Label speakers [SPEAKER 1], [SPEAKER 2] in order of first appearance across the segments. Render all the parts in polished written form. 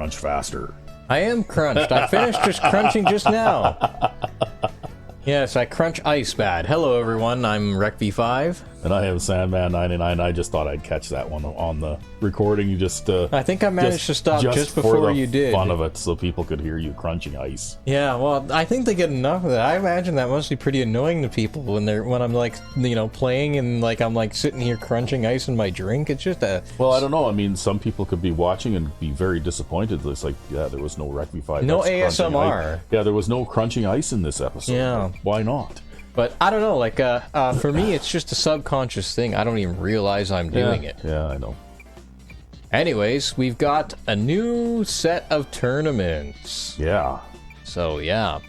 [SPEAKER 1] Crunch faster.
[SPEAKER 2] I am crunched. I finished just crunching just now. Yes, I crunch ice bad. Hello, everyone. I'm RecV5.
[SPEAKER 1] And I have Sandman99. I just thought I'd catch that one on the recording. You just...
[SPEAKER 2] I think I managed to stop just before you did.
[SPEAKER 1] Fun of it, so people could hear you crunching ice.
[SPEAKER 2] Yeah, well, I think they get enough of that. I imagine that must be pretty annoying to people when I'm like, you know, playing and like I'm like sitting here crunching ice in my drink. It's just a...
[SPEAKER 1] Well, I don't know. I mean, some people could be watching and be very disappointed. It's like, yeah, there was no RecV5.
[SPEAKER 2] No ASMR.
[SPEAKER 1] Yeah, there was no crunching ice in this episode.
[SPEAKER 2] Yeah.
[SPEAKER 1] Why not?
[SPEAKER 2] But I don't know, like, for me, it's just a subconscious thing. I don't even realize I'm doing it.
[SPEAKER 1] Yeah, I know.
[SPEAKER 2] Anyways, we've got a new set of tournaments.
[SPEAKER 1] Yeah.
[SPEAKER 2] So, yeah.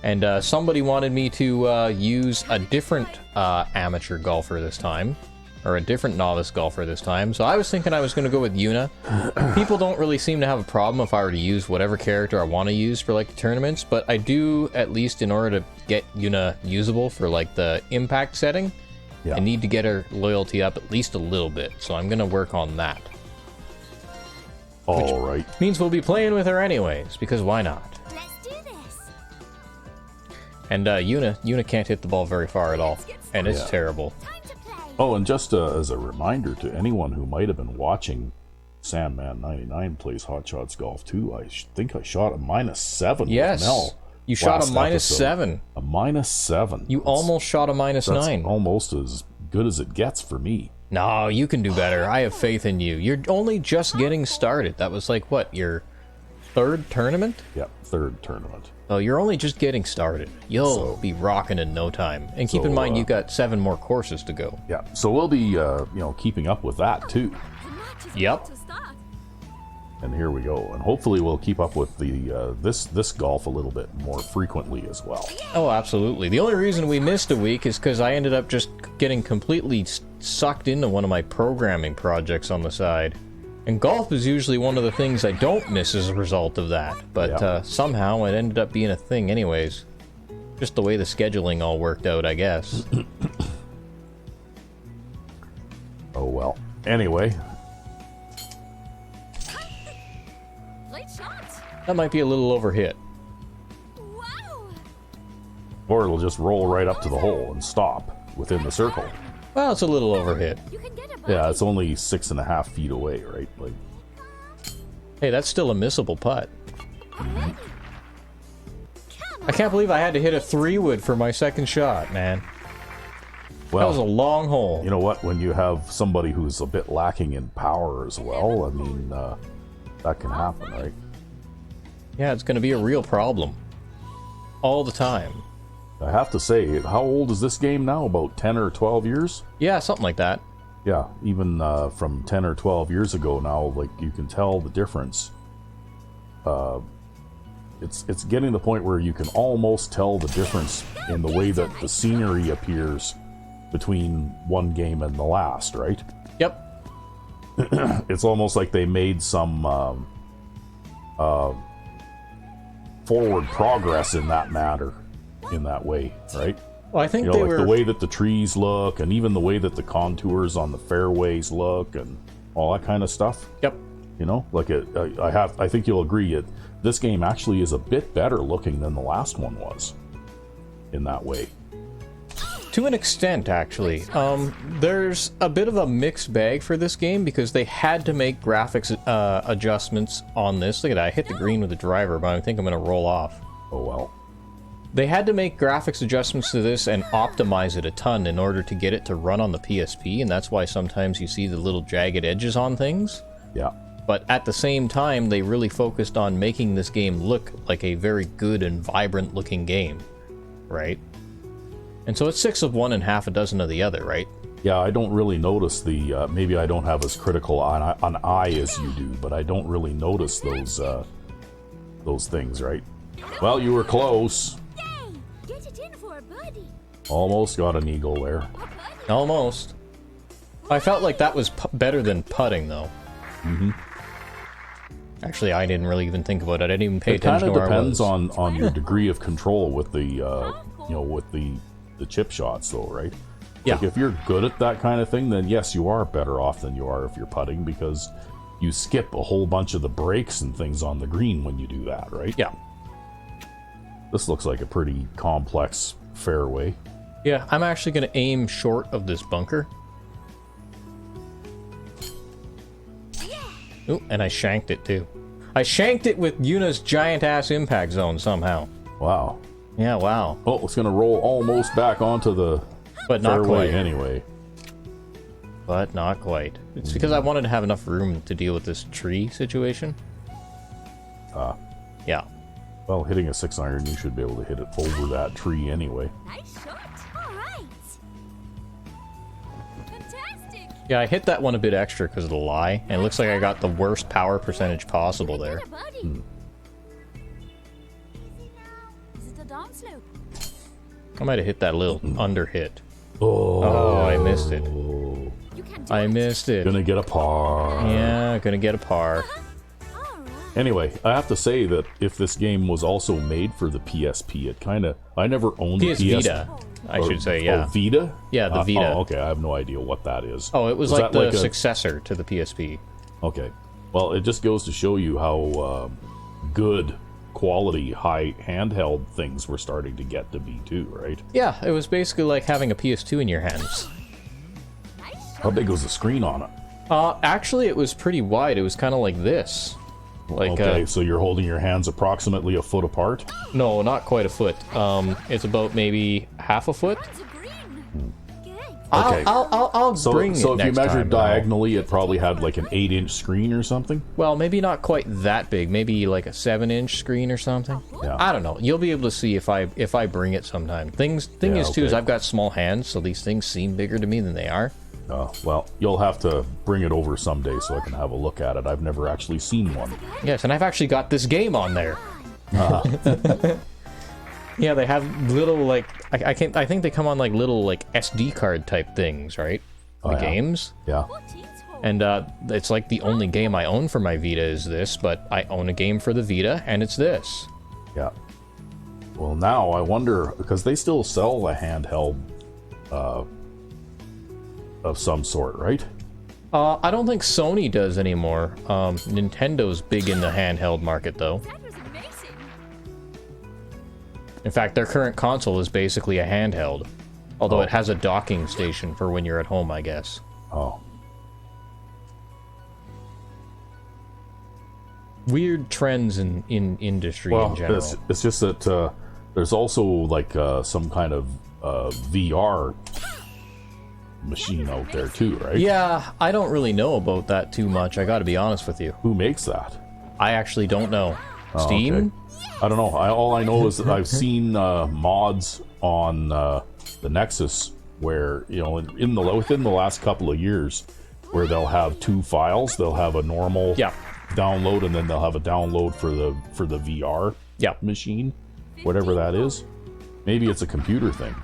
[SPEAKER 2] And somebody wanted me to use a different amateur golfer this time. Or a different novice golfer this time. So I was thinking I was going to go with Yuna. People don't really seem to have a problem if I were to use whatever character I want to use for like tournaments, but I do, at least in order to get Yuna usable for like the impact setting, I need to get her loyalty up at least a little bit. So I'm going to work on that.
[SPEAKER 1] All right.
[SPEAKER 2] Means we'll be playing with her anyways, because why not?
[SPEAKER 3] Let's do this.
[SPEAKER 2] And Yuna can't hit the ball very far at all, and it's terrible.
[SPEAKER 1] Oh, and just as a reminder to anyone who might have been watching Sandman99 plays Hot Shots Golf 2, I think I shot a -7
[SPEAKER 2] yes,
[SPEAKER 1] with Mel.
[SPEAKER 2] You shot a -7.
[SPEAKER 1] Episode. A -7.
[SPEAKER 2] You almost shot a -9.
[SPEAKER 1] Almost as good as it gets for me.
[SPEAKER 2] No, you can do better. I have faith in you. You're only just getting started. That was like, what, your third tournament?
[SPEAKER 1] Yep, third tournament.
[SPEAKER 2] Oh, you're only just getting started. You'll be rocking in no time. And keep in mind, you've got 7 more courses to go.
[SPEAKER 1] Yeah, so we'll be, you know, keeping up with that too.
[SPEAKER 2] Yep.
[SPEAKER 1] And here we go. And hopefully we'll keep up with the this golf a little bit more frequently as well.
[SPEAKER 2] Oh, absolutely. The only reason we missed a week is because I ended up just getting completely sucked into one of my programming projects on the side. And golf is usually one of the things I don't miss as a result of that. But somehow it ended up being a thing anyways. Just the way the scheduling all worked out, I guess.
[SPEAKER 1] Oh, well. Anyway.
[SPEAKER 2] That might be a little overhit.
[SPEAKER 3] Wow.
[SPEAKER 1] Or it'll just roll right up to the hole and stop within the circle.
[SPEAKER 2] Well, it's a little overhit.
[SPEAKER 1] Yeah, it's only 6.5 feet away, right? Like,
[SPEAKER 2] hey, that's still a missable putt. I can't believe I had to hit a 3-wood for my second shot, man.
[SPEAKER 1] well,
[SPEAKER 2] that was a long hole.
[SPEAKER 1] You know what? When you have somebody who's a bit lacking in power as well, I mean, that can happen, right?
[SPEAKER 2] Yeah, it's going to be a real problem. All the time.
[SPEAKER 1] I have to say, how old is this game now? About 10 or 12 years?
[SPEAKER 2] Yeah, something like that.
[SPEAKER 1] Yeah, even from 10 or 12 years ago now, like, you can tell the difference. It's getting to the point where you can almost tell the difference in the way that the scenery appears between one game and the last, right?
[SPEAKER 2] Yep.
[SPEAKER 1] It's almost like they made some forward progress in that matter, in that way, right?
[SPEAKER 2] Well, I think
[SPEAKER 1] they were... the way that the trees look, and even the way that the contours on the fairways look, and all that kind of stuff.
[SPEAKER 2] Yep.
[SPEAKER 1] You know, like I think you'll agree this game actually is a bit better looking than the last one was, in that way.
[SPEAKER 2] To an extent, actually. There's a bit of a mixed bag for this game because they had to make graphics adjustments on this. Look at that, I hit the green with the driver, but I think I'm going to roll off.
[SPEAKER 1] Oh well.
[SPEAKER 2] They had to make graphics adjustments to this and optimize it a ton in order to get it to run on the PSP, and that's why sometimes you see the little jagged edges on things.
[SPEAKER 1] Yeah. But
[SPEAKER 2] at the same time, they really focused on making this game look like a very good and vibrant looking game, right? And so it's 6 of one and half a dozen of the other, right?
[SPEAKER 1] Yeah, I don't really notice the, maybe I don't have as critical an eye as you do, but I don't really notice those things, right? Well, you were close.
[SPEAKER 3] Yay! Get it in for a birdie.
[SPEAKER 1] Almost got an eagle there.
[SPEAKER 2] Almost. I felt like that was better than putting, though.
[SPEAKER 1] Mm-hmm.
[SPEAKER 2] Actually, I didn't really even think about it. I didn't even pay attention to where I was.
[SPEAKER 1] It kind of depends on your degree of control with the, you know, with the chip shots, though, right?
[SPEAKER 2] Yeah.
[SPEAKER 1] Like if you're good at that kind of thing, then yes, you are better off than you are if you're putting, because you skip a whole bunch of the breaks and things on the green when you do that, right?
[SPEAKER 2] Yeah.
[SPEAKER 1] This looks like a pretty complex fairway.
[SPEAKER 2] Yeah, I'm actually going to aim short of this bunker. Ooh, and I shanked it too. I shanked it with Yuna's giant-ass impact zone somehow.
[SPEAKER 1] Wow.
[SPEAKER 2] Yeah, wow.
[SPEAKER 1] Oh, it's going to roll almost back onto the
[SPEAKER 2] But not
[SPEAKER 1] fairway
[SPEAKER 2] quite.
[SPEAKER 1] anyway.
[SPEAKER 2] But not quite. It's because I wanted to have enough room to deal with this tree situation. Yeah.
[SPEAKER 1] Well, hitting a 6-iron, you should be able to hit it over that tree anyway.
[SPEAKER 3] Nice shot. All right. Fantastic.
[SPEAKER 2] Yeah, I hit that one a bit extra because of the lie, and it looks like I got the worst power percentage possible there.
[SPEAKER 3] Get a buddy. Is it a down slope?
[SPEAKER 2] I might have hit that little under hit.
[SPEAKER 1] Oh,
[SPEAKER 2] I missed it.
[SPEAKER 3] You can do
[SPEAKER 2] I
[SPEAKER 3] it.
[SPEAKER 2] missed it.
[SPEAKER 1] Gonna get a par.
[SPEAKER 2] Yeah, gonna get a par.
[SPEAKER 3] All right.
[SPEAKER 1] Anyway, I have to say that if this game was also made for the PSP, it kind of... I never owned
[SPEAKER 2] PS
[SPEAKER 1] the PS...
[SPEAKER 2] Vita, I should say, yeah.
[SPEAKER 1] Oh, Vita?
[SPEAKER 2] Yeah, the Vita.
[SPEAKER 1] Oh, okay, I have no idea what that is.
[SPEAKER 2] Oh, it was
[SPEAKER 1] Is
[SPEAKER 2] like
[SPEAKER 1] that
[SPEAKER 2] the successor to the PSP.
[SPEAKER 1] Okay. Well, it just goes to show you how good quality high handheld things we're starting to get to be too, right?
[SPEAKER 2] Yeah, it was basically like having a PS2 in your hands.
[SPEAKER 3] Nice shot.
[SPEAKER 1] How big was the screen on it?
[SPEAKER 2] Actually, it was pretty wide. It was kind of like this. Like,
[SPEAKER 1] Okay, so you're holding your hands approximately a foot apart?
[SPEAKER 2] no, not quite a foot. It's about maybe half a foot.
[SPEAKER 3] It's a green. Good.
[SPEAKER 1] Okay.
[SPEAKER 2] I'll
[SPEAKER 1] So,
[SPEAKER 2] bring
[SPEAKER 1] so
[SPEAKER 2] it
[SPEAKER 1] if you
[SPEAKER 2] next
[SPEAKER 1] measured
[SPEAKER 2] time, though.
[SPEAKER 1] diagonally, it probably had like an 8-inch screen or something?
[SPEAKER 2] Well, maybe not quite that big. Maybe like a 7-inch screen or something.
[SPEAKER 1] Yeah.
[SPEAKER 2] I don't know. You'll be able to see if I bring it sometime. Thing
[SPEAKER 1] Yeah,
[SPEAKER 2] is too is
[SPEAKER 1] okay.
[SPEAKER 2] I've got small hands, so these things seem bigger to me than they are.
[SPEAKER 1] Well, you'll have to bring it over someday so I can have a look at it. I've never actually seen one.
[SPEAKER 2] Yes, and I've actually got this game on there. Yeah, they have little like I think they come on like little like SD card type things, right? The
[SPEAKER 1] yeah.
[SPEAKER 2] games.
[SPEAKER 1] Yeah.
[SPEAKER 3] 14's hole.
[SPEAKER 2] And it's like the only game I own for my Vita is this, but I own a game for the Vita, and it's this.
[SPEAKER 1] Yeah. Well, now I wonder, because they still sell a handheld of some sort, right?
[SPEAKER 2] I don't think Sony does anymore. Nintendo's big in the handheld market, though.
[SPEAKER 3] That was amazing.
[SPEAKER 2] In fact, their current console is basically a handheld. Although it has a docking station for when you're at home, I guess.
[SPEAKER 1] Oh.
[SPEAKER 2] Weird trends in industry
[SPEAKER 1] Well,
[SPEAKER 2] in general.
[SPEAKER 1] it's just that there's also like some kind of VR machine out there too, right?
[SPEAKER 2] Yeah, I don't really know about that too much, I gotta be honest with you.
[SPEAKER 1] Who makes that?
[SPEAKER 2] I actually don't know.
[SPEAKER 1] Oh,
[SPEAKER 2] Steam?
[SPEAKER 1] okay. I don't know. All I know is that I've seen mods on the Nexus where, you know, within the last couple of years, where they'll have two files. They'll have a normal
[SPEAKER 2] Yeah.
[SPEAKER 1] download, and then they'll have a download for the VR
[SPEAKER 2] Yeah.
[SPEAKER 1] machine, whatever that is. Maybe it's a computer thing.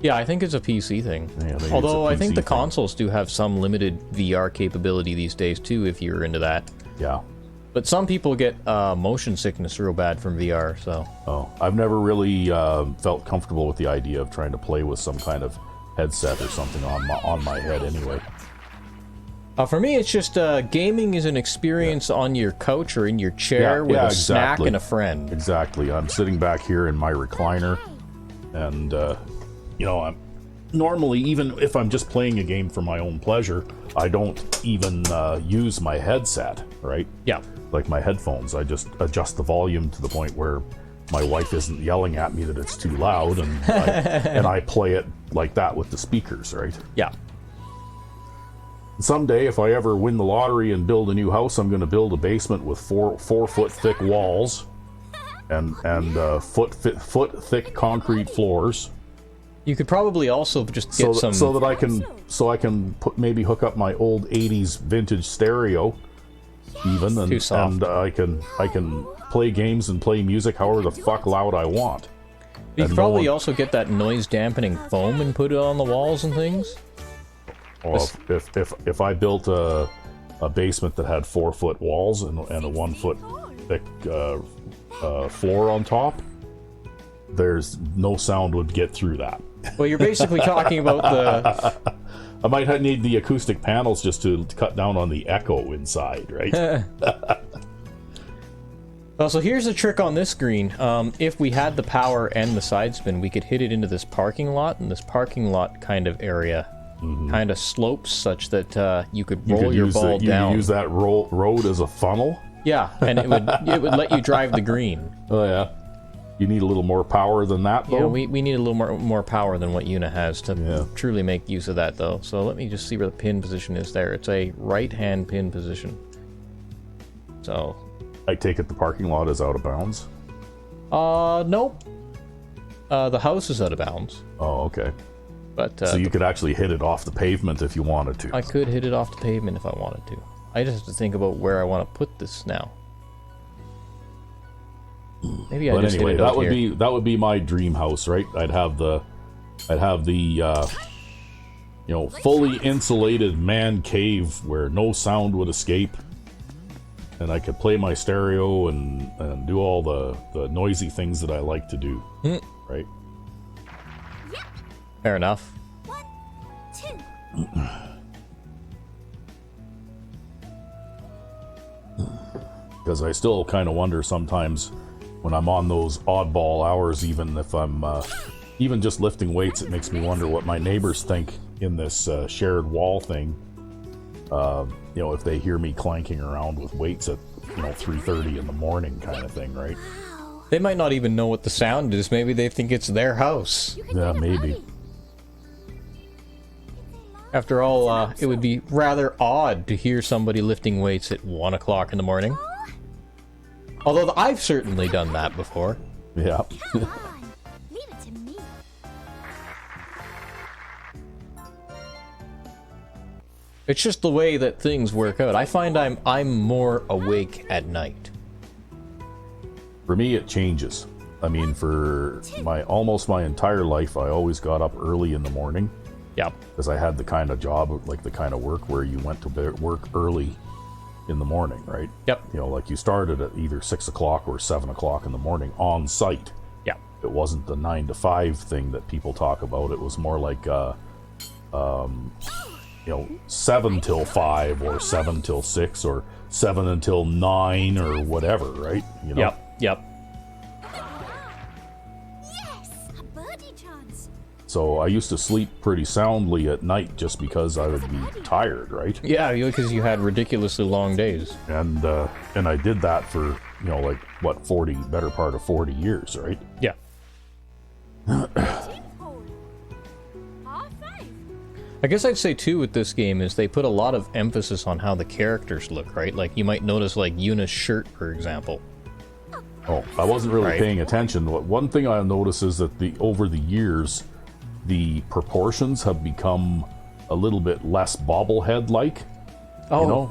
[SPEAKER 2] Yeah, I think it's a PC thing.
[SPEAKER 1] Yeah, maybe it's
[SPEAKER 2] Although
[SPEAKER 1] a
[SPEAKER 2] I think
[SPEAKER 1] PC
[SPEAKER 2] the
[SPEAKER 1] thing.
[SPEAKER 2] consoles do have some limited VR capability these days too, if you're into that.
[SPEAKER 1] Yeah.
[SPEAKER 2] But some people get motion sickness real bad from VR, so...
[SPEAKER 1] Oh, I've never really felt comfortable with the idea of trying to play with some kind of headset or something on my head anyway.
[SPEAKER 2] For me, it's just gaming is an experience on your couch or in your chair with a snack and a friend.
[SPEAKER 1] Exactly. I'm sitting back here in my recliner, and you know, I'm normally, even if I'm just playing a game for my own pleasure, I don't even use my headset, right?
[SPEAKER 2] Yeah.
[SPEAKER 1] Like my headphones, I just adjust the volume to the point where my wife isn't yelling at me that it's too loud, and I play it like that with the speakers, right?
[SPEAKER 2] Yeah.
[SPEAKER 1] Someday, if I ever win the lottery and build a new house, I'm going to build a basement with four foot thick walls and foot thick concrete floors.
[SPEAKER 2] You could probably also just get
[SPEAKER 1] so that I can maybe hook up my old '80s vintage stereo, even,
[SPEAKER 2] Too soft.
[SPEAKER 1] and I can play games and play music however the fuck loud I want.
[SPEAKER 2] You
[SPEAKER 1] and
[SPEAKER 2] could
[SPEAKER 1] no
[SPEAKER 2] probably
[SPEAKER 1] one-
[SPEAKER 2] also get that noise dampening foam and put it on the walls and things.
[SPEAKER 1] Well, if I built a basement that had 4 foot walls and a 1 foot thick floor on top, there's no sound would get through that.
[SPEAKER 2] Well, you're basically talking about
[SPEAKER 1] I might need the acoustic panels just to cut down on the echo inside, right?
[SPEAKER 2] Well, so here's a trick on this green. If we had the power and the side spin, we could hit it into this parking lot, and this parking lot kind of area kind of slopes such that you could roll your ball down.
[SPEAKER 1] You could use that road as a funnel?
[SPEAKER 2] Yeah, and it would let you drive the green.
[SPEAKER 1] Oh, yeah. You need a little more power than that, though?
[SPEAKER 2] Yeah, we need a little more power than what Una has to truly make use of that, though. So let me just see where the pin position is there. It's a right-hand pin position. So...
[SPEAKER 1] I take it the parking lot is out of bounds?
[SPEAKER 2] Nope. The house is out of bounds.
[SPEAKER 1] Oh, okay.
[SPEAKER 2] But
[SPEAKER 1] so you could actually hit it off the pavement if you wanted to.
[SPEAKER 2] I could hit it off the pavement if I wanted to. I just have to think about where I want to put this now. Maybe I just
[SPEAKER 1] anyway,
[SPEAKER 2] hit it out here.
[SPEAKER 1] that would be my dream house, right? I'd have the fully insulated man cave where no sound would escape. And I could play my stereo and do all the noisy things that I like to do, right?
[SPEAKER 2] Fair enough.
[SPEAKER 3] 1, 2.
[SPEAKER 1] Because I still kind of wonder sometimes when I'm on those oddball hours, even if I'm even just lifting weights, it makes me wonder what my neighbors think in this shared wall thing. If they hear me clanking around with weights at 3:30 in the morning, kind of thing, right?
[SPEAKER 2] They might not even know what the sound is. Maybe they think it's their house.
[SPEAKER 1] Yeah, maybe.
[SPEAKER 2] After all, it would be rather odd to hear somebody lifting weights at 1 o'clock in the morning. Although I've certainly done that before.
[SPEAKER 1] Yeah.
[SPEAKER 3] Come on. Leave it to me.
[SPEAKER 2] It's just the way that things work out. I find I'm more awake at night.
[SPEAKER 1] For me, it changes. I mean, for almost my entire life, I always got up early in the morning.
[SPEAKER 2] Yep.
[SPEAKER 1] Because I had the kind of job, like the kind of work where you went to work early in the morning, right?
[SPEAKER 2] Yep.
[SPEAKER 1] Like you started at either 6 o'clock or 7 o'clock in the morning on site.
[SPEAKER 2] Yeah.
[SPEAKER 1] It wasn't the 9 to 5 thing that people talk about. It was more like 7 till 5 or 7 till 6 or 7 until 9 or whatever, right?
[SPEAKER 2] Yep.
[SPEAKER 3] Yes, a birdie chance.
[SPEAKER 1] So I used to sleep pretty soundly at night just because I would be tired, right?
[SPEAKER 2] Yeah, because you had ridiculously long days.
[SPEAKER 1] And I did that for, better part of 40 years, right?
[SPEAKER 2] Yeah.
[SPEAKER 3] Hole. Par 5.
[SPEAKER 2] I guess I'd say too with this game is they put a lot of emphasis on how the characters look, right? Like you might notice like Yuna's shirt, for example.
[SPEAKER 1] Oh, I wasn't really
[SPEAKER 2] Right.
[SPEAKER 1] paying attention. One thing I noticed is that over the years, the proportions have become a little bit less bobblehead-like.
[SPEAKER 2] Oh.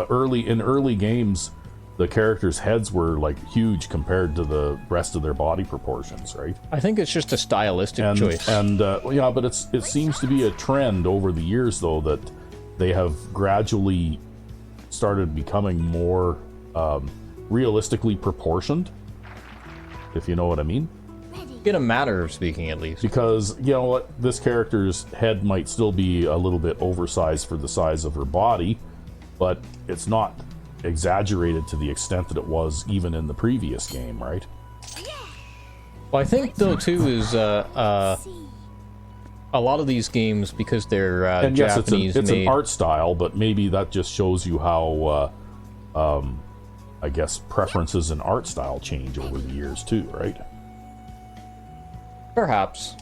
[SPEAKER 1] Early games, the characters' heads were like huge compared to the rest of their body proportions, right?
[SPEAKER 2] I think it's just a stylistic choice.
[SPEAKER 1] But it seems to be a trend over the years, though, that they have gradually started becoming more realistically proportioned, if you know what I mean.
[SPEAKER 2] In a matter of speaking, at least.
[SPEAKER 1] Because, this character's head might still be a little bit oversized for the size of her body, but it's not exaggerated to the extent that it was even in the previous game, right?
[SPEAKER 2] Well, I think, though, too, is a lot of these games, because they're
[SPEAKER 1] And yes,
[SPEAKER 2] Japanese
[SPEAKER 1] it's
[SPEAKER 2] made...
[SPEAKER 1] an art style, but maybe that just shows you how, I guess, preferences in art style change over the years, too, right?
[SPEAKER 2] Perhaps.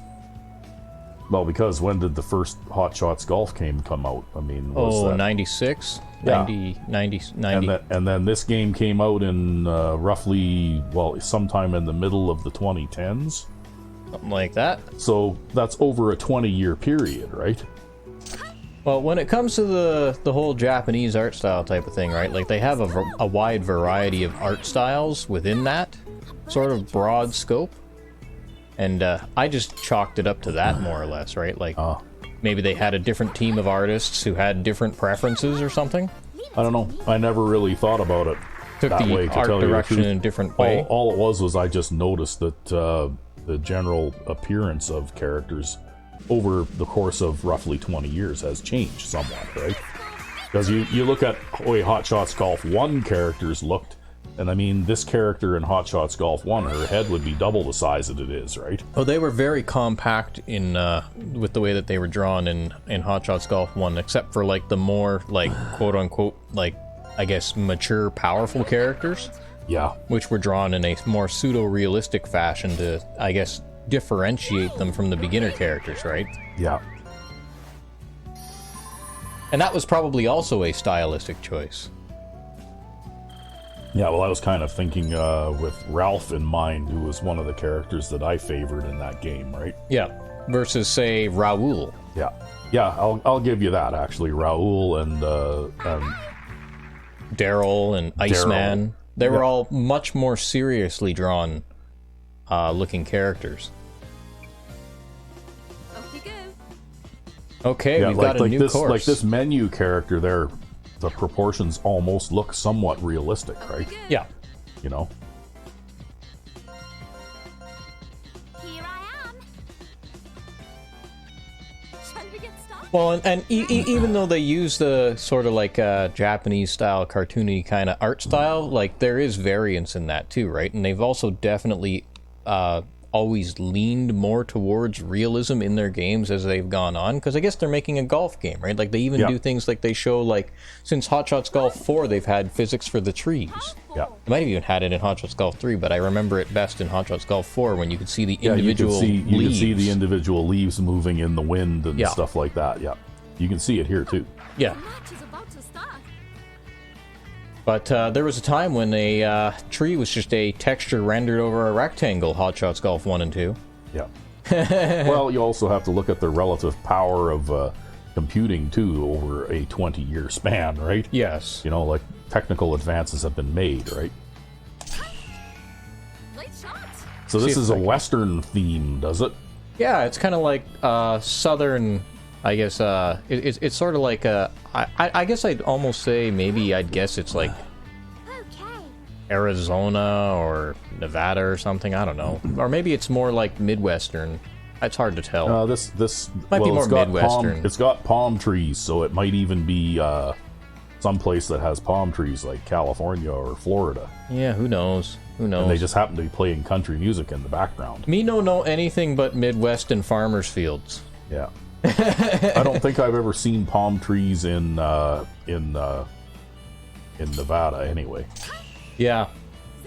[SPEAKER 1] Well, because when did the first Hot Shots Golf game come out? I mean, was that...
[SPEAKER 2] 96?
[SPEAKER 1] Yeah.
[SPEAKER 2] 90.
[SPEAKER 1] And then this game came out in roughly, sometime in the middle of the 2010s.
[SPEAKER 2] Something like that.
[SPEAKER 1] So that's over a 20-year period, right?
[SPEAKER 2] Well, when it comes to the whole Japanese art style type of thing, right? Like, they have a wide variety of art styles within that sort of broad scope. And I just chalked it up to that, more or less, right? Like, maybe they had a different team of artists who had different preferences or something.
[SPEAKER 1] I don't know. I never really thought about it
[SPEAKER 2] Took
[SPEAKER 1] that
[SPEAKER 2] the
[SPEAKER 1] way, to
[SPEAKER 2] art
[SPEAKER 1] tell you the
[SPEAKER 2] direction
[SPEAKER 1] truth.
[SPEAKER 2] in a different way.
[SPEAKER 1] All it was I just noticed that the general appearance of characters over the course of roughly 20 years has changed somewhat, right? Because you look at the way Hot Shots Golf 1 characters looked, and I mean, this character in Hot Shots Golf 1, her head would be double the size that it is, right?
[SPEAKER 2] Oh, they were very compact in with the way that they were drawn in Hot Shots Golf 1, except for like the more like quote-unquote like, I guess, mature, powerful characters.
[SPEAKER 1] Yeah.
[SPEAKER 2] Which were drawn in a more pseudo-realistic fashion to, I guess, differentiate them from the beginner characters, right?
[SPEAKER 1] Yeah.
[SPEAKER 2] And that was probably also a stylistic choice.
[SPEAKER 1] Yeah, well, I was kind of thinking with Ralph in mind, who was one of the characters that I favored in that game, right?
[SPEAKER 2] Yeah, versus, say, Raoul.
[SPEAKER 1] Yeah. Yeah, I'll give you that, actually. Raoul and
[SPEAKER 2] Daryl and Iceman.
[SPEAKER 1] Daryl.
[SPEAKER 2] They were all much more seriously drawn looking characters.
[SPEAKER 3] Off you go.
[SPEAKER 2] Okay, we've got a new course.
[SPEAKER 1] Like this menu character there, the proportions almost look somewhat realistic, right?
[SPEAKER 2] Yeah.
[SPEAKER 1] You know?
[SPEAKER 3] Here I am. Shall we get started?
[SPEAKER 2] Well, and even though they use the sort of like Japanese style, cartoony kind of art style, like there is variance in that too, right? And they've also definitely always leaned more towards realism in their games as they've gone on, because I guess they're making a golf game, right? Like they even do things like they show, like since Hot Shots Golf 4, they've had physics for the trees.
[SPEAKER 1] Yeah.
[SPEAKER 2] They might have even had it in Hot Shots Golf 3, but I remember it best in Hot Shots Golf 4 when you could see the individual
[SPEAKER 1] you
[SPEAKER 2] leaves.
[SPEAKER 1] could see the individual leaves moving in the wind and stuff like that. Yeah, you can see it here too.
[SPEAKER 2] Yeah.
[SPEAKER 3] The match is about to start.
[SPEAKER 2] But there was a time when a tree was just a texture rendered over a rectangle, Hot Shots Golf 1 and 2.
[SPEAKER 1] Yeah. Well, you also have to look at the relative power of computing too over a 20-year span, right?
[SPEAKER 2] Yes.
[SPEAKER 1] You know, like technical advances have been made, right?
[SPEAKER 3] Late shot.
[SPEAKER 1] So this is a Western theme, does it?
[SPEAKER 2] Yeah, it's kind of like Southern, I guess. It's sort of like I guess I'd almost say, maybe I'd guess it's like
[SPEAKER 3] Okay.
[SPEAKER 2] Arizona or Nevada or something. I don't know. Or maybe it's more like Midwestern. It's hard to tell.
[SPEAKER 1] This
[SPEAKER 2] Might be more
[SPEAKER 1] it's got
[SPEAKER 2] Midwestern.
[SPEAKER 1] It's got palm trees, so it might even be someplace that has palm trees, like California or Florida.
[SPEAKER 2] Yeah, who knows? Who knows?
[SPEAKER 1] And they just happen to be playing country music in the background.
[SPEAKER 2] Me no know anything but Midwest and farmers' fields.
[SPEAKER 1] Yeah. I don't think I've ever seen palm trees in Nevada anyway.
[SPEAKER 2] Yeah.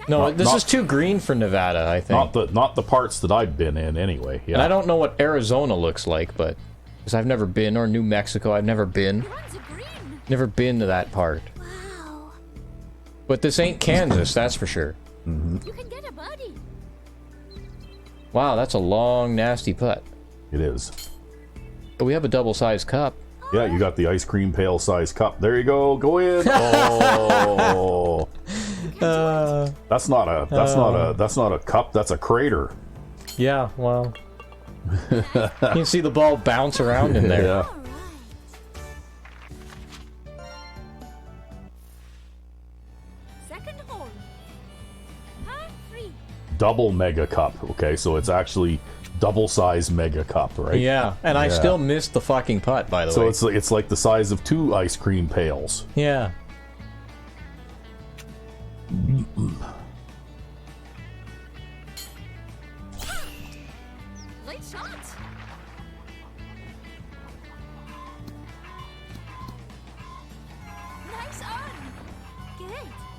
[SPEAKER 2] No,
[SPEAKER 1] Not-
[SPEAKER 2] this
[SPEAKER 1] not-
[SPEAKER 2] is too green for Nevada, I think.
[SPEAKER 1] Not the parts that I've been in anyway. Yeah.
[SPEAKER 2] And I don't know what Arizona looks like, but because I've never been, or New Mexico, I've never been.
[SPEAKER 3] Runs are green.
[SPEAKER 2] Never been to that part.
[SPEAKER 3] Wow.
[SPEAKER 2] But this ain't Kansas, that's for sure.
[SPEAKER 3] You can get a birdie.
[SPEAKER 2] Wow, that's a long, nasty putt.
[SPEAKER 1] It is.
[SPEAKER 2] But we have a double-sized cup.
[SPEAKER 1] Yeah, you got the ice cream pail size cup. There you go. Go in. Oh. That's not a cup. That's a crater.
[SPEAKER 2] Yeah, well. You can see the ball bounce around in there.
[SPEAKER 1] Yeah.
[SPEAKER 3] All right. Second hole. Par 3.
[SPEAKER 1] Double mega cup. Okay, so it's actually double size mega cup, right?
[SPEAKER 2] Yeah, and I still missed the fucking putt, by the way.
[SPEAKER 1] So it's like the size of 2 ice cream pails.
[SPEAKER 2] Yeah.
[SPEAKER 3] Late shot. Nice on. Good.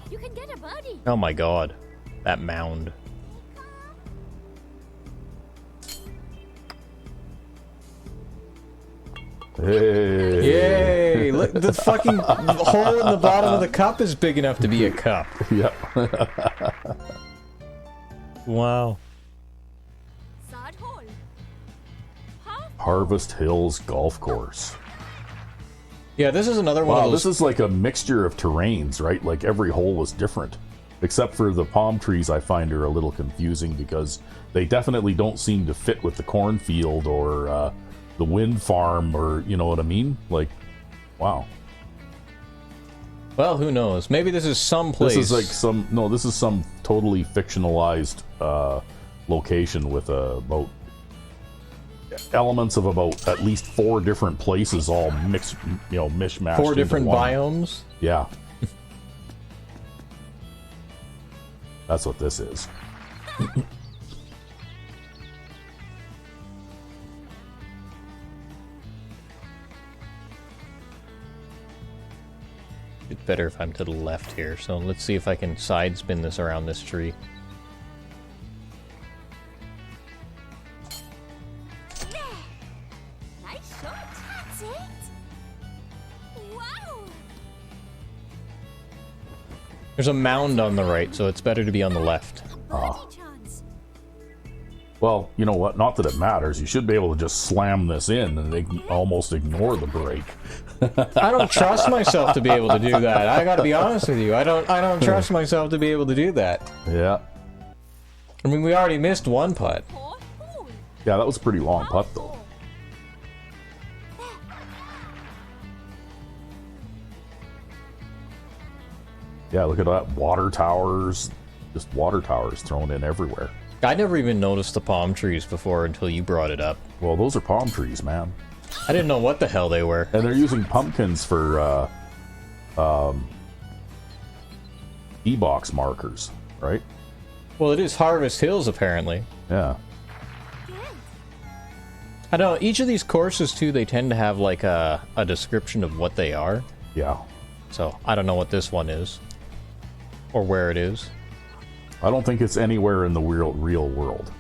[SPEAKER 3] You can get a birdie.
[SPEAKER 2] Oh my god. That mound.
[SPEAKER 1] Hey.
[SPEAKER 2] Yay! Look, the fucking hole in the bottom of the cup is big enough to be a cup.
[SPEAKER 1] Yep.
[SPEAKER 2] Wow.
[SPEAKER 3] Third hole. Par
[SPEAKER 1] Harvest Hills Golf Course.
[SPEAKER 2] Yeah, this is another one
[SPEAKER 1] Wow,
[SPEAKER 2] of those.
[SPEAKER 1] this is like a mixture of terrains, right? Like every hole is different. Except for the palm trees, I find are a little confusing because they definitely don't seem to fit with the cornfield or the wind farm, or you know what I mean? Like, wow.
[SPEAKER 2] Well, who knows? Maybe this is some place.
[SPEAKER 1] This is like this is some totally fictionalized location with about elements of about at least 4 different places all mixed, mishmashed.
[SPEAKER 2] 4
[SPEAKER 1] into
[SPEAKER 2] different
[SPEAKER 1] one.
[SPEAKER 2] biomes.
[SPEAKER 1] Yeah. That's what this is.
[SPEAKER 2] It's better if I'm to the left here, so let's see if I can side spin this around this tree.
[SPEAKER 3] Nice shot. That's it. Wow.
[SPEAKER 2] There's a mound on the right, so it's better to be on the left.
[SPEAKER 3] Birdie chance.
[SPEAKER 1] Well, you know what? Not that it matters. You should be able to just slam this in and they can almost ignore the break.
[SPEAKER 2] I don't trust myself to be able to do that. I gotta be honest with you. I don't trust myself to be able to do that.
[SPEAKER 1] Yeah.
[SPEAKER 2] I mean, we already missed one putt.
[SPEAKER 3] Poor fool.
[SPEAKER 1] Yeah, that was a pretty long putt, though. Yeah, look at that. Water towers. Just water towers thrown in everywhere.
[SPEAKER 2] I never even noticed the palm trees before until you brought it up.
[SPEAKER 1] Well, those are palm trees, man.
[SPEAKER 2] I didn't know what the hell they were.
[SPEAKER 1] And they're using pumpkins for e-box markers, right?
[SPEAKER 2] Well, it is Harvest Hills, apparently.
[SPEAKER 1] Yeah.
[SPEAKER 2] I don't know, each of these courses, too, they tend to have, like, a description of what they are.
[SPEAKER 1] Yeah.
[SPEAKER 2] So, I don't know what this one is. Or where it is.
[SPEAKER 1] I don't think it's anywhere in the real world.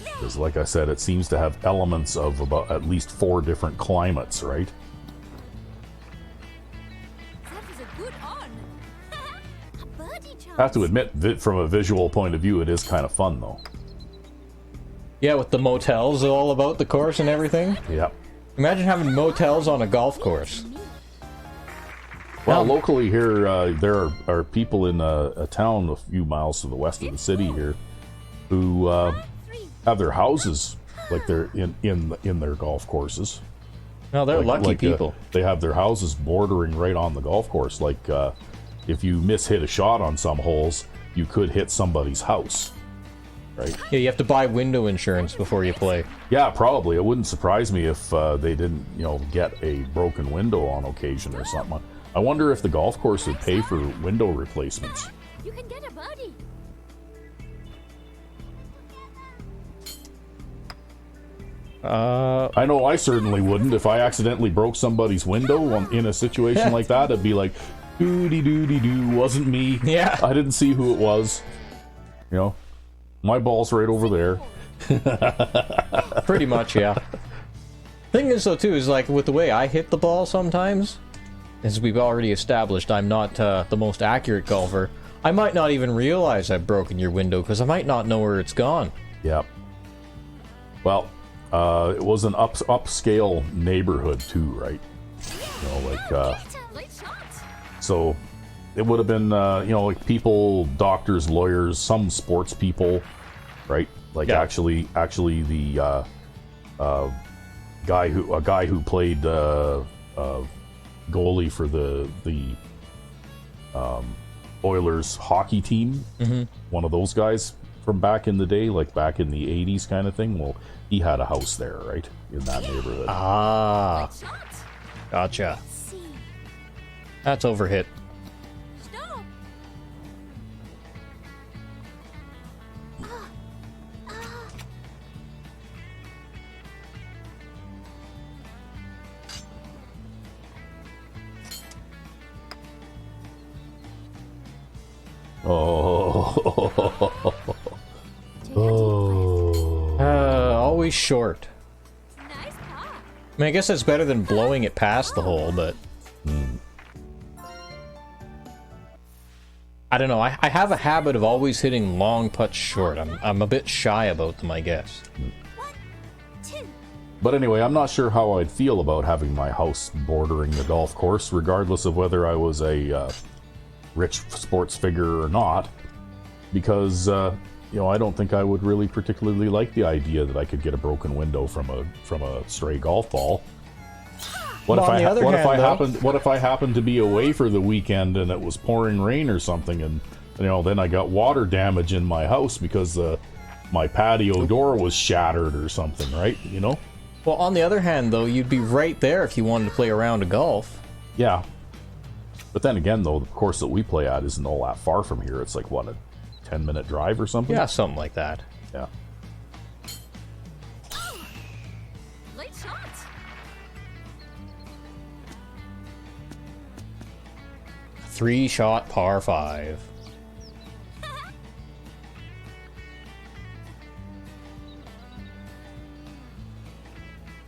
[SPEAKER 1] Because, like I said, it seems to have elements of about at least 4 different climates, right?
[SPEAKER 3] That was a good on. Birdie chance.
[SPEAKER 1] I have to admit, from a visual point of view, it is kind of fun, though.
[SPEAKER 2] Yeah, with the motels all about the course and everything.
[SPEAKER 1] Yeah.
[SPEAKER 2] Imagine having motels on a golf course.
[SPEAKER 1] Well, locally here, there are people in a town a few miles to the west of the city here who have their houses like they're in their golf courses.
[SPEAKER 2] No, they're lucky people.
[SPEAKER 1] They have their houses bordering right on the golf course. Like if you mishit a shot on some holes, you could hit somebody's house, right?
[SPEAKER 2] Yeah, you have to buy window insurance before you play.
[SPEAKER 1] Yeah, probably. It wouldn't surprise me if they didn't, get a broken window on occasion or something. I wonder if the golf course would pay for window replacements.
[SPEAKER 3] You can get a birdie.
[SPEAKER 1] I know I certainly wouldn't. If I accidentally broke somebody's window in a situation like that, I'd be like, doody-doody-doo, wasn't me.
[SPEAKER 2] Yeah.
[SPEAKER 1] I didn't see who it was. My ball's right over there.
[SPEAKER 2] Pretty much, yeah. Thing is, though, too, is like with the way I hit the ball sometimes, as we've already established, I'm not the most accurate golfer. I might not even realize I've broken your window because I might not know where it's gone.
[SPEAKER 1] Yep. Well, it was an upscale neighborhood too, right?
[SPEAKER 3] Late shots.
[SPEAKER 1] So it would have been, like people, doctors, lawyers, some sports people, right? Like
[SPEAKER 2] Yeah.
[SPEAKER 1] actually the guy who played goalie for the Oilers hockey team. Mm-hmm. One of those guys from back in the day, like back in the 80s kind of thing. Well, he had a house there, right? In that neighborhood.
[SPEAKER 2] Ah,
[SPEAKER 3] Shots.
[SPEAKER 2] gotcha.
[SPEAKER 3] See.
[SPEAKER 2] That's overhit.
[SPEAKER 3] Stop.
[SPEAKER 1] Oh. Oh.
[SPEAKER 2] Always short.
[SPEAKER 3] Nice par.
[SPEAKER 2] I mean, I guess that's better than blowing it past the hole, but... I don't know, I have a habit of always hitting long putts short. I'm a bit shy about them, I guess.
[SPEAKER 3] 1, 2.
[SPEAKER 1] But anyway, I'm not sure how I'd feel about having my house bordering the golf course, regardless of whether I was a rich sports figure or not, because I don't think I would really particularly like the idea that I could get a broken window from a stray golf ball. What if I happened to be away for the weekend and it was pouring rain or something, and then I got water damage in my house because my patio door was shattered or something, right?
[SPEAKER 2] Well, on the other hand, though, you'd be right there if you wanted to play a round of golf.
[SPEAKER 1] Yeah. But then again, though, the course that we play at isn't all that far from here. It's like, what, a 10-minute drive or something?
[SPEAKER 2] Yeah, something like that.
[SPEAKER 1] Yeah.
[SPEAKER 3] Late shot.
[SPEAKER 2] Three-shot par 5.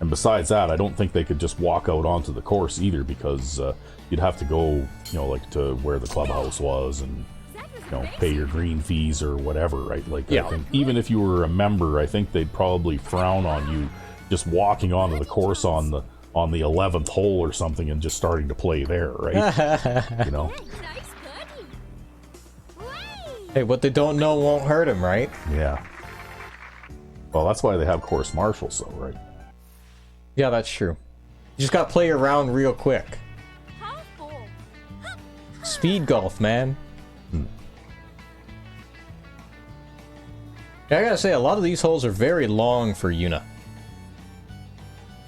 [SPEAKER 1] And besides that, I don't think they could just walk out onto the course either, because you'd have to go, like to where the clubhouse was and, pay your green fees or whatever, right? Like,
[SPEAKER 2] yeah.
[SPEAKER 1] I think even if you were a member, I think they'd probably frown on you just walking onto the course on the 11th hole or something and just starting to play there, right?
[SPEAKER 3] Nice birdie. Way.
[SPEAKER 2] Hey, what they don't know won't hurt them, right?
[SPEAKER 1] Yeah. Well, that's why they have course marshals, though, right?
[SPEAKER 2] Yeah, that's true. You just gotta play around real quick.
[SPEAKER 3] Par 4.
[SPEAKER 2] Speed golf, man. Yeah, I gotta say, a lot of these holes are very long for Una.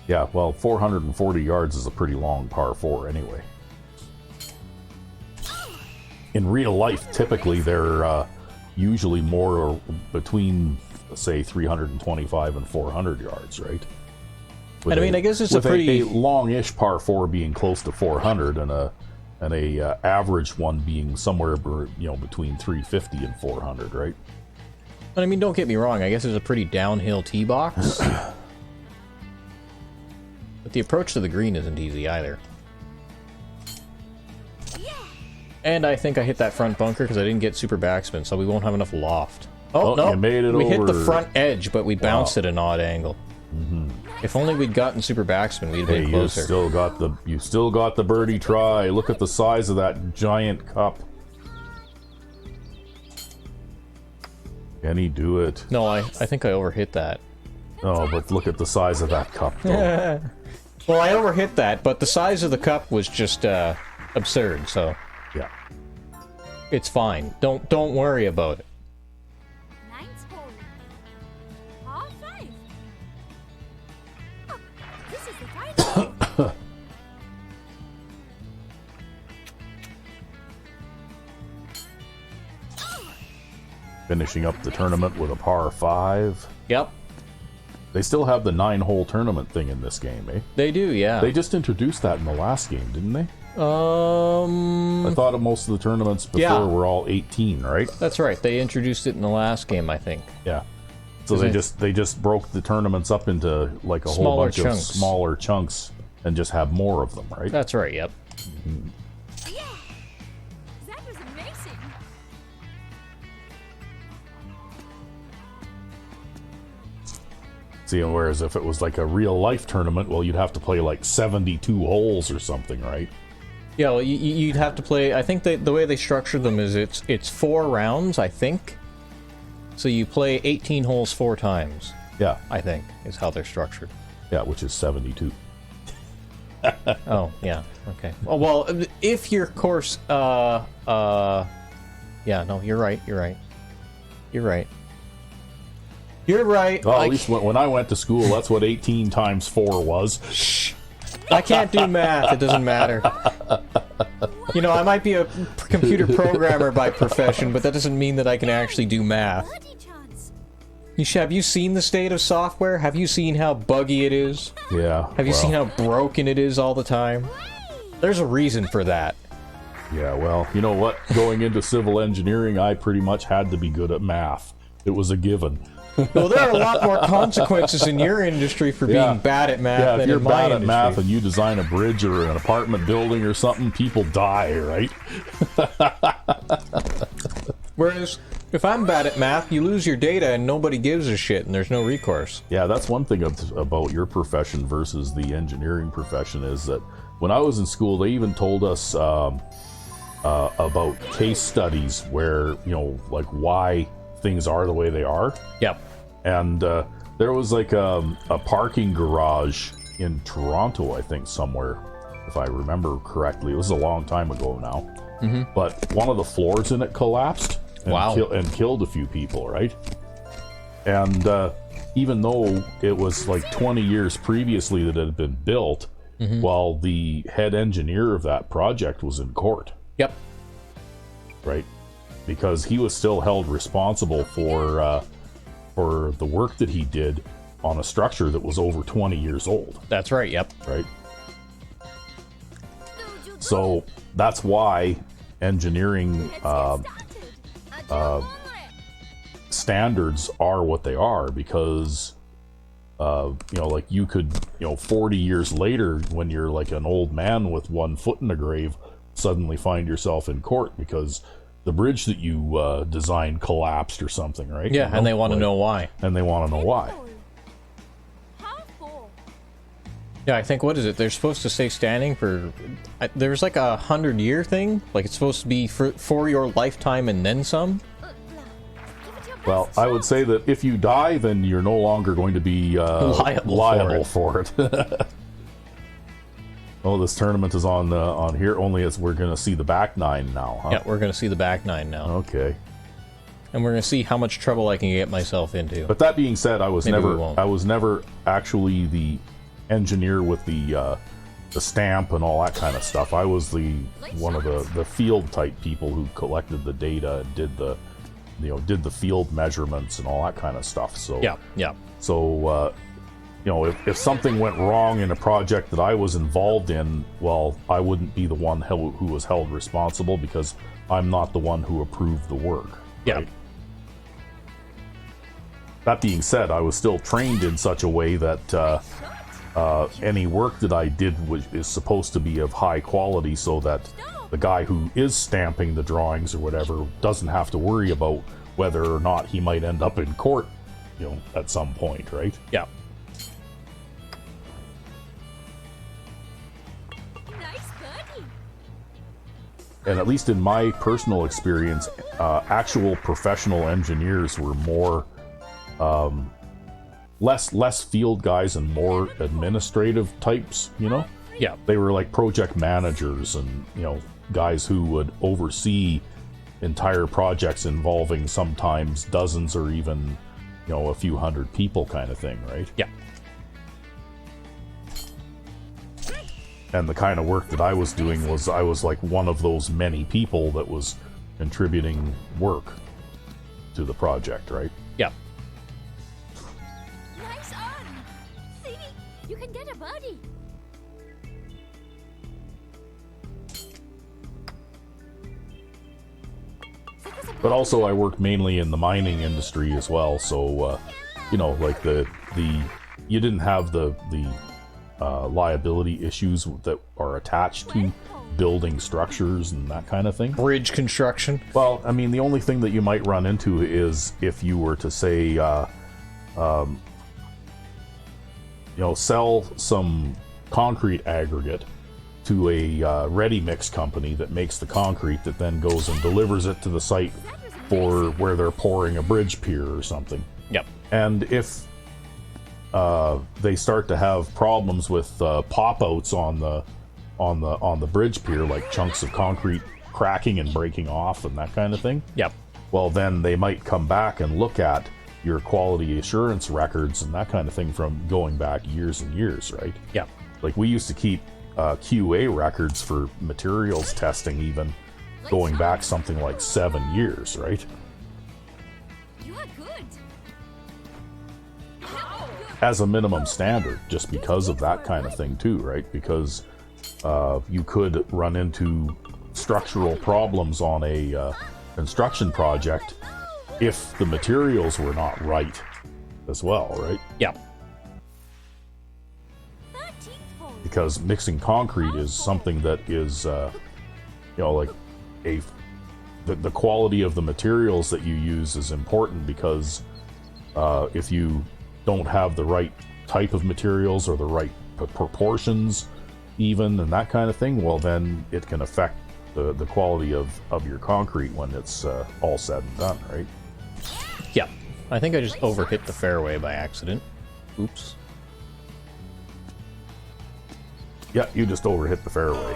[SPEAKER 1] Yeah, well, 440 yards is a pretty long par 4 anyway. In real life, typically they're usually more between, say, 325 and 400 yards, right?
[SPEAKER 2] And I mean, I guess it's a pretty
[SPEAKER 1] a long-ish par 4 being close to 400 and a average one being somewhere between 350 and 400, right?
[SPEAKER 2] But I mean, don't get me wrong, I guess it's a pretty downhill tee box. But the approach to the green isn't easy either. And I think I hit that front bunker because I didn't get super backspin, so we won't have enough loft. Oh, no,
[SPEAKER 1] you made it
[SPEAKER 2] we
[SPEAKER 1] over.
[SPEAKER 2] hit the front edge, but we bounced at an odd angle. If only we'd gotten super backspin, we'd have been closer.
[SPEAKER 1] You still got the birdie try. Look at the size of that giant cup. Can he do it?
[SPEAKER 2] No, I think I overhit that.
[SPEAKER 1] Oh, but look at the size of that cup, though.
[SPEAKER 2] Well, I overhit that, but the size of the cup was just absurd, so
[SPEAKER 1] Yeah.
[SPEAKER 2] it's fine. Don't worry about it.
[SPEAKER 3] Ninth hole. Par 5. Oh, this is the final.
[SPEAKER 1] Finishing up the tournament with a par 5.
[SPEAKER 2] Yep,
[SPEAKER 1] They still have the 9-hole tournament thing in this game, eh?
[SPEAKER 2] they do, yeah.
[SPEAKER 1] They just introduced that in the last game, didn't they? I thought of most of the tournaments before
[SPEAKER 2] Yeah.
[SPEAKER 1] were all 18, right?
[SPEAKER 2] That's right. They introduced it in the last game, I think.
[SPEAKER 1] Yeah. So they just broke the tournaments up into like a whole
[SPEAKER 2] Smaller
[SPEAKER 1] bunch
[SPEAKER 2] chunks.
[SPEAKER 1] of smaller chunks and just have more of them, right?
[SPEAKER 2] That's right, yep.
[SPEAKER 3] Yeah. That was amazing.
[SPEAKER 1] See, whereas if it was like a real life tournament, well, you'd have to play like 72 holes or something, right?
[SPEAKER 2] Yeah, well, you'd have to play... I think the way they structure them is it's 4 rounds, I think. So you play 18 holes 4 times,
[SPEAKER 1] Yeah,
[SPEAKER 2] I think, is how they're structured.
[SPEAKER 1] yeah, which is 72.
[SPEAKER 2] Oh, yeah, okay. Well, if your course... yeah, no, you're right. You're right.
[SPEAKER 1] Well, at least when I went to school, that's what 18 times 4 was.
[SPEAKER 2] I can't do math. It doesn't matter. You know, I might be a computer programmer by profession, but that doesn't mean that I can actually do math.
[SPEAKER 3] Birdie chance.
[SPEAKER 2] Have you seen the state of software? Have you seen how buggy it is?
[SPEAKER 1] Yeah.
[SPEAKER 2] Have you seen how broken it is all the time? There's a reason for that.
[SPEAKER 1] Yeah, well, you know what? Going into civil engineering, I pretty much had to be good at math. It was a given.
[SPEAKER 2] Well, there are a lot more consequences in your industry for being
[SPEAKER 1] Yeah.
[SPEAKER 2] bad at math
[SPEAKER 1] Yeah, if
[SPEAKER 2] than
[SPEAKER 1] you're
[SPEAKER 2] in my
[SPEAKER 1] bad at
[SPEAKER 2] industry.
[SPEAKER 1] math and you design a bridge or an apartment building or something, people die, right?
[SPEAKER 2] Whereas, if I'm bad at math, you lose your data and nobody gives a shit and there's no recourse.
[SPEAKER 1] Yeah, that's one thing about your profession versus the engineering profession is that when I was in school, they even told us about case studies where, like why things are the way they are.
[SPEAKER 2] Yep.
[SPEAKER 1] And there was like a parking garage in Toronto, I think, somewhere, if I remember correctly. It was a long time ago now. But one of the floors in it collapsed. and,
[SPEAKER 2] Wow.
[SPEAKER 1] and killed a few people, right? And even though it was like 20 years previously that it had been built, while the head engineer of that project was in court,
[SPEAKER 2] Yep.
[SPEAKER 1] right? Because he was still held responsible for the work that he did on a structure that was over 20 years old,
[SPEAKER 2] That's right. Yep.
[SPEAKER 1] right? So that's why engineering standards are what they are, because like you could, 40 years later, when you're like an old man with one foot in the grave, suddenly find yourself in court because the bridge that you designed collapsed or something, right?
[SPEAKER 2] Yeah, and they want to know why.
[SPEAKER 1] And they want to know why.
[SPEAKER 2] Yeah, I think, what is it? They're supposed to stay standing for... There's like 100-year thing? Like it's supposed to be for your lifetime and then some?
[SPEAKER 1] Well, I would say that if you die, then you're no longer going to be liable for it. Oh, this tournament is on here only as we're going to see the back nine now, huh?
[SPEAKER 2] Yeah, we're going to see the back nine now.
[SPEAKER 1] Okay.
[SPEAKER 2] And we're going to see how much trouble I can get myself into.
[SPEAKER 1] But that being said, I was
[SPEAKER 2] Maybe we won't.
[SPEAKER 1] never actually the engineer with the stamp and all that kind of stuff. I was one of the field type people who collected the data and did the field measurements and all that kind of stuff. So
[SPEAKER 2] yeah.
[SPEAKER 1] So if something went wrong in a project that I was involved in, well, I wouldn't be the one who was held responsible because I'm not the one who approved the work.
[SPEAKER 2] Yeah.
[SPEAKER 1] Right? That being said, I was still trained in such a way that any work that I did is supposed to be of high quality, so that the guy who is stamping the drawings or whatever doesn't have to worry about whether or not he might end up in court, at some point, right?
[SPEAKER 2] Yeah.
[SPEAKER 3] Nice birdie.
[SPEAKER 1] And at least in my personal experience, actual professional engineers were more less field guys and more administrative types,
[SPEAKER 2] Yeah.
[SPEAKER 1] They were like project managers and, guys who would oversee entire projects involving sometimes dozens or even, a few hundred people kind of thing, right?
[SPEAKER 2] Yeah.
[SPEAKER 1] And the kind of work that I was doing was I was like one of those many people that was contributing work to the project, right?
[SPEAKER 2] Yeah.
[SPEAKER 3] Nice on. See, you can get a birdie.
[SPEAKER 1] But also I worked mainly in the mining industry as well, so like the you didn't have the liability issues that are attached to building structures and that kind of thing.
[SPEAKER 2] Bridge construction.
[SPEAKER 1] Well, I mean, the only thing that you might run into is if you were to say sell some concrete aggregate to a ready mix company that makes the concrete that then goes and delivers it to the site for where they're pouring a bridge pier or something.
[SPEAKER 2] Yep.
[SPEAKER 1] And if they start to have problems with pop-outs on the bridge pier, like chunks of concrete cracking and breaking off and that kind of thing,
[SPEAKER 2] Yep.
[SPEAKER 1] well, then they might come back and look at your quality assurance records and that kind of thing from going back years and years, right?
[SPEAKER 2] Yep.
[SPEAKER 1] Like we used to keep QA records for materials testing, even going back something like 7 years, right?
[SPEAKER 3] You are good.
[SPEAKER 1] As a minimum standard, just because of that kind of thing too, right? Because you could run into structural problems on a construction project if the materials were not right as well, right?
[SPEAKER 2] Yep.
[SPEAKER 3] 13th hole.
[SPEAKER 1] Because mixing concrete is something that is like the quality of the materials that you use is important, because if you don't have the right type of materials or the right proportions even and that kind of thing, well, then it can affect the quality of your concrete when it's all said and done, right?
[SPEAKER 2] Yep. I think I just overhit the fairway by accident. Oops.
[SPEAKER 1] Yeah, you just overhit the fairway.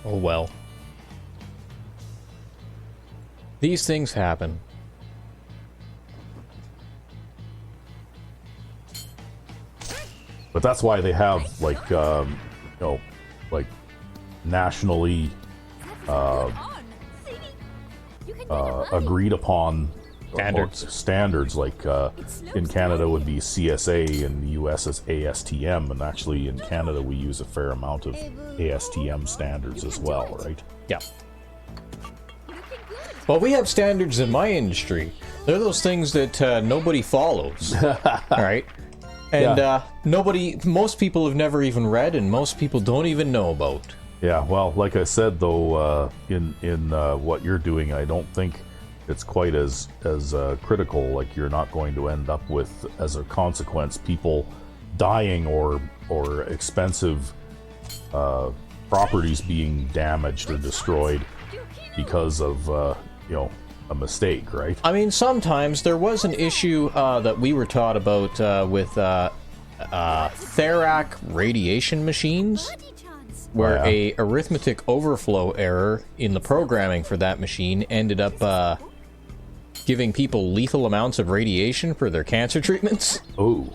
[SPEAKER 2] Oh well. These things happen.
[SPEAKER 1] But that's why they have, like, you know, like, nationally agreed upon standards. Like, in Canada would be CSA, and the US is ASTM, and actually in Canada we use a fair amount of ASTM standards as well, right?
[SPEAKER 2] Yeah. Well, we have standards in my industry. They're those things that nobody follows, right? And most people have never even read, and most people don't even know about.
[SPEAKER 1] Yeah, well, like I said, though, in what you're doing, I don't think it's quite as critical. Like, you're not going to end up with, as a consequence, people dying or expensive properties being damaged or destroyed because of you know, a mistake, right?
[SPEAKER 2] I mean, sometimes there was an issue that we were taught about with Therac radiation machines, where a arithmetic overflow error in the programming for that machine ended up giving people lethal amounts of radiation for their cancer treatments.
[SPEAKER 1] Oh,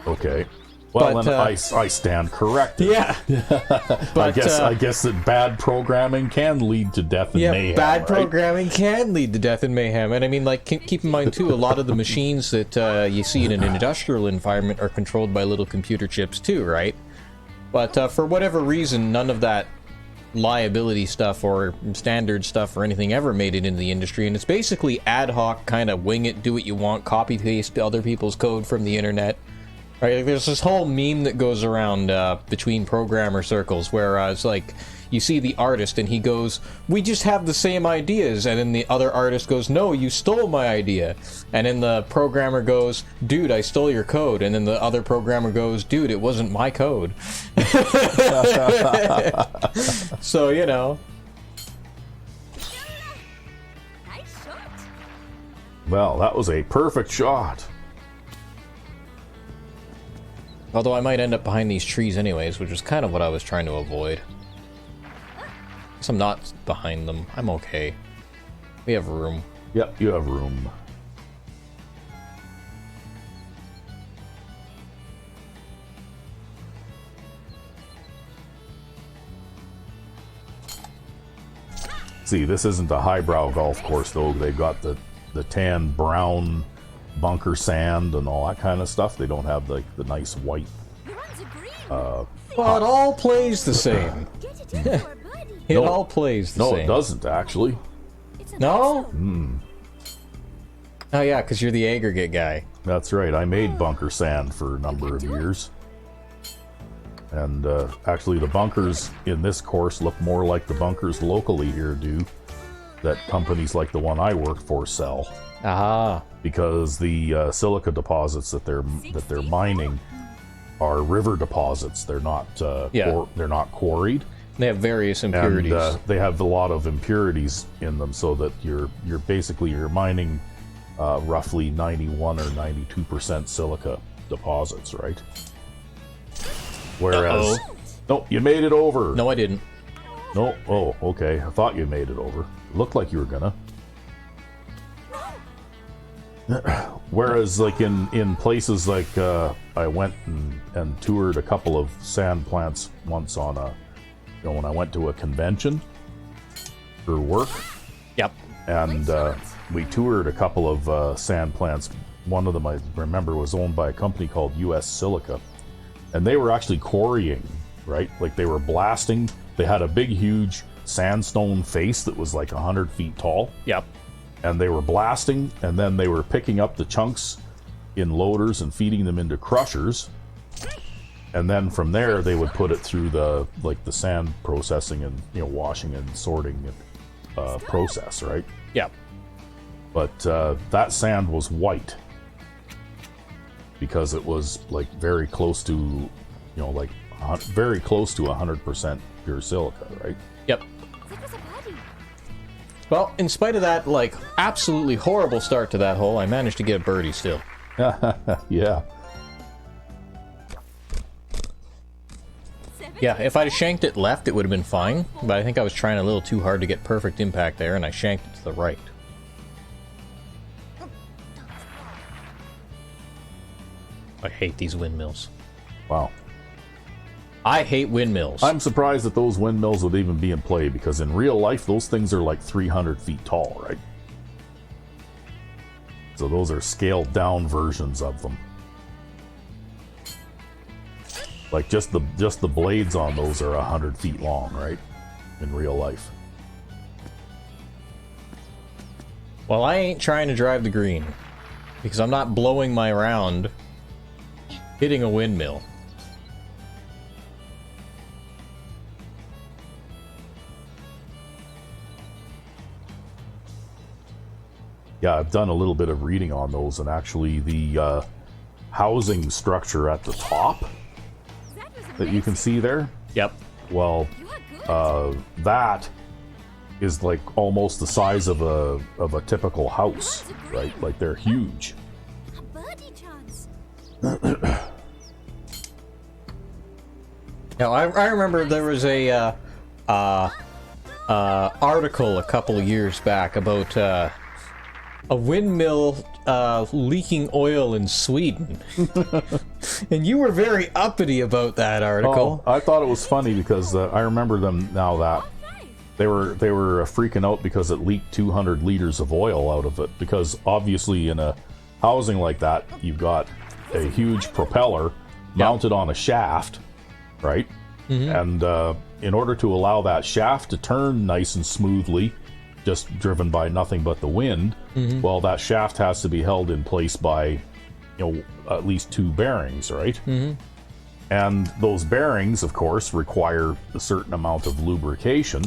[SPEAKER 1] okay. Well,
[SPEAKER 2] But,
[SPEAKER 1] then I stand corrected.
[SPEAKER 2] Yeah. But,
[SPEAKER 1] I guess that bad programming can lead to death and mayhem.
[SPEAKER 2] Bad
[SPEAKER 1] right?
[SPEAKER 2] programming can lead to death and mayhem. And I mean, like, keep in mind, too, a lot of the machines that you see in an industrial environment are controlled by little computer chips, too, right? But for whatever reason, none of that liability stuff or standard stuff or anything ever made it into the industry. And it's basically ad hoc, kind of wing it, do what you want, copy-paste other people's code from the internet. Right, like, there's this whole meme that goes around between programmer circles where it's like, you see the artist and he goes, "We just have the same ideas," and then the other artist goes, "No, you stole my idea," and then the programmer goes, "Dude, I stole your code," and then the other programmer goes, "Dude, it wasn't my code." So, you know.
[SPEAKER 3] Nice shot.
[SPEAKER 1] Well, that was a perfect shot.
[SPEAKER 2] Although I might end up behind these trees anyways, which is kind of what I was trying to avoid. Guess I'm not behind them. I'm okay. We have room.
[SPEAKER 1] Yep, you have room. See, this isn't a highbrow golf course, though. They've got the tan brown bunker sand and all that kind of stuff. They don't have the nice white.
[SPEAKER 2] Well, it all plays the same. It
[SPEAKER 1] No.
[SPEAKER 2] all plays the
[SPEAKER 1] No,
[SPEAKER 2] same.
[SPEAKER 1] it doesn't actually.
[SPEAKER 2] No? Oh yeah, because you're the aggregate guy.
[SPEAKER 1] That's right. I made bunker sand for a number of years. And actually, the bunkers in this course look more like the bunkers locally here do, that companies like the one I work for sell.
[SPEAKER 2] Ah.
[SPEAKER 1] Because the silica deposits that they're mining are river deposits. They're not they're not quarried.
[SPEAKER 2] They have various impurities.
[SPEAKER 1] And they have a lot of impurities in them, so that you're mining roughly 91 or 92% silica deposits, right? Whereas, no, you made it over.
[SPEAKER 2] No, I didn't.
[SPEAKER 1] No, oh, okay. I thought you made it over. Looked like you were gonna. Whereas, like in places like I went and toured a couple of sand plants once on when I went to a convention for work.
[SPEAKER 2] Yep.
[SPEAKER 1] And we toured a couple of sand plants. One of them, I remember, was owned by a company called US Silica, and they were actually quarrying, right? Like, they were blasting. They had a big, huge sandstone face that was like 100 feet tall.
[SPEAKER 2] Yep.
[SPEAKER 1] And they were blasting, and then they were picking up the chunks in loaders and feeding them into crushers. And then from there, they would put it through the sand processing and washing and sorting process, right?
[SPEAKER 2] Yep.
[SPEAKER 1] But that sand was white because it was like very close to, very close to 100% pure silica, right?
[SPEAKER 2] Yep. Well, in spite of that, like, absolutely horrible start to that hole, I managed to get a birdie still.
[SPEAKER 1] Yeah.
[SPEAKER 2] Yeah, if I'd shanked it left, it would have been fine. But I think I was trying a little too hard to get perfect impact there, and I shanked it to the right. I hate these windmills.
[SPEAKER 1] Wow.
[SPEAKER 2] I hate windmills.
[SPEAKER 1] I'm surprised that those windmills would even be in play, because in real life, those things are like 300 feet tall, right? So those are scaled down versions of them. Like just the blades on those are 100 feet long, right? In real life.
[SPEAKER 2] Well, I ain't trying to drive the green, because I'm not blowing my round hitting a windmill.
[SPEAKER 1] Yeah, I've done a little bit of reading on those, and actually the housing structure at the top that you can see there,
[SPEAKER 2] Yep.
[SPEAKER 1] well, that is like almost the size of a typical house, right? Like they're huge.
[SPEAKER 3] A birdie chance.
[SPEAKER 2] Now, I remember there was a article a couple of years back about a windmill leaking oil in Sweden. And you were very uppity about that article.
[SPEAKER 1] Oh, I thought it was funny because I remember them now that they were freaking out because it leaked 200 liters of oil out of it, because obviously in a housing like that you've got a huge propeller mounted on a shaft, right? And in order to allow that shaft to turn nice and smoothly, just driven by nothing but the wind, well, that shaft has to be held in place by, at least 2 bearings, right? And those bearings, of course, require a certain amount of lubrication,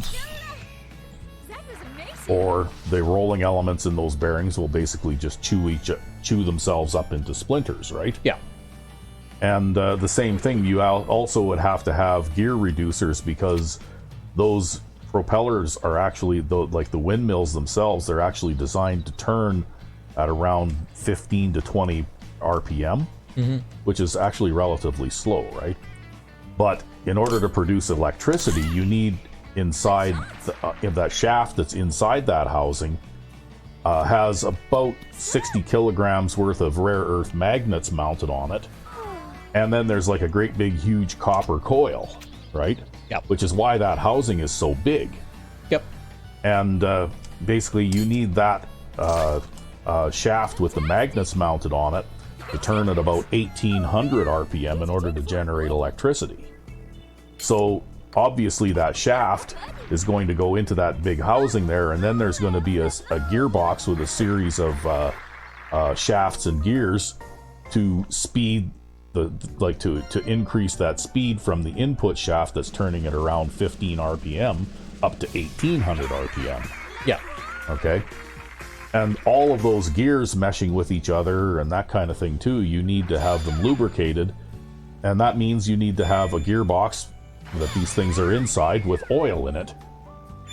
[SPEAKER 3] That was amazing.
[SPEAKER 1] or the rolling elements in those bearings will basically just chew themselves up into splinters, right?
[SPEAKER 2] Yeah.
[SPEAKER 1] And the same thing, you also would have to have gear reducers, because those propellers are actually, like the windmills themselves, they're actually designed to turn at around 15 to 20 RPM, which is actually relatively slow, right? But in order to produce electricity, you need inside that shaft that's inside that housing has about 60 kilograms worth of rare earth magnets mounted on it. And then there's like a great big huge copper coil, right?
[SPEAKER 2] Yep.
[SPEAKER 1] Which is why that housing is so big.
[SPEAKER 2] Yep.
[SPEAKER 1] And basically you need that shaft with the magnets mounted on it to turn at about 1800 RPM in order to generate electricity. So obviously that shaft is going to go into that big housing there, and then there's going to be a gearbox with a series of shafts and gears to speed to increase that speed from the input shaft that's turning at around 15 RPM up to 1800 RPM.
[SPEAKER 2] Yeah.
[SPEAKER 1] Okay? And all of those gears meshing with each other and that kind of thing too, you need to have them lubricated, and that means you need to have a gearbox that these things are inside with oil in it,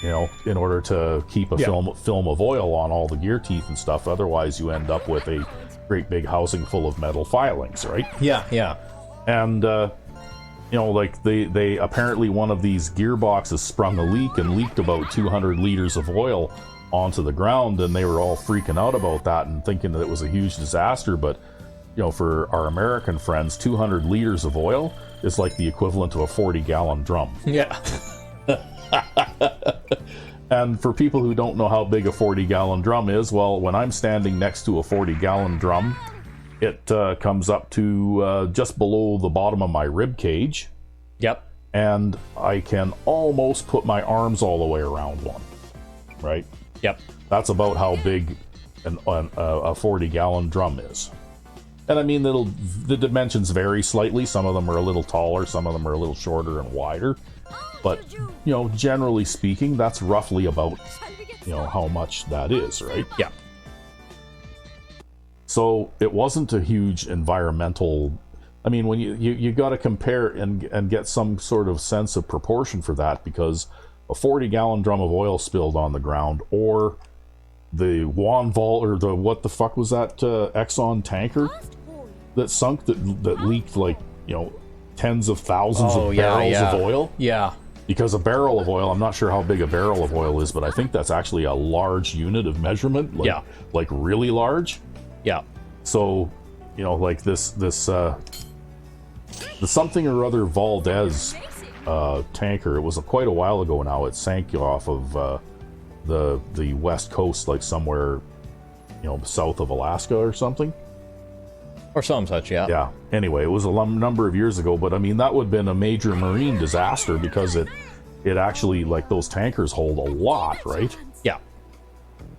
[SPEAKER 1] in order to keep a film of oil on all the gear teeth and stuff. Otherwise you end up with a great big housing full of metal filings, right?
[SPEAKER 2] Yeah, yeah.
[SPEAKER 1] And like they apparently, one of these gearboxes sprung a leak and leaked about 200 liters of oil onto the ground, and they were all freaking out about that and thinking that it was a huge disaster. But for our American friends, 200 liters of oil is like the equivalent to a 40-gallon drum.
[SPEAKER 2] Yeah.
[SPEAKER 1] And for people who don't know how big a 40-gallon drum is, well, when I'm standing next to a 40-gallon drum, it comes up to just below the bottom of my rib cage.
[SPEAKER 2] Yep.
[SPEAKER 1] And I can almost put my arms all the way around one, right?
[SPEAKER 2] Yep.
[SPEAKER 1] That's about how big a 40-gallon drum is. And I mean, the dimensions vary slightly. Some of them are a little taller, some of them are a little shorter and wider. But, generally speaking, that's roughly about, how much that is, right?
[SPEAKER 2] Yeah.
[SPEAKER 1] So it wasn't a huge environmental... I mean, when you got to compare and get some sort of sense of proportion for that, because a 40-gallon drum of oil spilled on the ground, or the Wanval, or the, what the fuck was that Exxon tanker that sunk, that leaked like, tens of thousands
[SPEAKER 2] Oh,
[SPEAKER 1] of
[SPEAKER 2] yeah,
[SPEAKER 1] barrels
[SPEAKER 2] yeah.
[SPEAKER 1] of oil.
[SPEAKER 2] Yeah.
[SPEAKER 1] Because a barrel of oil, I'm not sure how big a barrel of oil is, but I think that's actually a large unit of measurement. Like,
[SPEAKER 2] Yeah.
[SPEAKER 1] like really large.
[SPEAKER 2] Yeah.
[SPEAKER 1] So, like the something or other Valdez tanker. It was quite a while ago now. It sank off of the west coast, like somewhere, south of Alaska or something.
[SPEAKER 2] Or some such, yeah.
[SPEAKER 1] Yeah. Anyway, it was a number of years ago, but I mean that would have been a major marine disaster because it actually, like, those tankers hold a lot, right?
[SPEAKER 2] Yeah.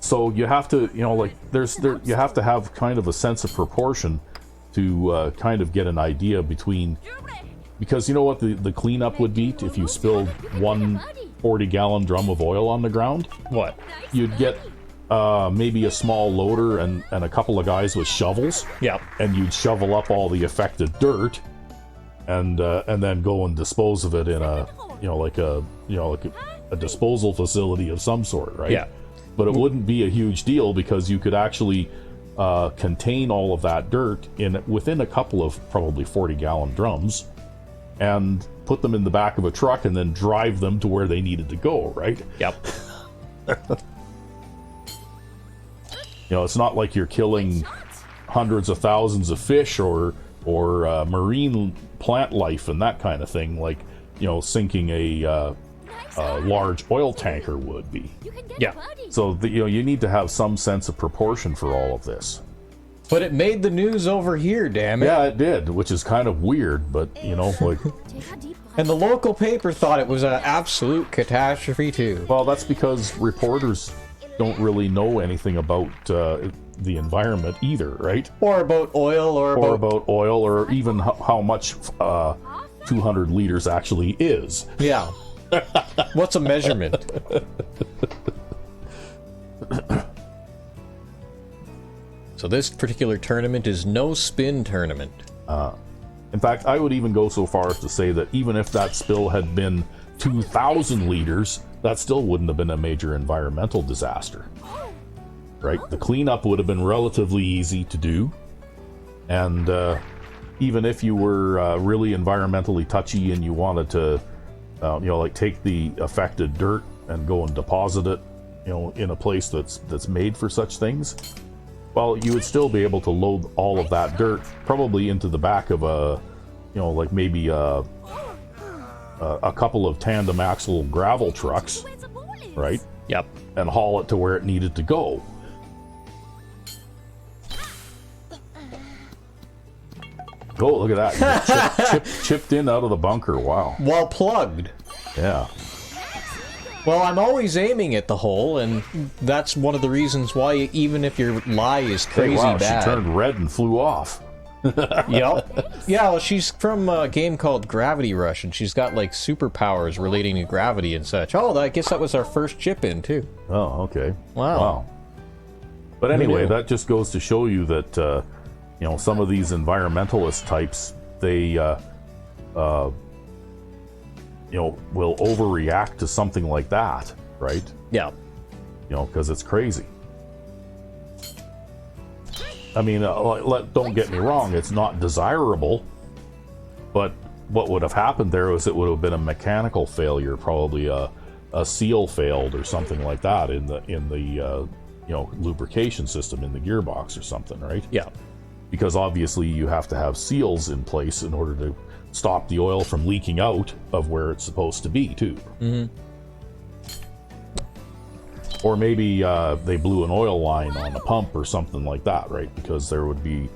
[SPEAKER 1] So you have to, you have to have kind of a sense of proportion to kind of get an idea between, because you know what the cleanup would be if you spilled one 40-gallon drum of oil on the ground?
[SPEAKER 2] What?
[SPEAKER 1] You'd get maybe a small loader and a couple of guys with shovels.
[SPEAKER 2] Yeah.
[SPEAKER 1] And you'd shovel up all the affected dirt, and then go and dispose of it in a like a disposal facility of some sort, right?
[SPEAKER 2] Yeah.
[SPEAKER 1] But it wouldn't be a huge deal because you could actually contain all of that dirt within a couple of probably 40-gallon drums, and put them in the back of a truck and then drive them to where they needed to go, right?
[SPEAKER 2] Yep.
[SPEAKER 1] It's not like you're killing hundreds of thousands of fish or marine plant life and that kind of thing, like, sinking a large oil tanker would be.
[SPEAKER 2] Yeah.
[SPEAKER 1] So, you need to have some sense of proportion for all of this.
[SPEAKER 2] But it made the news over here, damn it.
[SPEAKER 1] Yeah, it did, which is kind of weird, but, like...
[SPEAKER 2] And the local paper thought it was an absolute catastrophe, too.
[SPEAKER 1] Well, that's because reporters don't really know anything about the environment either, right?
[SPEAKER 2] Or about oil, or
[SPEAKER 1] about oil, or even how much 200 liters actually is.
[SPEAKER 2] Yeah. What's a measurement? So this particular tournament is no spin tournament.
[SPEAKER 1] In fact, I would even go so far as to say that even if that spill had been 2,000 liters, that still wouldn't have been a major environmental disaster. Right? The cleanup would have been relatively easy to do. And even if you were really environmentally touchy and you wanted to, like, take the affected dirt and go and deposit it, in a place that's made for such things, well, you would still be able to load all of that dirt probably into the back of a, like maybe a couple of tandem axle gravel trucks, right?
[SPEAKER 2] Yep.
[SPEAKER 1] And haul it to where it needed to go. Oh, look at that. Chipped in out of the bunker. Wow.
[SPEAKER 2] Well plugged.
[SPEAKER 1] Yeah.
[SPEAKER 2] Well, I'm always aiming at the hole, and that's one of the reasons why, even if your lie is crazy
[SPEAKER 1] wow,
[SPEAKER 2] bad.
[SPEAKER 1] She turned red and flew off.
[SPEAKER 2] Yep. Yeah, well, she's from a game called Gravity Rush, and she's got, like, superpowers relating to gravity and such. Oh, I guess that was our first chip in, too.
[SPEAKER 1] Oh, okay.
[SPEAKER 2] Wow.
[SPEAKER 1] But anyway,
[SPEAKER 2] knew?
[SPEAKER 1] that just goes to show you that, some of these environmentalist types, they, will overreact to something like that, right?
[SPEAKER 2] Yeah.
[SPEAKER 1] Because it's crazy. I mean, don't get me wrong, it's not desirable, but what would have happened there was it would have been a mechanical failure, probably a seal failed or something like that in the lubrication system in the gearbox or something, right?
[SPEAKER 2] Yeah.
[SPEAKER 1] Because obviously you have to have seals in place in order to stop the oil from leaking out of where it's supposed to be, too.
[SPEAKER 2] Mm-hmm.
[SPEAKER 1] Or maybe they blew an oil line on a pump or something like that, right? Because there would be,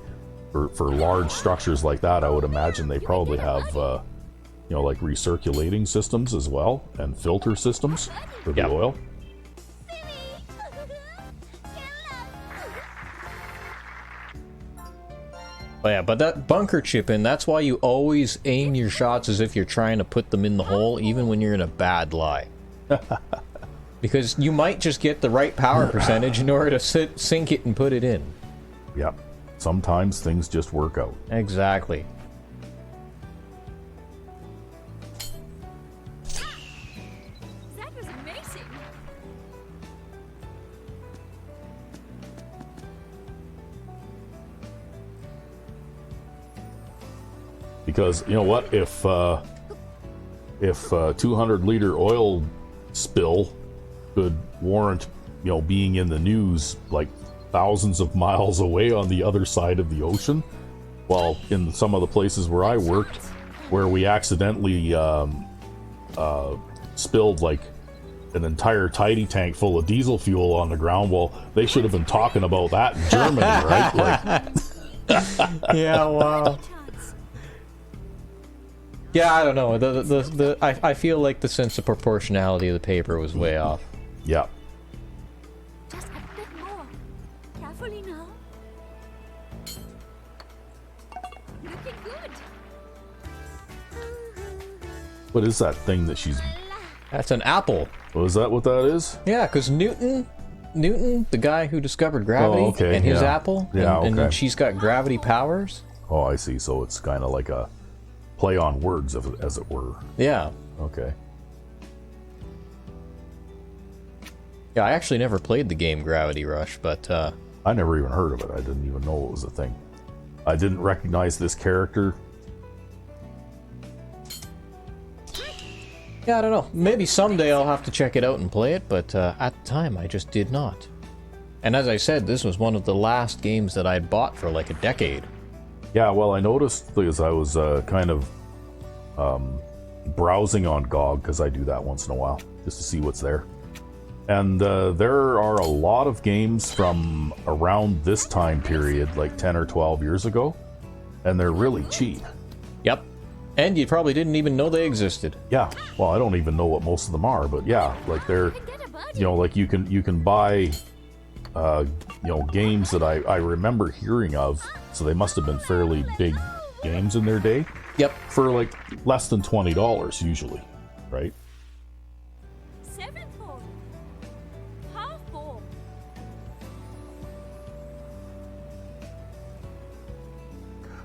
[SPEAKER 1] for large structures like that, I would imagine they probably have, like recirculating systems as well, and filter systems for the oil.
[SPEAKER 2] Oh, yeah, but that bunker chip in, that's why you always aim your shots as if you're trying to put them in the hole, even when you're in a bad lie. Because you might just get the right power percentage in order to sink it and put it in.
[SPEAKER 1] Yep. Sometimes things just work out.
[SPEAKER 2] Exactly.
[SPEAKER 3] That was amazing.
[SPEAKER 1] Because you know what, if 200-liter oil spill could warrant, you know, being in the news like thousands of miles away on the other side of the ocean, well, in some of the places where I worked, where we accidentally spilled like an entire tidy tank full of diesel fuel on the ground, well, they should have been talking about that in Germany, right? Like,
[SPEAKER 2] Yeah, wow. Yeah, I don't know. I feel like the sense of proportionality of the paper was way off.
[SPEAKER 1] yeah.
[SPEAKER 3] Just a bit more. Carefully now. Looking good.
[SPEAKER 1] What is that thing that she's...
[SPEAKER 2] That's an apple.
[SPEAKER 1] Oh, is that what that is?
[SPEAKER 2] Yeah, because Newton, the guy who discovered gravity,
[SPEAKER 1] Oh, okay,
[SPEAKER 2] and his
[SPEAKER 1] yeah.
[SPEAKER 2] apple,
[SPEAKER 1] Yeah,
[SPEAKER 2] and
[SPEAKER 1] okay.
[SPEAKER 2] she's got gravity powers.
[SPEAKER 1] Oh, I see. So it's kind of like a play on words, as it were.
[SPEAKER 2] Yeah.
[SPEAKER 1] Okay.
[SPEAKER 2] Yeah, I actually never played the game Gravity Rush, but
[SPEAKER 1] I never even heard of it. I didn't even know it was a thing. I didn't recognize this character.
[SPEAKER 2] yeah, I don't know. Maybe someday I'll have to check it out and play it, but at the time I just did not. And as I said, this was one of the last games that I'd bought for like a decade.
[SPEAKER 1] Yeah, well, I noticed because I was kind of browsing on GOG, because I do that once in a while, just to see what's there. And there are a lot of games from around this time period, like 10 or 12 years ago, and they're really cheap.
[SPEAKER 2] Yep. And you probably didn't even know they existed.
[SPEAKER 1] Yeah, well, I don't even know what most of them are, but yeah, like they're,
[SPEAKER 3] Get a buddy.
[SPEAKER 1] you know, like you can buy, you know, games that I remember hearing of, so they must have been fairly big games in their day,
[SPEAKER 2] Yep.
[SPEAKER 1] for like less than $20 usually, right?
[SPEAKER 3] Seventh hole. Half ball.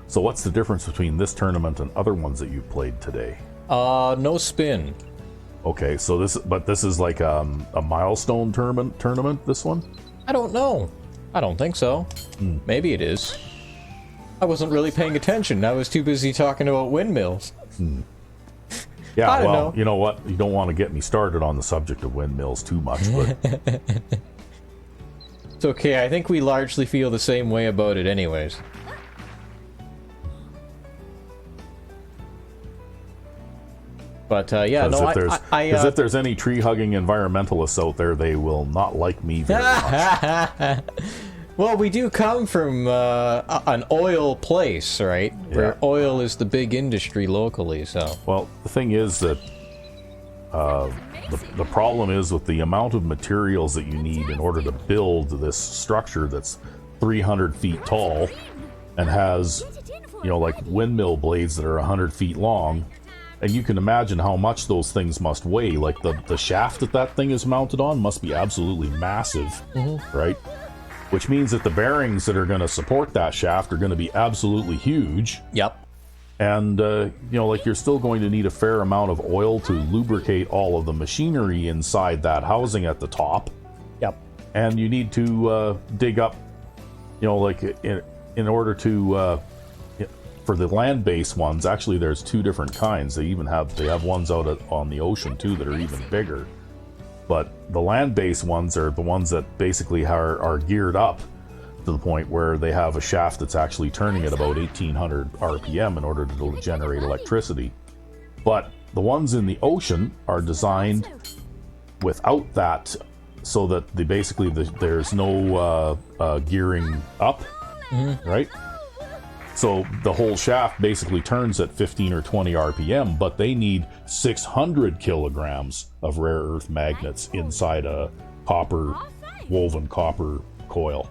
[SPEAKER 1] So what's the difference between this tournament and other ones that you've played today?
[SPEAKER 2] No spin.
[SPEAKER 1] Okay, so this is like a milestone tournament, this one?
[SPEAKER 2] I don't know. I don't think so. Maybe it is. I wasn't really paying attention. I was too busy talking about windmills.
[SPEAKER 1] Yeah,
[SPEAKER 2] I don't
[SPEAKER 1] well,
[SPEAKER 2] know.
[SPEAKER 1] you know what? You don't want to get me started on the subject of windmills too much, but
[SPEAKER 2] It's okay. I think we largely feel the same way about it anyways. But yeah, no,
[SPEAKER 1] if there's any tree-hugging environmentalists out there, they will not like me very much.
[SPEAKER 2] well, we do come from an oil place, right? Where oil is the big industry locally, so...
[SPEAKER 1] Well, the thing is that the problem is with the amount of materials that you need in order to build this structure that's 300 feet tall and has, you know, like windmill blades that are 100 feet long. And you can imagine how much those things must weigh. Like the shaft that thing is mounted on must be absolutely massive, right? Which means that the bearings that are going to support that shaft are going to be absolutely huge.
[SPEAKER 2] Yep.
[SPEAKER 1] And, you know, like you're still going to need a fair amount of oil to lubricate all of the machinery inside that housing at the top.
[SPEAKER 2] Yep.
[SPEAKER 1] And you need to dig up, you know, like in order to... for the land-based ones, actually, there's two different kinds. They have ones out on the ocean too that are even bigger. But the land-based ones are the ones that basically are geared up to the point where they have a shaft that's actually turning at about 1800 RPM in order to generate electricity. But the ones in the ocean are designed without that, so that there's no gearing up, right? So the whole shaft basically turns at 15 or 20 RPM, but they need 600 kilograms of rare earth magnets inside a woven copper coil.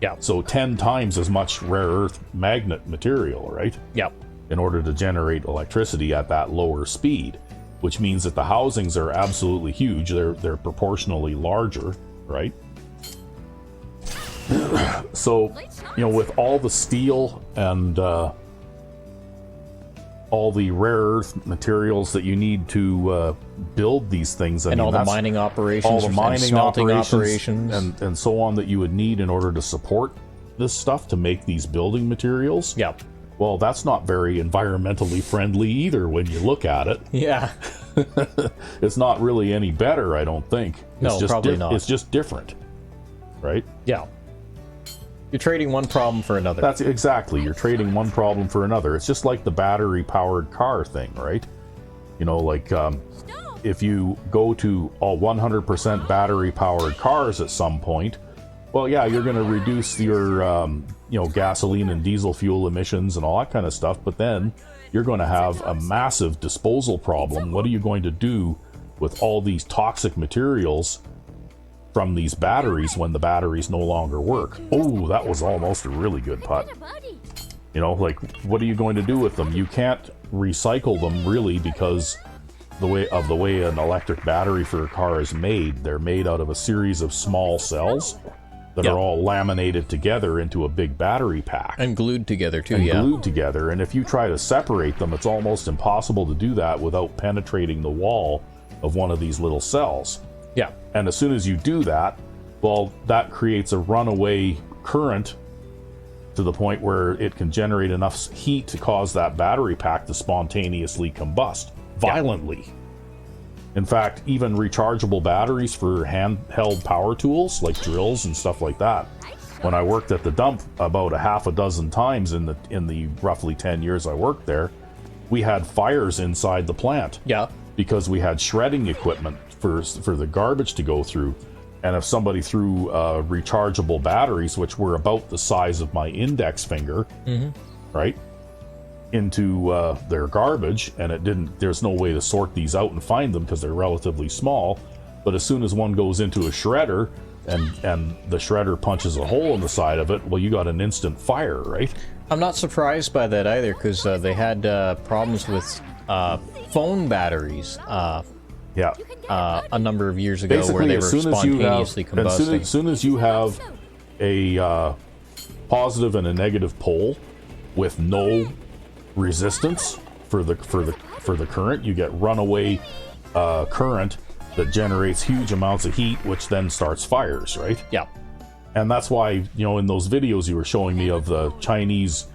[SPEAKER 2] Yeah.
[SPEAKER 1] So 10 times as much rare earth magnet material, right?
[SPEAKER 2] Yep.
[SPEAKER 1] In order to generate electricity at that lower speed, which means that the housings are absolutely huge. They're proportionally larger, right? So, you know, with all the steel and all the rare earth materials that you need to build these things,
[SPEAKER 2] And all the mining operations,
[SPEAKER 1] all the
[SPEAKER 2] and
[SPEAKER 1] mining
[SPEAKER 2] smelting operations.
[SPEAKER 1] and so on that you would need in order to support this stuff to make these building materials.
[SPEAKER 2] Yep.
[SPEAKER 1] Well, that's not very environmentally friendly either when you look at it.
[SPEAKER 2] Yeah.
[SPEAKER 1] It's not really any better, I don't think.
[SPEAKER 2] No, probably not.
[SPEAKER 1] It's just different, right?
[SPEAKER 2] Yeah. You're trading one problem for another.
[SPEAKER 1] That's exactly. You're trading one problem for another. It's just like the battery-powered car thing, right? You know, like if you go to all 100% battery-powered cars at some point, well, yeah, you're going to reduce your, gasoline and diesel fuel emissions and all that kind of stuff, but then you're going to have a massive disposal problem. What are you going to do with all these toxic materials from these batteries when the batteries no longer work? Oh, that was almost a really good putt. You know, like, what are you going to do with them? You can't recycle them, really, because the way an electric battery for a car is made. They're made out of a series of small cells that are all laminated together into a big battery pack.
[SPEAKER 2] And glued together, too,
[SPEAKER 1] and glued together. And if you try to separate them, it's almost impossible to do that without penetrating the wall of one of these little cells.
[SPEAKER 2] Yeah.
[SPEAKER 1] And as soon as you do that, well, that creates a runaway current to the point where it can generate enough heat to cause that battery pack to spontaneously combust violently. In fact, even rechargeable batteries for handheld power tools like drills and stuff like that. When I worked at the dump about a half a dozen times in the roughly 10 years I worked there, we had fires inside the plant.
[SPEAKER 2] Yeah. Because
[SPEAKER 1] we had shredding equipment for the garbage to go through. And if somebody threw rechargeable batteries, which were about the size of my index finger, right, into their garbage, and there's no way to sort these out and find them because they're relatively small. But as soon as one goes into a shredder and the shredder punches a hole in the side of it, well, you got an instant fire, right?
[SPEAKER 2] I'm not surprised by that either, because they had problems with phone batteries a number of years ago. Basically, where they were spontaneously combusting.
[SPEAKER 1] As soon as you have a positive and a negative pole with no resistance for the current, you get runaway current that generates huge amounts of heat, which then starts fires, right?
[SPEAKER 2] Yeah.
[SPEAKER 1] And that's why, in those videos you were showing me of the Chinese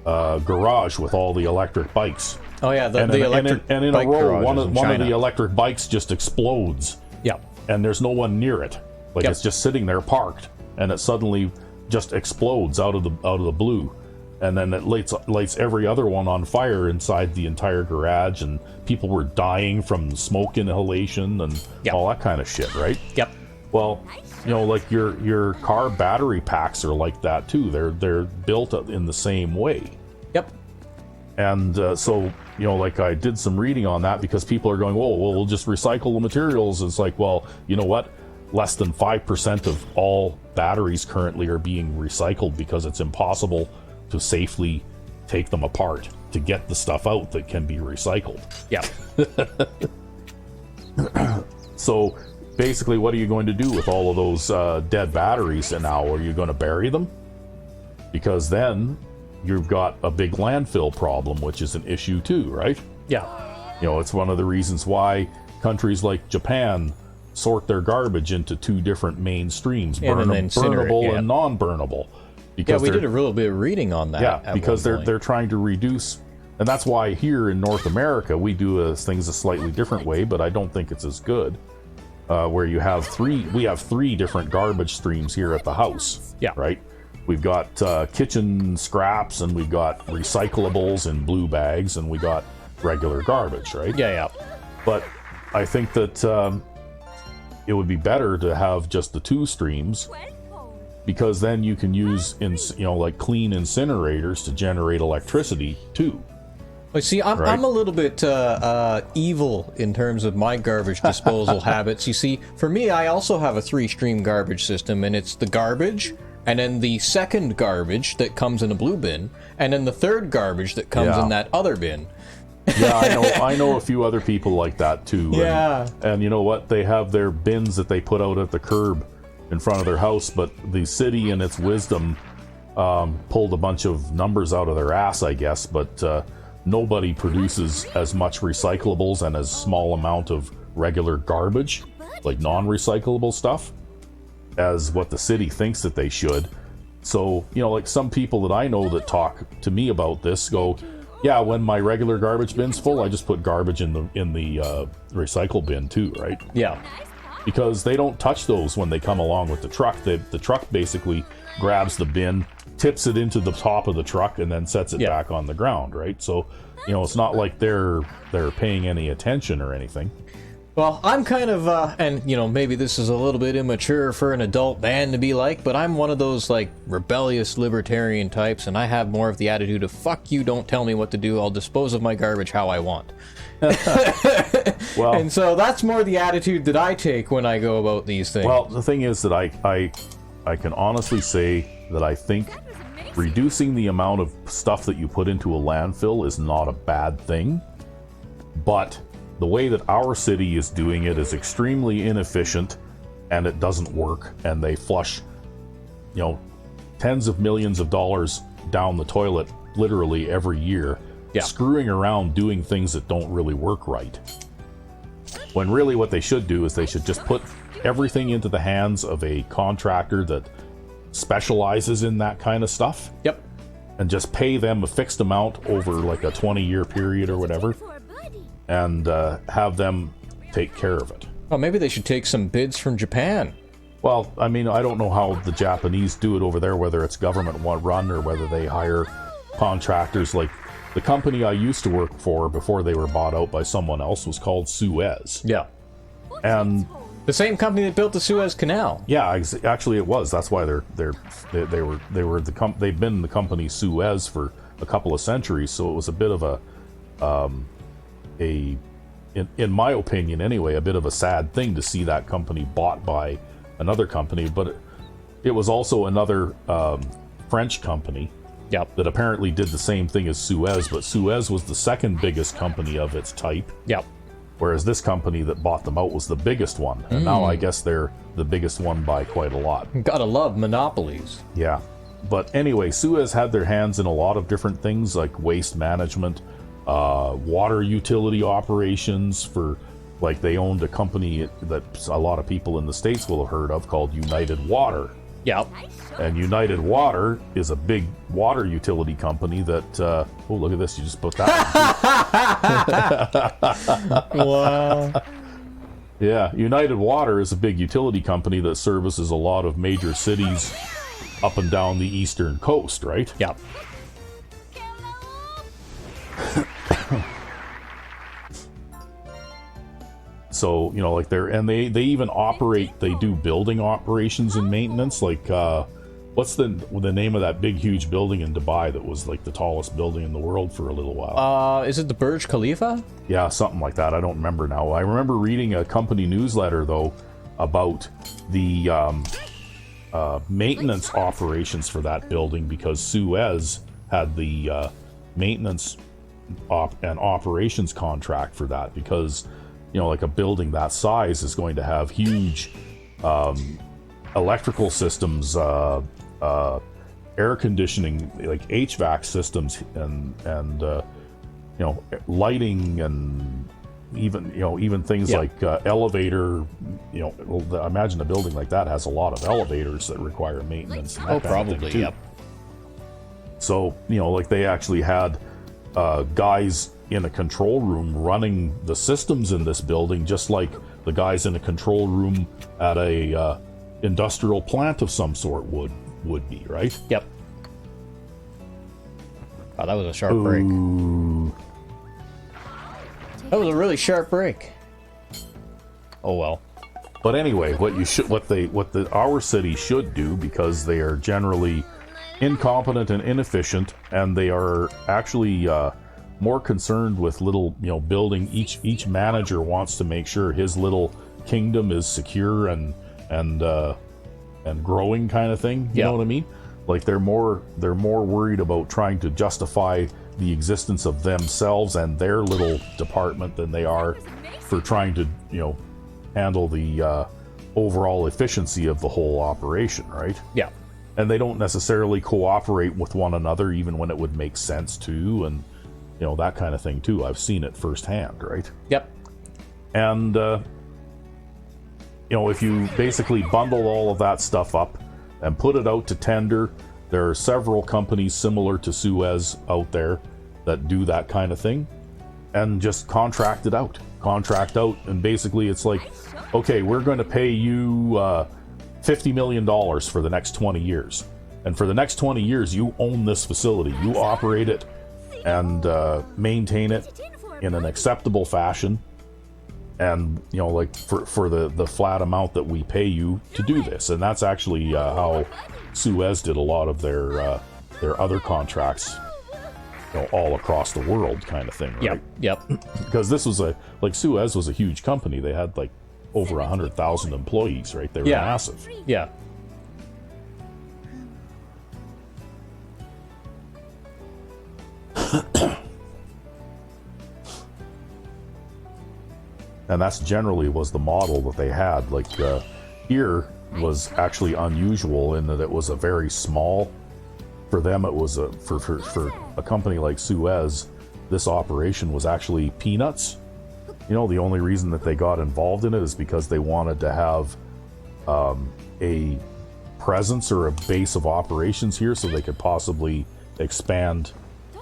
[SPEAKER 1] garage with all the electric bikes.
[SPEAKER 2] Oh yeah, the electric
[SPEAKER 1] and in a row, one of the electric bikes just explodes.
[SPEAKER 2] Yeah.
[SPEAKER 1] And there's no one near it. Like, it's just sitting there parked, and it suddenly just explodes out of the blue. And then it lights every other one on fire inside the entire garage, and people were dying from smoke inhalation and all that kind of shit, right?
[SPEAKER 2] Yep.
[SPEAKER 1] Well, like your car battery packs are like that too. They're built in the same way.
[SPEAKER 2] Yep.
[SPEAKER 1] And so, like, I did some reading on that because people are going, well, we'll just recycle the materials. It's like, well, you know what? Less than 5% of all batteries currently are being recycled because it's impossible to safely take them apart to get the stuff out that can be recycled.
[SPEAKER 2] Yeah.
[SPEAKER 1] So basically, what are you going to do with all of those dead batteries? And now, are you going to bury them? Because then you've got a big landfill problem, which is an issue too, right?
[SPEAKER 2] Yeah.
[SPEAKER 1] It's one of the reasons why countries like Japan sort their garbage into two different main streams, burnable and non-burnable.
[SPEAKER 2] Because we did a little bit of reading on that.
[SPEAKER 1] Yeah, because they're trying to reduce, and that's why here in North America we do things a slightly different way, but I don't think it's as good. Where we have three different garbage streams here at the house.
[SPEAKER 2] Yeah.
[SPEAKER 1] Right. We've got kitchen scraps, and we've got recyclables in blue bags, and we got regular garbage, right?
[SPEAKER 2] Yeah.
[SPEAKER 1] But I think that it would be better to have just the two streams, because then you can use like clean incinerators to generate electricity too.
[SPEAKER 2] Well, see, I'm a little bit evil in terms of my garbage disposal habits. You see, for me, I also have a 3-stream garbage system, and it's the garbage, and then the second garbage that comes in a blue bin, and then the third garbage that comes in that other bin.
[SPEAKER 1] Yeah, I know a few other people like that too.
[SPEAKER 2] Yeah.
[SPEAKER 1] And you know what? They have their bins that they put out at the curb in front of their house, but the city in its wisdom pulled a bunch of numbers out of their ass, I guess, but nobody produces as much recyclables and as small amount of regular garbage, like non-recyclable stuff, as what the city thinks that they should. So, like some people that I know that talk to me about this go, yeah, when my regular garbage bin's full, I just put garbage in the recycle bin too, right?
[SPEAKER 2] Yeah.
[SPEAKER 1] Because they don't touch those when they come along with the truck. The truck basically grabs the bin, tips it into the top of the truck, and then sets it back on the ground, right? So, it's not like they're paying any attention or anything.
[SPEAKER 2] Well, I'm kind of, and, maybe this is a little bit immature for an adult man to be like, but I'm one of those, rebellious libertarian types, and I have more of the attitude of, fuck you, don't tell me what to do, I'll dispose of my garbage how I want.
[SPEAKER 1] Well,
[SPEAKER 2] and so that's more the attitude that I take when I go about these things.
[SPEAKER 1] Well, the thing is that I can honestly say that I think reducing the amount of stuff that you put into a landfill is not a bad thing, but the way that our city is doing it is extremely inefficient, and it doesn't work, and they flush, tens of millions of dollars down the toilet literally every year, screwing around doing things that don't really work right. When really what they should do is they should just put everything into the hands of a contractor that specializes in that kind of stuff.
[SPEAKER 2] Yep.
[SPEAKER 1] And just pay them a fixed amount over like a 20-year period or whatever, and have them take care of it.
[SPEAKER 2] Well, maybe they should take some bids from Japan.
[SPEAKER 1] Well, I mean, I don't know how the Japanese do it over there, whether it's government run or whether they hire contractors. Like the company I used to work for before they were bought out by someone else was called Suez.
[SPEAKER 2] Yeah.
[SPEAKER 1] And
[SPEAKER 2] the same company that built the Suez Canal.
[SPEAKER 1] Yeah, actually it was. That's why they've been the company Suez for a couple of centuries. So it was a bit of in my opinion anyway, a bit of a sad thing to see that company bought by another company. But it was also another French company that apparently did the same thing as Suez, but Suez was the second biggest company of its type.
[SPEAKER 2] Yep.
[SPEAKER 1] Whereas this company that bought them out was the biggest one. And now I guess they're the biggest one by quite a lot.
[SPEAKER 2] Gotta love monopolies.
[SPEAKER 1] Yeah. But anyway, Suez had their hands in a lot of different things like waste management, water utility operations for, like they owned a company that a lot of people in the States will have heard of called United Water.
[SPEAKER 2] Yep.
[SPEAKER 1] And United Water is a big water utility company that, oh, look at this, you just put that on.
[SPEAKER 2] Wow.
[SPEAKER 1] Yeah, United Water is a big utility company that services a lot of major cities up and down the eastern coast, right?
[SPEAKER 2] Yep.
[SPEAKER 1] So, like they even operate, they do building operations and maintenance, like, what's the name of that big, huge building in Dubai that was like the tallest building in the world for a little while?
[SPEAKER 2] Is it the Burj Khalifa?
[SPEAKER 1] Yeah, something like that. I don't remember now. I remember reading a company newsletter, though, about the maintenance operations for that building, because Suez had the maintenance and operations contract for that, because, like a building that size is going to have huge electrical systems, air conditioning, like HVAC systems, and lighting, and even things like elevator. I imagine a building like that has a lot of elevators that require maintenance. And that kind of thing too.
[SPEAKER 2] Yep.
[SPEAKER 1] So like they actually had guys in a control room running the systems in this building, just like the guys in a control room at a industrial plant of some sort would be, right?
[SPEAKER 2] Yep. Oh, that was a sharp break. That was a really sharp break. Oh well.
[SPEAKER 1] But anyway, our city should do, because they are generally incompetent and inefficient, and they are actually more concerned with building. Each manager wants to make sure his little kingdom is secure and growing, kind of thing. You know what I mean? Like they're more worried about trying to justify the existence of themselves and their little department than they are for trying to handle the overall efficiency of the whole operation, right?
[SPEAKER 2] Yeah.
[SPEAKER 1] And they don't necessarily cooperate with one another, even when it would make sense to, and that kind of thing too. I've seen it firsthand, right?
[SPEAKER 2] Yep.
[SPEAKER 1] And if you basically bundle all of that stuff up and put it out to tender, There are several companies similar to Suez out there that do that kind of thing, and just contract it out. Contract out, and basically it's like, okay, we're going to pay you $50 million for the next 20 years. And for the next 20 years, you own this facility. You operate it and maintain it in an acceptable fashion. And, you know, like for the flat amount that we pay you to do this. And that's actually how Suez did a lot of their other contracts, you know, all across the world kind of thing, right?
[SPEAKER 2] Yep.
[SPEAKER 1] Because this was Suez was a huge company. They had like over 100,000 employees, right? They were massive.
[SPEAKER 2] Yeah.
[SPEAKER 1] And that's generally was the model that they had. Like here was actually unusual in that it was a very small. For them, it was for a company like Suez. This operation was actually peanuts. You know, the only reason that they got involved in it is because they wanted to have a presence or a base of operations here, so they could possibly expand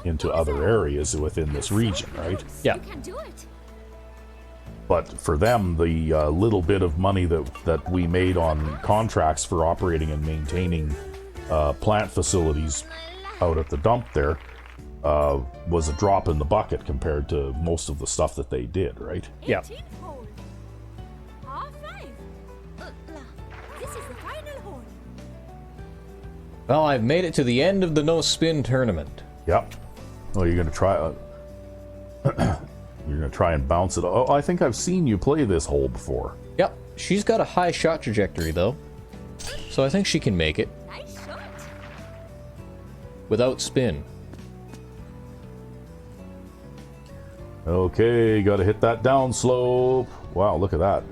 [SPEAKER 1] into other areas within this region, right?
[SPEAKER 2] Yeah.
[SPEAKER 3] You can do it.
[SPEAKER 1] But for them, the little bit of money that we made on contracts for operating and maintaining plant facilities out at the dump there was a drop in the bucket compared to most of the stuff that they did, right?
[SPEAKER 2] Yeah.
[SPEAKER 3] 18th hole. Par 5. This is the final hole.
[SPEAKER 2] Well, I've made it to the end of the no spin tournament.
[SPEAKER 1] Yep. Well, you're gonna try. You're gonna try and bounce it. Oh, I think I've seen you play this hole before.
[SPEAKER 2] Yep. She's got a high shot trajectory though, so I think she can make it
[SPEAKER 3] Nice shot.
[SPEAKER 2] without spin.
[SPEAKER 1] Okay, got to hit that down slope. Wow, look at that.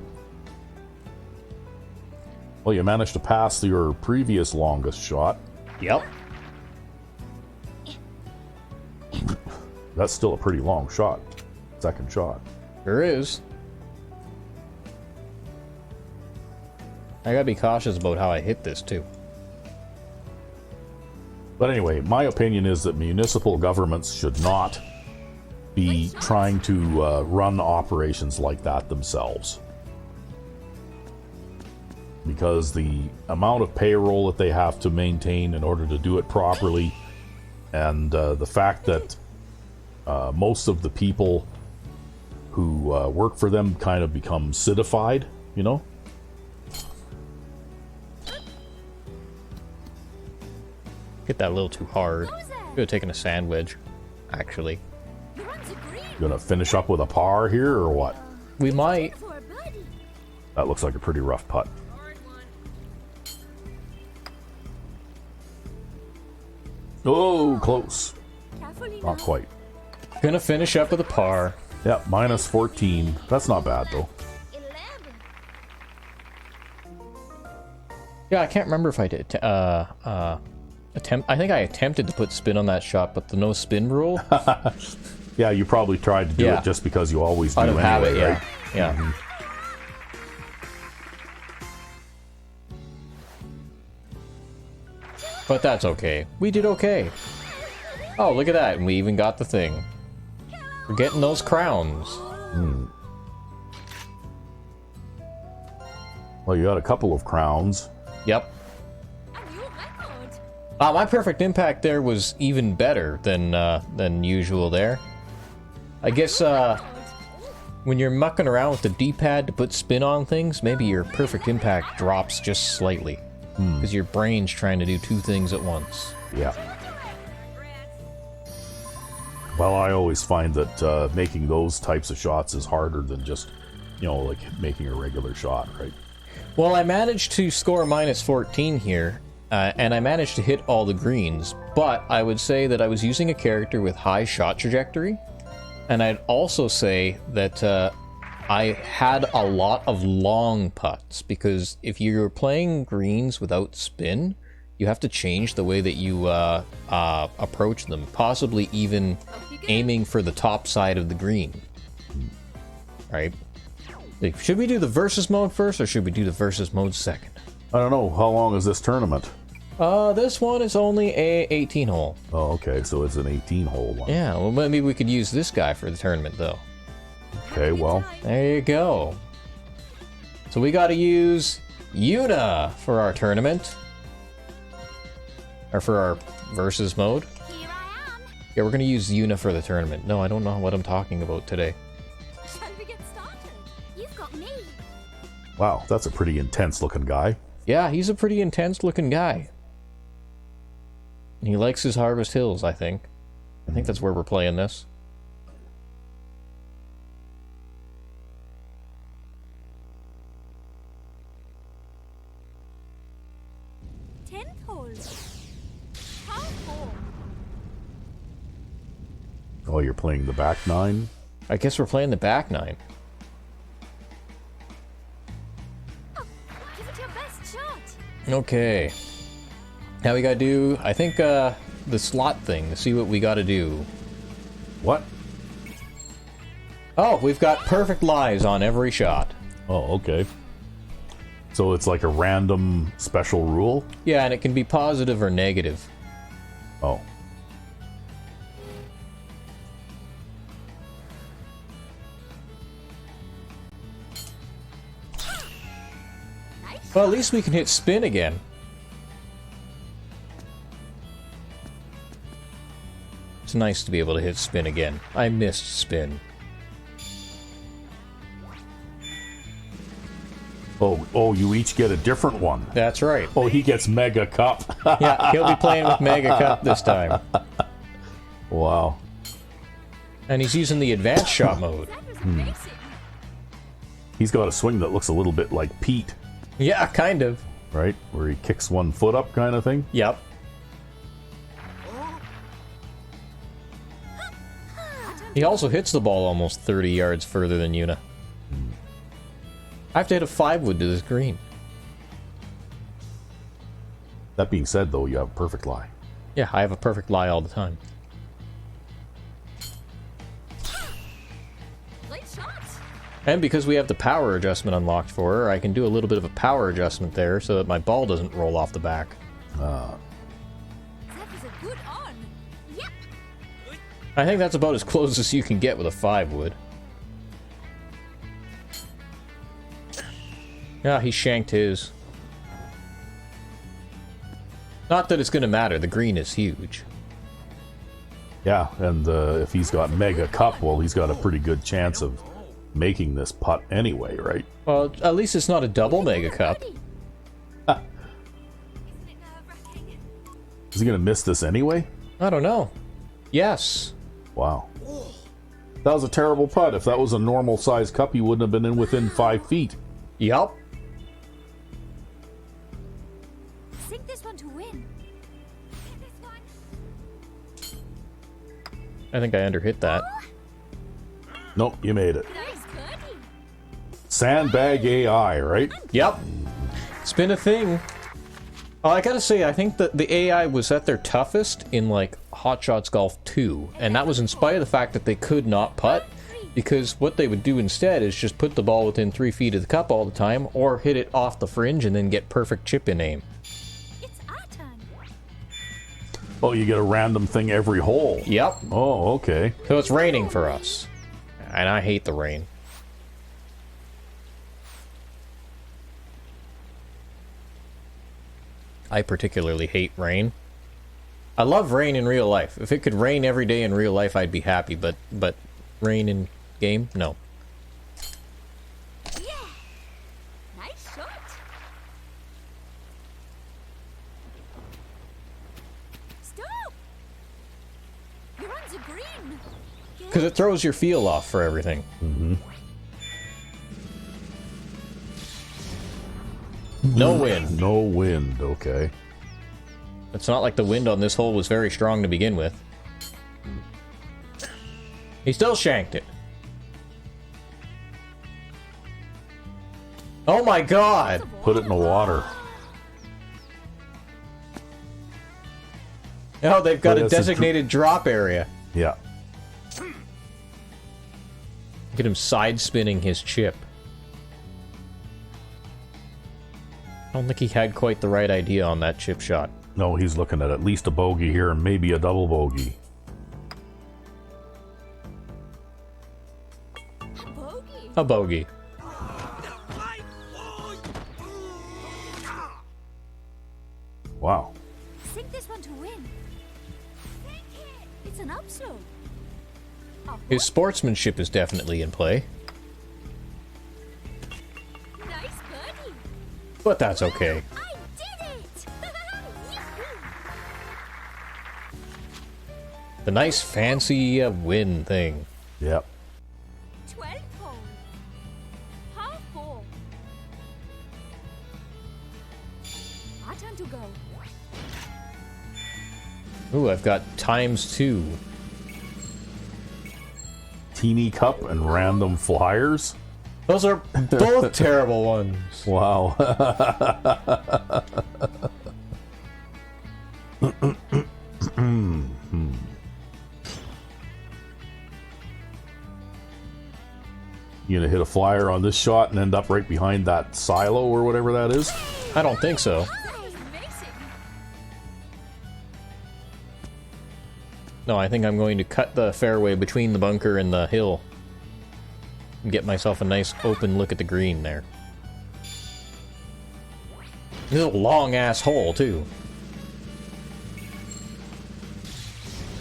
[SPEAKER 1] Well, you managed to pass your previous longest shot.
[SPEAKER 2] Yep.
[SPEAKER 1] That's still a pretty long shot. Second shot.
[SPEAKER 2] There is. I gotta be cautious about how I hit this too.
[SPEAKER 1] But anyway, my opinion is that municipal governments should not be trying to run operations like that themselves. Because the amount of payroll that they have to maintain in order to do it properly, and the fact that most of the people who work for them kind of become citified, you know?
[SPEAKER 2] Hit that a little too hard. Could have taken a sand wedge, actually.
[SPEAKER 3] You're on the green.
[SPEAKER 1] Gonna finish up with a par here, or what?
[SPEAKER 2] We might.
[SPEAKER 3] For a birdie.
[SPEAKER 1] That looks like a pretty rough putt. Oh, close.
[SPEAKER 3] Carefully
[SPEAKER 1] Not
[SPEAKER 3] now.
[SPEAKER 1] quite.
[SPEAKER 2] Gonna finish up with a par.
[SPEAKER 1] Yeah, minus 14. That's not bad, though.
[SPEAKER 3] 11.
[SPEAKER 2] Yeah, I can't remember if I did. I think I attempted to put spin on that shot, but the no spin rule.
[SPEAKER 1] Yeah, you probably tried to do
[SPEAKER 2] Yeah.
[SPEAKER 1] it just because you always do
[SPEAKER 2] Out of
[SPEAKER 1] anyway,
[SPEAKER 2] habit, yeah.
[SPEAKER 1] right?
[SPEAKER 2] Yeah. But that's okay. We did okay. Oh, look at that. And we even got the thing. We're getting those crowns.
[SPEAKER 1] Well, you got a couple of crowns.
[SPEAKER 2] Yep.
[SPEAKER 3] A new record.
[SPEAKER 2] My perfect impact there was even better than usual there. I guess when you're mucking around with the D-pad to put spin on things, maybe your perfect impact drops just slightly. Because your brain's trying to do two things at once.
[SPEAKER 1] Yeah. Well, I always find that making those types of shots is harder than just, you know, like making a regular shot, right?
[SPEAKER 2] Well, I managed to score minus 14 here, and I managed to hit all the greens, but I would say that I was using a character with high shot trajectory, and I'd also say that I had a lot of long putts, because if you're playing greens without spin, you have to change the way that you approach them, possibly even aiming for the top side of the green. Right? Like, should we do the versus mode first, or should we do the versus mode second?
[SPEAKER 1] I don't know. How long is this tournament?
[SPEAKER 2] This one is only a 18 hole.
[SPEAKER 1] Oh, okay, so it's an 18-hole one.
[SPEAKER 2] Yeah, well, maybe we could use this guy for the tournament, though.
[SPEAKER 1] Okay, well,
[SPEAKER 2] There you go. So we got to use Yuna for our tournament. Or for our versus mode.
[SPEAKER 3] Here I am.
[SPEAKER 2] Yeah, we're going to use Yuna for the tournament. No, I don't know what I'm talking about today.
[SPEAKER 3] Shall we get started? You've got me.
[SPEAKER 1] wow, that's a pretty intense-looking guy.
[SPEAKER 2] Yeah, he's a pretty intense-looking guy. He likes his Harvest Hills, I think. I think that's where we're playing this.
[SPEAKER 3] Tenth hole. How four?
[SPEAKER 1] Oh, you're playing the back nine?
[SPEAKER 2] I guess we're playing the back nine.
[SPEAKER 3] Oh, give it your best shot.
[SPEAKER 2] Okay. Now we gotta do, I think, the slot thing to see what we gotta do.
[SPEAKER 1] What?
[SPEAKER 2] Oh, we've got perfect lies on every shot.
[SPEAKER 1] Oh, okay. So it's like a random special rule?
[SPEAKER 2] Yeah, and it can be positive or negative.
[SPEAKER 1] Oh.
[SPEAKER 3] Nice.
[SPEAKER 2] Well, at least we can hit spin again. It's nice to be able to hit spin again. I missed spin.
[SPEAKER 1] Oh, you each get a different one.
[SPEAKER 2] That's right.
[SPEAKER 1] Oh, he gets Mega Cup.
[SPEAKER 2] Yeah, he'll be playing with Mega Cup this time.
[SPEAKER 1] Wow.
[SPEAKER 2] And he's using the advanced shot mode.
[SPEAKER 3] That was amazing.
[SPEAKER 1] He's got a swing that looks a little bit like Pete,
[SPEAKER 2] Yeah, kind of.
[SPEAKER 1] right? Where he kicks one foot up kind of thing.
[SPEAKER 2] Yep. He also hits the ball almost 30 yards further than Yuna. I have to hit a 5-wood to this green.
[SPEAKER 1] That being said, though, you have a perfect lie.
[SPEAKER 2] Yeah, I have a perfect lie all the time.
[SPEAKER 3] Great shot.
[SPEAKER 2] And because we have the power adjustment unlocked for her, I can do a little bit of a power adjustment there so that my ball doesn't roll off the back.
[SPEAKER 3] That was a good on. Yep.
[SPEAKER 2] I think that's about as close as you can get with a 5-wood. Yeah, he shanked his. Not that it's going to matter, the green is huge.
[SPEAKER 1] Yeah, and if he's got Mega Cup, well, he's got a pretty good chance of making this putt anyway, right?
[SPEAKER 2] Well, at least it's not a double Mega Cup.
[SPEAKER 3] Isn't it nerve-wracking?
[SPEAKER 1] Is he going to miss this anyway?
[SPEAKER 2] I don't know. Yes.
[SPEAKER 1] Wow. That was a terrible putt. If that was a normal size cup, he wouldn't have been in within 5 feet.
[SPEAKER 2] Yup.
[SPEAKER 3] Sink this one to win. Hit this one.
[SPEAKER 2] I think I underhit that.
[SPEAKER 1] Nope, you made it.
[SPEAKER 3] Nice birdie.
[SPEAKER 1] Sandbag AI, right?
[SPEAKER 2] Yep. It's been a thing. Oh, I gotta say, I think that the AI was at their toughest in, like, Hot Shots Golf 2. And that was in spite of the fact that they could not putt. Because what they would do instead is just put the ball within 3 feet of the cup all the time, or hit it off the fringe and then get perfect chip in aim.
[SPEAKER 3] It's our turn.
[SPEAKER 1] Oh, you get a random thing every hole.
[SPEAKER 2] Yep.
[SPEAKER 1] Oh, okay.
[SPEAKER 2] So it's raining for us. And I hate the rain. I particularly hate rain. I love rain in real life. If it could rain every day in real life, I'd be happy, but rain in game? No.
[SPEAKER 3] Yeah. Nice shot. Stop. You're on the green.
[SPEAKER 2] Because it throws your feel off for everything.
[SPEAKER 1] Mm-hmm.
[SPEAKER 2] No wind.
[SPEAKER 1] No wind, okay.
[SPEAKER 2] It's not like the wind on this hole was very strong to begin with. He still shanked it. Oh my god!
[SPEAKER 1] Put it in the water.
[SPEAKER 2] Oh, they've got
[SPEAKER 1] But
[SPEAKER 2] a
[SPEAKER 1] it's a
[SPEAKER 2] designated drop area.
[SPEAKER 1] Yeah.
[SPEAKER 2] Look at him side spinning his chip. I don't think he had quite the right idea on that chip shot.
[SPEAKER 1] No, he's looking at least a bogey here and maybe a double bogey.
[SPEAKER 3] A bogey.
[SPEAKER 2] A bogey.
[SPEAKER 1] Wow.
[SPEAKER 3] Sink this one to win. Sink it. It's an upslope.
[SPEAKER 2] His sportsmanship is definitely in play,
[SPEAKER 3] Nice birdie.
[SPEAKER 2] but that's okay.
[SPEAKER 3] I did it.
[SPEAKER 2] The nice fancy win thing.
[SPEAKER 1] Yep.
[SPEAKER 3] 12 hole. Half four. Our turn to go.
[SPEAKER 2] Ooh, I've got ×2.
[SPEAKER 1] Teeny cup and random flyers.
[SPEAKER 2] Those are both terrible ones.
[SPEAKER 1] Wow. You gonna hit a flyer on this shot and end up right behind that silo or whatever that is?
[SPEAKER 2] I don't think so.
[SPEAKER 3] That was amazing.
[SPEAKER 2] No, I think I'm going to cut the fairway between the bunker and the hill. And get myself a nice open look at the green there. This is a long-ass hole, too.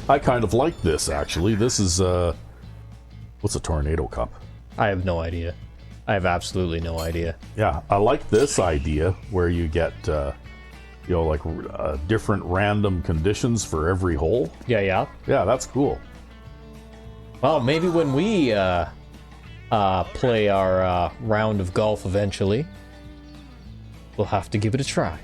[SPEAKER 1] I kind of like this, actually. This is, what's a tornado cup?
[SPEAKER 2] I have no idea. I have absolutely no idea.
[SPEAKER 1] Yeah, I like this idea where you get, you know, like different random conditions for every hole.
[SPEAKER 2] Yeah, yeah.
[SPEAKER 1] Yeah, that's cool.
[SPEAKER 2] Well, maybe when we play our round of golf eventually, we'll have to give it a try.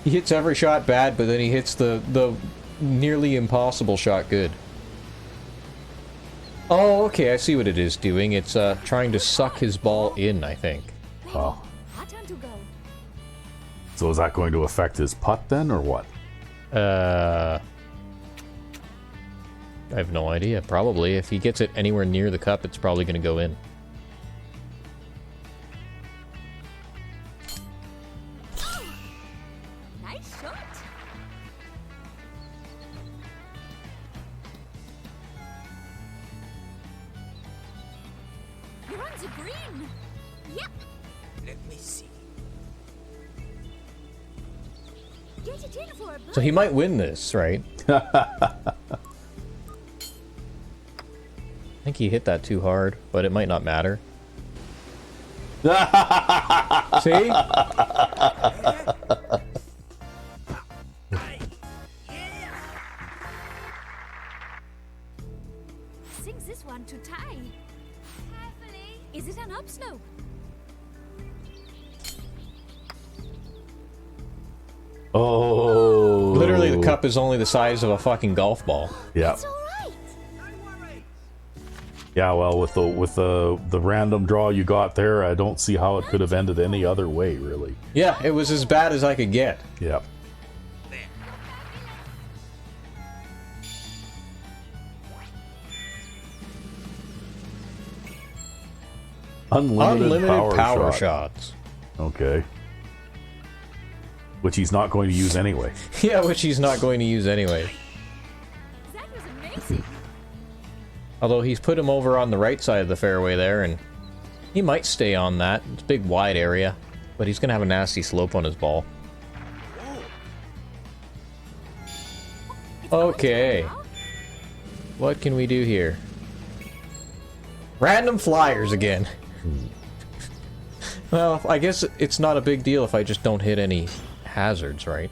[SPEAKER 2] He hits every shot bad, but then he hits the nearly impossible shot good. Oh, okay, I see what it is doing. It's trying to suck his ball in, I think.
[SPEAKER 1] Oh.
[SPEAKER 3] Our turn to go.
[SPEAKER 1] So is that going to affect his putt then, or what?
[SPEAKER 2] I have no idea. Probably. If he gets it anywhere near the cup, it's probably going to go in.
[SPEAKER 3] Nice shot. You're on the green. Yep.
[SPEAKER 4] Let me see.
[SPEAKER 3] Get it in for a
[SPEAKER 2] So he might win this, right? I think he hit that too hard, but it might not matter. See?
[SPEAKER 3] Sings this one to tie. Carefully. Is it an upslope?
[SPEAKER 1] Oh.
[SPEAKER 2] Literally, the cup is only the size of a fucking golf ball.
[SPEAKER 1] Yeah.
[SPEAKER 3] It's all right.
[SPEAKER 1] Yeah, well, with the random draw you got there, I don't see how it could have ended any other way, really.
[SPEAKER 2] Yeah, it was as bad as I could get.
[SPEAKER 1] Yeah. Unlimited power shot.
[SPEAKER 2] shots.
[SPEAKER 1] Okay. Which he's not going to use anyway.
[SPEAKER 2] Yeah, which he's not going to use anyway.
[SPEAKER 3] That was amazing.
[SPEAKER 2] Although he's put him over on the right side of the fairway there, and he might stay on that. It's a big, wide area, but he's going to have a nasty slope on his ball. Okay. What can we do here? Random flyers again. Well, I guess it's not a big deal if I just don't hit any hazards, right?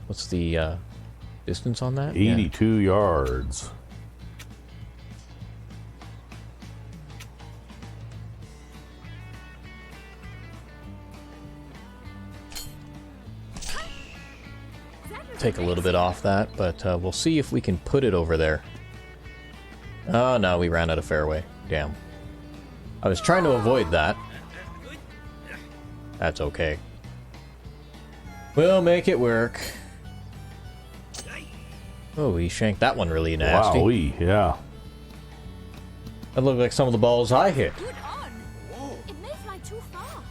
[SPEAKER 2] What's the distance on that?
[SPEAKER 1] 82 yards.
[SPEAKER 2] Take a little bit off that, but we'll see if we can put it over there. Oh no, we ran out of fairway. Damn. I was trying to avoid that. That's okay. We'll make it work. Oh, he shanked that one really nasty.
[SPEAKER 1] Wowee, yeah.
[SPEAKER 2] That looked like some of the balls I hit.
[SPEAKER 3] Good on. It may fly too far.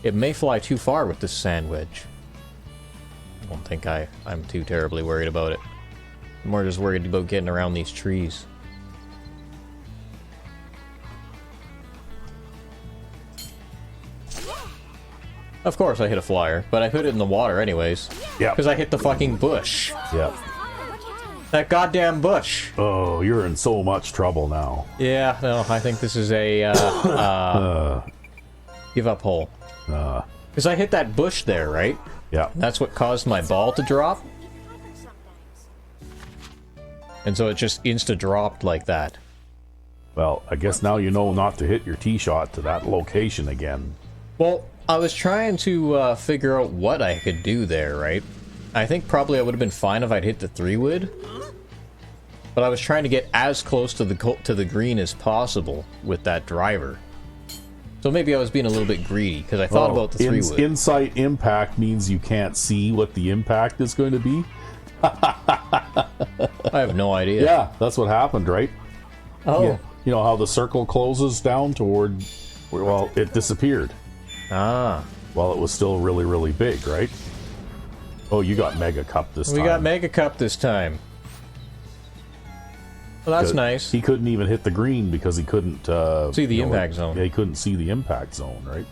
[SPEAKER 2] It may fly too far with this sand wedge. I don't think I'm too terribly worried about it. I'm more just worried about getting around these trees. Of course I hit a flyer, but I put it in the water anyways.
[SPEAKER 1] Yeah.
[SPEAKER 2] Because I hit the fucking bush.
[SPEAKER 1] Yeah.
[SPEAKER 2] That goddamn bush.
[SPEAKER 1] Oh, you're in so much trouble now.
[SPEAKER 2] Yeah, no, I think this is a give up hole. Because I hit that bush there, right?
[SPEAKER 1] Yeah.
[SPEAKER 2] That's what caused my ball to drop. And so it just insta-dropped like that.
[SPEAKER 1] Well, I guess now you know not to hit your tee shot to that location again.
[SPEAKER 2] Well, I was trying to figure out what I could do there, right? I think probably I would have been fine if I'd hit the 3-wood. But I was trying to get as close to the green as possible with that driver. So maybe I was being a little bit greedy, because I thought about the 3-wood.
[SPEAKER 1] Insight impact means you can't see what the impact is going to be.
[SPEAKER 2] I have no idea.
[SPEAKER 1] Yeah, that's what happened, right?
[SPEAKER 2] Oh.
[SPEAKER 1] Yeah. You know how the circle closes down toward... Well, it disappeared.
[SPEAKER 2] Ah.
[SPEAKER 1] While it was still really, really big, right? Oh, you got Mega Cup this time.
[SPEAKER 2] We got Mega Cup this time. Well, that's nice.
[SPEAKER 1] He couldn't even hit the green because he couldn't...
[SPEAKER 2] see the impact zone.
[SPEAKER 1] Yeah, he couldn't see the impact zone, right?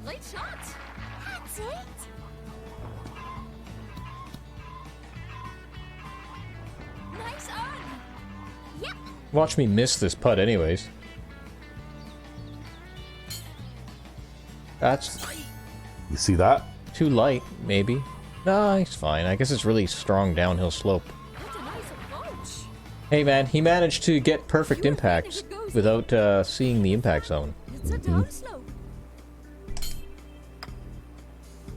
[SPEAKER 3] Late shot. That's it. Nice on. Yep.
[SPEAKER 2] Watch me miss this putt anyways. That's
[SPEAKER 1] You see that?
[SPEAKER 2] too light, maybe. No, he's fine. I guess it's really strong downhill slope.
[SPEAKER 3] What a nice approach.
[SPEAKER 2] Hey man, he managed to get perfect impact without seeing the impact zone.
[SPEAKER 3] It's a down slope.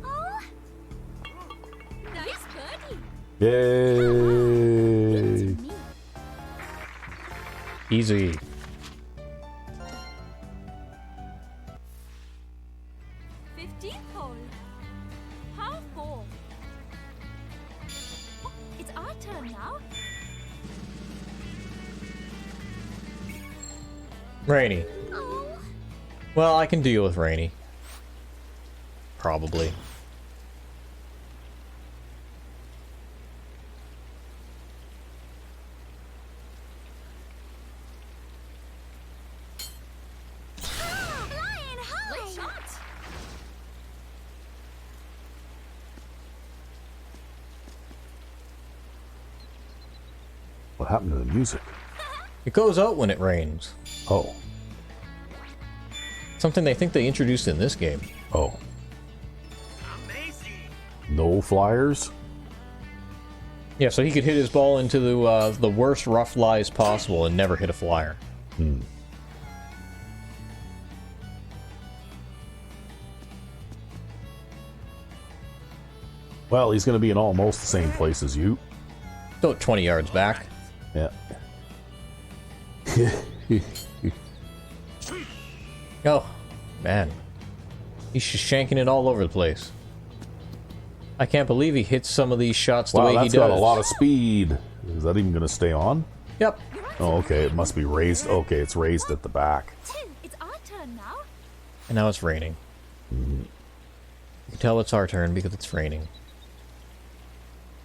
[SPEAKER 3] Oh. Nice birdie.
[SPEAKER 1] Yay!
[SPEAKER 3] Me.
[SPEAKER 2] Easy.
[SPEAKER 3] Hole. How four. Oh, it's our turn now.
[SPEAKER 2] Rainy.
[SPEAKER 3] Oh.
[SPEAKER 2] Well, I can deal with rainy. Probably.
[SPEAKER 3] Flying high. Late shot.
[SPEAKER 1] What happened to the music?
[SPEAKER 2] It goes out when it rains.
[SPEAKER 1] Oh.
[SPEAKER 2] Something they think they introduced in this game.
[SPEAKER 1] Oh. No flyers?
[SPEAKER 2] Yeah, so he could hit his ball into the worst rough lies possible and never hit a flyer.
[SPEAKER 1] Hmm. Well, he's going to be in almost the same place as you.
[SPEAKER 2] About 20 yards back.
[SPEAKER 1] Yeah.
[SPEAKER 2] Oh, man. He's just shanking it all over the place. I can't believe he hits some of these shots the
[SPEAKER 1] Wow,
[SPEAKER 2] way he
[SPEAKER 1] that's
[SPEAKER 2] does.
[SPEAKER 1] got a lot of speed. Is that even going to stay on?
[SPEAKER 2] Yep.
[SPEAKER 1] Oh, okay. It must be raised. Okay, it's raised at the back.
[SPEAKER 3] Two. It's our turn now.
[SPEAKER 2] And now it's raining. You can tell it's our turn because it's raining.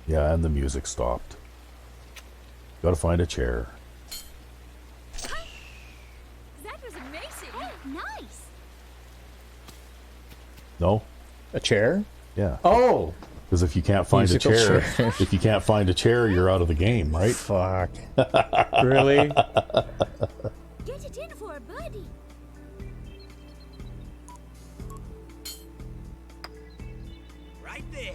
[SPEAKER 1] Yeah, and the music stopped. Got to find a chair.
[SPEAKER 3] That was amazing. Oh, nice.
[SPEAKER 1] No?
[SPEAKER 2] A chair?
[SPEAKER 1] Yeah.
[SPEAKER 2] Oh!
[SPEAKER 1] Because if you can't find
[SPEAKER 2] Musical
[SPEAKER 1] a chair,
[SPEAKER 2] chair.
[SPEAKER 1] if you can't find a chair, you're out of the game, right?
[SPEAKER 2] Fuck. Really?
[SPEAKER 3] Get it in for a birdie.
[SPEAKER 4] Right there.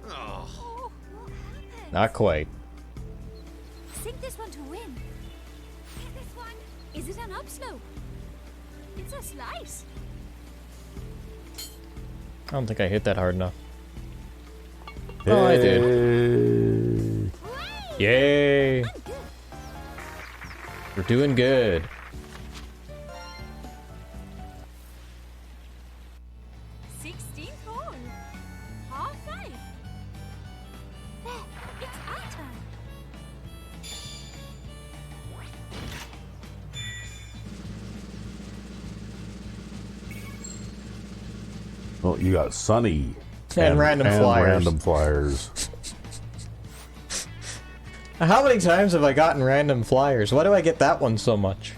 [SPEAKER 4] Oh.
[SPEAKER 3] Oh, what happened?
[SPEAKER 2] Not quite.
[SPEAKER 3] Sink this one to win. Hit this one. Is it an upslope? It's a slice.
[SPEAKER 2] I don't think I hit that hard enough. Oh, I did.
[SPEAKER 1] Hey.
[SPEAKER 2] Yay!
[SPEAKER 3] I'm good.
[SPEAKER 2] We're doing good.
[SPEAKER 1] Well, you got Sunny
[SPEAKER 2] And random flyers.
[SPEAKER 1] Random flyers.
[SPEAKER 2] How many times have I gotten random flyers? Why do I get that one so much?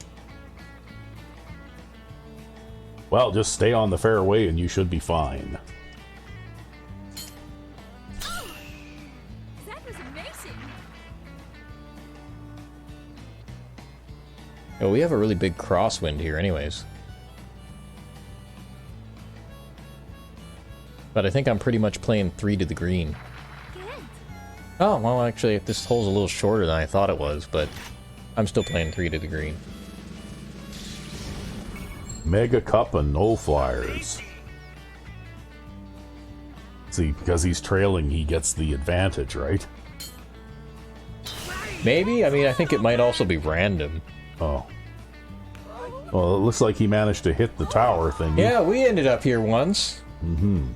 [SPEAKER 1] Well, just stay on the fairway and you should be fine.
[SPEAKER 3] That was amazing.
[SPEAKER 2] Oh, we have a really big crosswind here anyways. But I think I'm pretty much playing 3 to the green.
[SPEAKER 3] Good.
[SPEAKER 2] Oh, well, actually, this hole's a little shorter than I thought it was, but I'm still playing 3 to the green.
[SPEAKER 1] Mega Cup and no flyers. See, because he's trailing, he gets the advantage, right?
[SPEAKER 2] Maybe? I mean, I think it might also be random.
[SPEAKER 1] Oh. Well, it looks like he managed to hit the tower thing.
[SPEAKER 2] Yeah, we ended up here once.
[SPEAKER 1] Mm-hmm.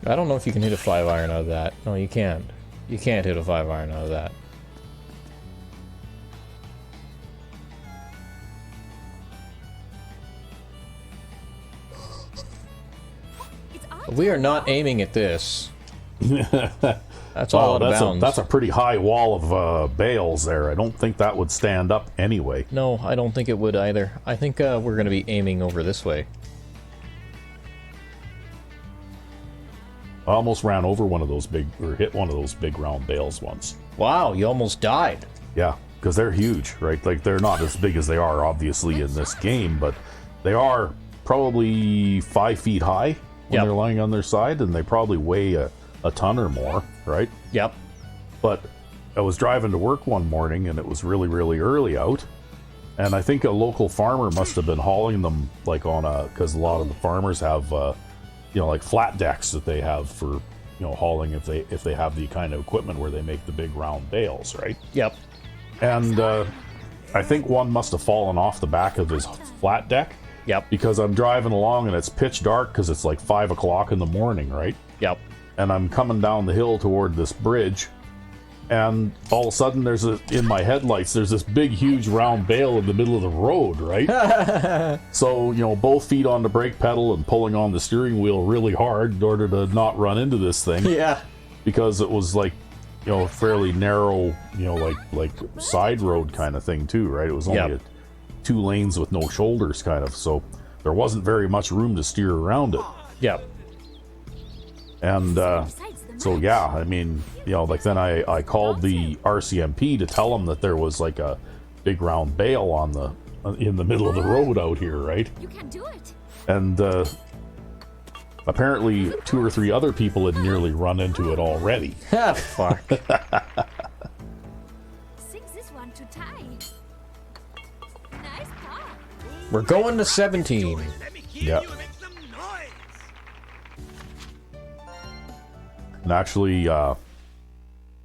[SPEAKER 2] I don't know if you can hit a 5-iron out of that. No, you can't. You can't hit a 5-iron out of that.
[SPEAKER 3] It's our
[SPEAKER 2] We are not aiming at this. That's all out of bounds.
[SPEAKER 1] That's a pretty high wall of bales there. I don't think that would stand up anyway.
[SPEAKER 2] No, I don't think it would either. I think we're going to be aiming over this way.
[SPEAKER 1] I almost ran over one of those hit one of those big round bales once.
[SPEAKER 2] Wow, you almost died.
[SPEAKER 1] Yeah, because they're huge, right? Like, they're not as big as they are, obviously, in this game, but they are probably 5 feet high when
[SPEAKER 2] Yep.
[SPEAKER 1] they're lying on their side, and they probably weigh a ton or more, right?
[SPEAKER 2] Yep.
[SPEAKER 1] But I was driving to work one morning, and it was really, really early out, and I think a local farmer must have been hauling them, like, on because a lot of the farmers have, like flat decks that they have for, hauling if they have the kind of equipment where they make the big round bales, right?
[SPEAKER 2] Yep.
[SPEAKER 1] And I think one must have fallen off the back of his flat deck.
[SPEAKER 2] Yep.
[SPEAKER 1] Because I'm driving along and it's pitch dark because it's like 5 o'clock in the morning, right?
[SPEAKER 2] Yep.
[SPEAKER 1] And I'm coming down the hill toward this bridge, and all of a sudden in my headlights there's this big huge round bale in the middle of the road, right? So, both feet on the brake pedal and pulling on the steering wheel really hard in order to not run into this thing.
[SPEAKER 2] Yeah.
[SPEAKER 1] Because it was like, fairly narrow, like side road kind of thing too, right? It was only 2 lanes with no shoulders kind of, so there wasn't very much room to steer around it.
[SPEAKER 2] Yep.
[SPEAKER 1] And so yeah, I mean, then I called the RCMP to tell them that there was like a big round bale in the middle of the road out here, right?
[SPEAKER 3] You can do it.
[SPEAKER 1] And apparently 2 or 3 other people had nearly run into it already.
[SPEAKER 2] Ah, fuck.
[SPEAKER 3] Sink this one to tie. Nice par.
[SPEAKER 2] We're going to 17.
[SPEAKER 4] Let me hear
[SPEAKER 1] Yeah.
[SPEAKER 4] you make some noise.
[SPEAKER 1] And actually,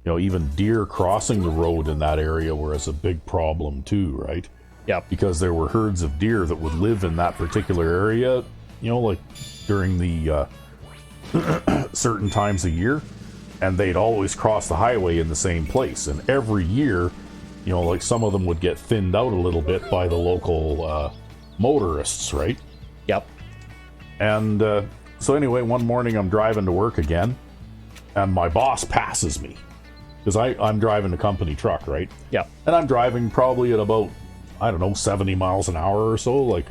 [SPEAKER 1] even deer crossing the road in that area was a big problem too, right?
[SPEAKER 2] Yep.
[SPEAKER 1] Because there were herds of deer that would live in that particular area, like during the certain times of year, and they'd always cross the highway in the same place. And every year, like some of them would get thinned out a little bit by the local motorists, right?
[SPEAKER 2] Yep.
[SPEAKER 1] And so anyway, one morning I'm driving to work again, and my boss passes me because I'm driving a company truck, right?
[SPEAKER 2] Yep.
[SPEAKER 1] And I'm driving probably at about, 70 miles an hour or so, like,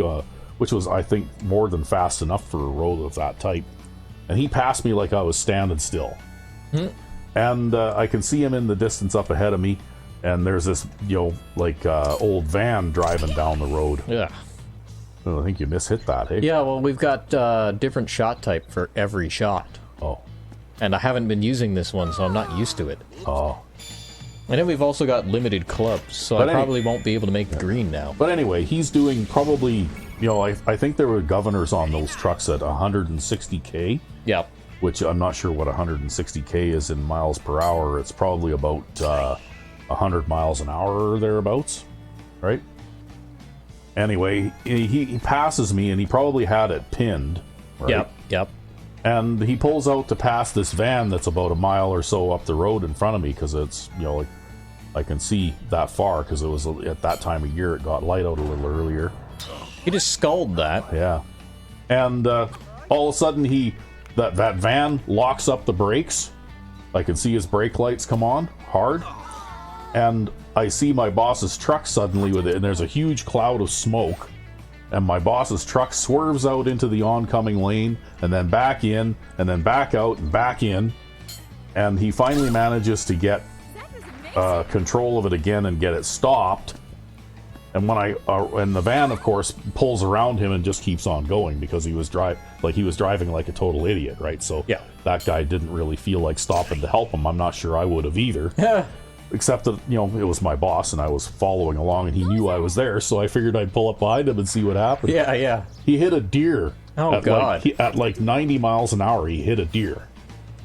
[SPEAKER 1] which was, I think, more than fast enough for a road of that type. And he passed me like I was standing still. And I can see him in the distance up ahead of me, and there's this, old van driving down the road.
[SPEAKER 2] Yeah.
[SPEAKER 1] Oh, I think you mishit that, hey?
[SPEAKER 2] Yeah, well, we've got different shot type for every shot.
[SPEAKER 1] Oh.
[SPEAKER 2] And I haven't been using this one, so I'm not used to it.
[SPEAKER 1] Oh.
[SPEAKER 2] And then we've also got limited clubs, so
[SPEAKER 1] But
[SPEAKER 2] I probably won't be able to make the green now.
[SPEAKER 1] But anyway, he's doing probably, I think there were governors on those trucks at 160K,
[SPEAKER 2] Yep.
[SPEAKER 1] which I'm not sure what 160K is in miles per hour. It's probably about 100 miles an hour or thereabouts, right? Anyway, he passes me, and he probably had it pinned, right?
[SPEAKER 2] Yep. Yep.
[SPEAKER 1] And he pulls out to pass this van that's about a mile or so up the road in front of me, because it's, like, I can see that far, because it was at that time of year it got light out a little earlier.
[SPEAKER 2] He just sculled that.
[SPEAKER 1] Yeah. And all of a sudden, that van locks up the brakes. I can see his brake lights come on hard. And I see my boss's truck suddenly with it, and there's a huge cloud of smoke. And my boss's truck swerves out into the oncoming lane, and then back in, and then back out, and back in. And he finally manages to get control of it again and get it stopped. And when the van, of course, pulls around him and just keeps on going because he was driving like a total idiot, right? So
[SPEAKER 2] yeah,
[SPEAKER 1] that guy didn't really feel like stopping to help him. I'm not sure I would have either. Except that, you know, it was my boss and I was following along and he knew I was there, so I figured I'd pull up behind him and see what happened.
[SPEAKER 2] Yeah.
[SPEAKER 1] He hit a deer.
[SPEAKER 2] Oh, God.
[SPEAKER 1] At like 90 miles an hour, he hit a deer.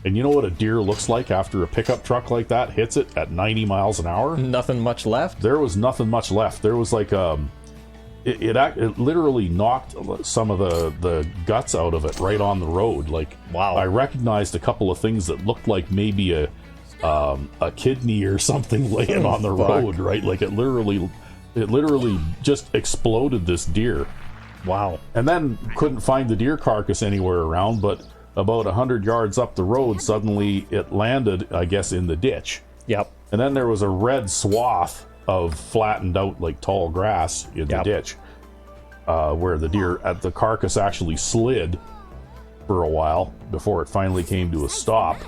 [SPEAKER 1] And you know what a deer looks like after a pickup truck like that hits it at 90 miles an hour?
[SPEAKER 2] Nothing much left?
[SPEAKER 1] There was nothing much left. There was like, it literally knocked some of the guts out of it right on the road. Like,
[SPEAKER 2] wow.
[SPEAKER 1] I recognized a couple of things that looked like maybe a kidney or something laying on the road, right? Like it literally just exploded this deer.
[SPEAKER 2] Wow.
[SPEAKER 1] And then couldn't find the deer carcass anywhere around, but about 100 yards up the road, suddenly it landed, I guess, in the ditch.
[SPEAKER 2] Yep.
[SPEAKER 1] And then there was a red swath of flattened out, like, tall grass in the ditch, where the carcass actually slid for a while before it finally came to a stop.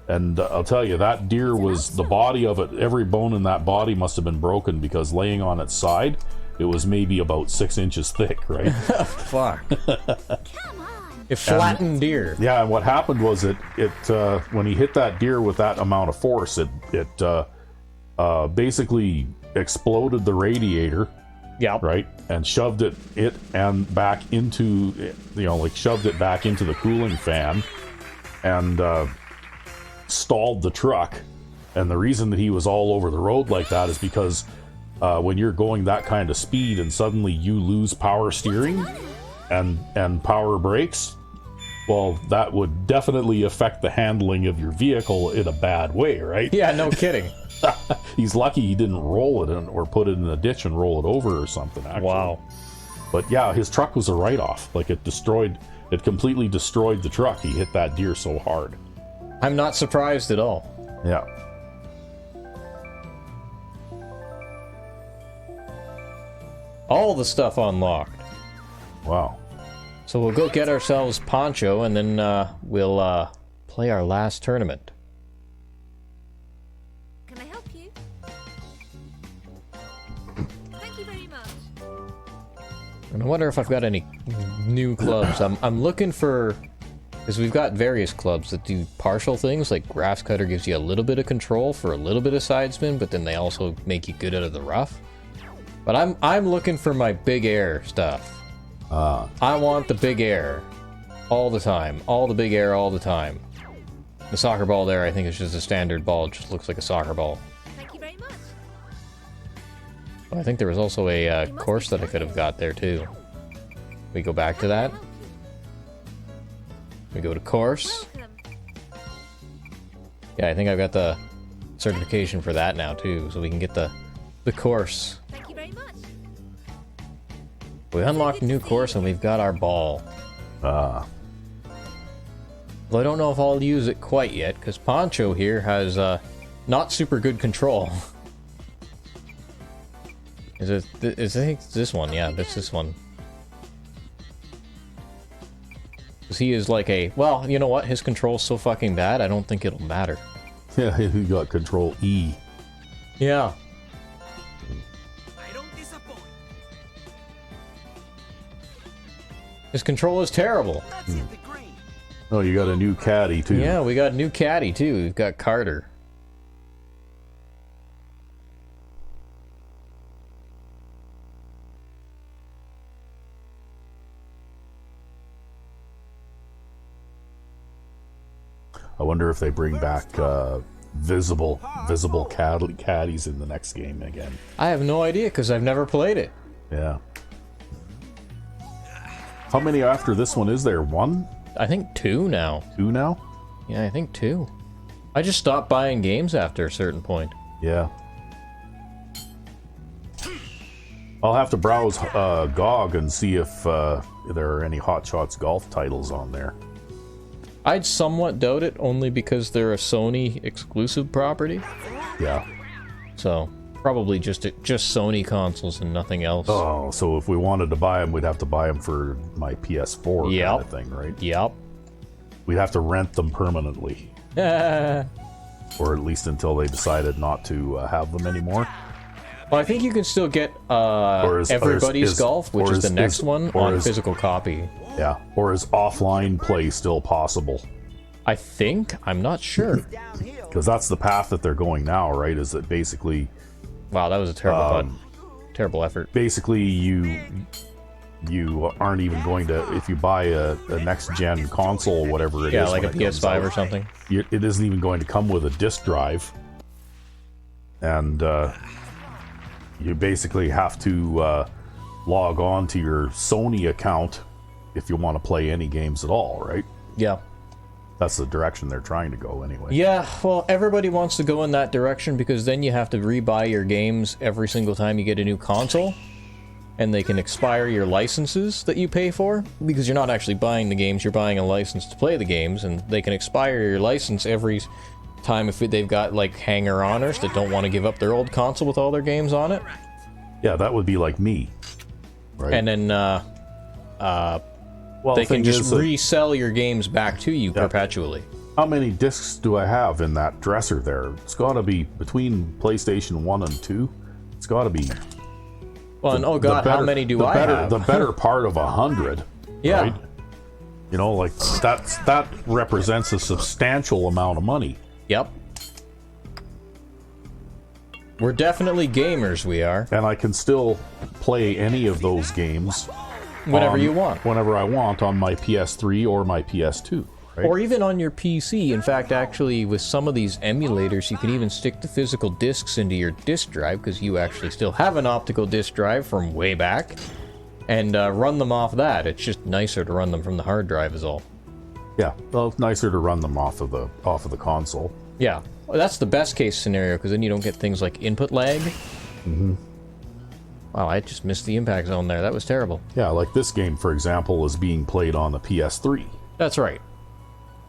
[SPEAKER 1] And I'll tell you, that deer the body of it, every bone in that body must have been broken because laying on its side, it was maybe about 6 inches thick, right?
[SPEAKER 2] Fuck. It flattened deer.
[SPEAKER 1] Yeah, and what happened was it when he hit that deer with that amount of force, it basically exploded the radiator.
[SPEAKER 2] Yeah.
[SPEAKER 1] Right, and shoved it and back into, shoved it back into the cooling fan, and stalled the truck. And the reason that he was all over the road like that is because when you're going that kind of speed and suddenly you lose power steering and power brakes, well, that would definitely affect the handling of your vehicle in a bad way, right?
[SPEAKER 2] Yeah, no kidding.
[SPEAKER 1] He's lucky he didn't roll it or put it in the ditch and roll it over or something, actually.
[SPEAKER 2] Wow.
[SPEAKER 1] But yeah, his truck was a write-off. Like, it completely destroyed the truck. He hit that deer so hard.
[SPEAKER 2] I'm not surprised at all.
[SPEAKER 1] Yeah.
[SPEAKER 2] All the stuff unlocked.
[SPEAKER 1] Wow.
[SPEAKER 2] So we'll go get ourselves Poncho, and then we'll play our last tournament.
[SPEAKER 3] Can I help you? Thank you very much.
[SPEAKER 2] And I wonder if I've got any new clubs. I'm looking for, because we've got various clubs that do partial things, like Grass Cutter gives you a little bit of control for a little bit of side spin, but then they also make you good out of the rough. But I'm looking for my big air stuff. I want the big air all the time. All the big air all the time. The soccer ball there, I think, is just a standard ball. It just looks like a soccer ball.
[SPEAKER 3] Thank you very much.
[SPEAKER 2] But I think there was also a course that I could have got there, too. We go back to that. We go to course.
[SPEAKER 3] Welcome.
[SPEAKER 2] Yeah, I think I've got the certification for that now, too. So we can get the course.
[SPEAKER 3] Thank you very much.
[SPEAKER 2] We unlocked a new course and we've got our ball. Well, I don't know if I'll use it quite yet, because Poncho here has not super good control. I think it's this one, yeah, that's this one. Because he is like well, you know what, his control's so fucking bad, I don't think it'll matter.
[SPEAKER 1] Yeah, he got control E.
[SPEAKER 2] Yeah. His control is terrible.
[SPEAKER 1] Oh, you got a new caddy, too.
[SPEAKER 2] Yeah, we got a new caddy, too. We've got Carter.
[SPEAKER 1] I wonder if they bring back visible caddies in the next game again.
[SPEAKER 2] I have no idea, because I've never played it.
[SPEAKER 1] Yeah. How many after this one is there? One?
[SPEAKER 2] I think 2 now.
[SPEAKER 1] 2 now?
[SPEAKER 2] Yeah, I think 2. I just stopped buying games after a certain point.
[SPEAKER 1] Yeah. I'll have to browse GOG and see if there are any Hot Shots Golf titles on there.
[SPEAKER 2] I'd somewhat doubt it, only because they're a Sony exclusive property.
[SPEAKER 1] Yeah.
[SPEAKER 2] So probably just Sony consoles and nothing else.
[SPEAKER 1] Oh, so if we wanted to buy them, we'd have to buy them for my PS4 kind of thing, right?
[SPEAKER 2] Yep.
[SPEAKER 1] We'd have to rent them permanently. Or at least until they decided not to have them anymore.
[SPEAKER 2] Well, I think you can still get Everybody's Golf, which is the next one, on physical copy.
[SPEAKER 1] Yeah. Or is offline play still possible?
[SPEAKER 2] I think. I'm not sure.
[SPEAKER 1] Because that's the path that they're going now, right? Is that basically...
[SPEAKER 2] Wow, that was a terrible effort.
[SPEAKER 1] Basically, you aren't even going to... If you buy a next-gen console, whatever it is...
[SPEAKER 2] Yeah, like a PS5 or something.
[SPEAKER 1] It isn't even going to come with a disc drive. And you basically have to log on to your Sony account if you want to play any games at all, right?
[SPEAKER 2] Yeah.
[SPEAKER 1] That's the direction they're trying to go anyway.
[SPEAKER 2] Yeah, well, everybody wants to go in that direction because then you have to rebuy your games every single time you get a new console. And they can expire your licenses that you pay for, because you're not actually buying the games, you're buying a license to play the games, and they can expire your license every time if they've got, like, hanger-oners that don't want to give up their old console with all their games on it.
[SPEAKER 1] Yeah, that would be like me, right?
[SPEAKER 2] And then,
[SPEAKER 1] well,
[SPEAKER 2] they can just resell your games back to you perpetually.
[SPEAKER 1] How many discs do I have in that dresser there? It's got to be between PlayStation 1 and 2. It's got to be...
[SPEAKER 2] Well, and oh god, how many do I have?
[SPEAKER 1] The better part of 100.
[SPEAKER 2] Yeah.
[SPEAKER 1] Right? You know, like, that represents a substantial amount of money.
[SPEAKER 2] Yep. We're definitely gamers, we are.
[SPEAKER 1] And I can still play any of those games...
[SPEAKER 2] Whenever you want.
[SPEAKER 1] Whenever I want on my PS3 or my PS2. Right?
[SPEAKER 2] Or even on your PC. In fact, actually, with some of these emulators, you can even stick the physical discs into your disk drive, because you actually still have an optical disk drive from way back, and run them off that. It's just nicer to run them from the hard drive is all.
[SPEAKER 1] Yeah, well, it's nicer to run them off of the console.
[SPEAKER 2] Yeah, well, that's the best case scenario, because then you don't get things like input lag.
[SPEAKER 1] Mm-hmm.
[SPEAKER 2] Wow, I just missed the impact zone there. That was terrible.
[SPEAKER 1] Yeah, like this game, for example, is being played on the PS3.
[SPEAKER 2] That's right.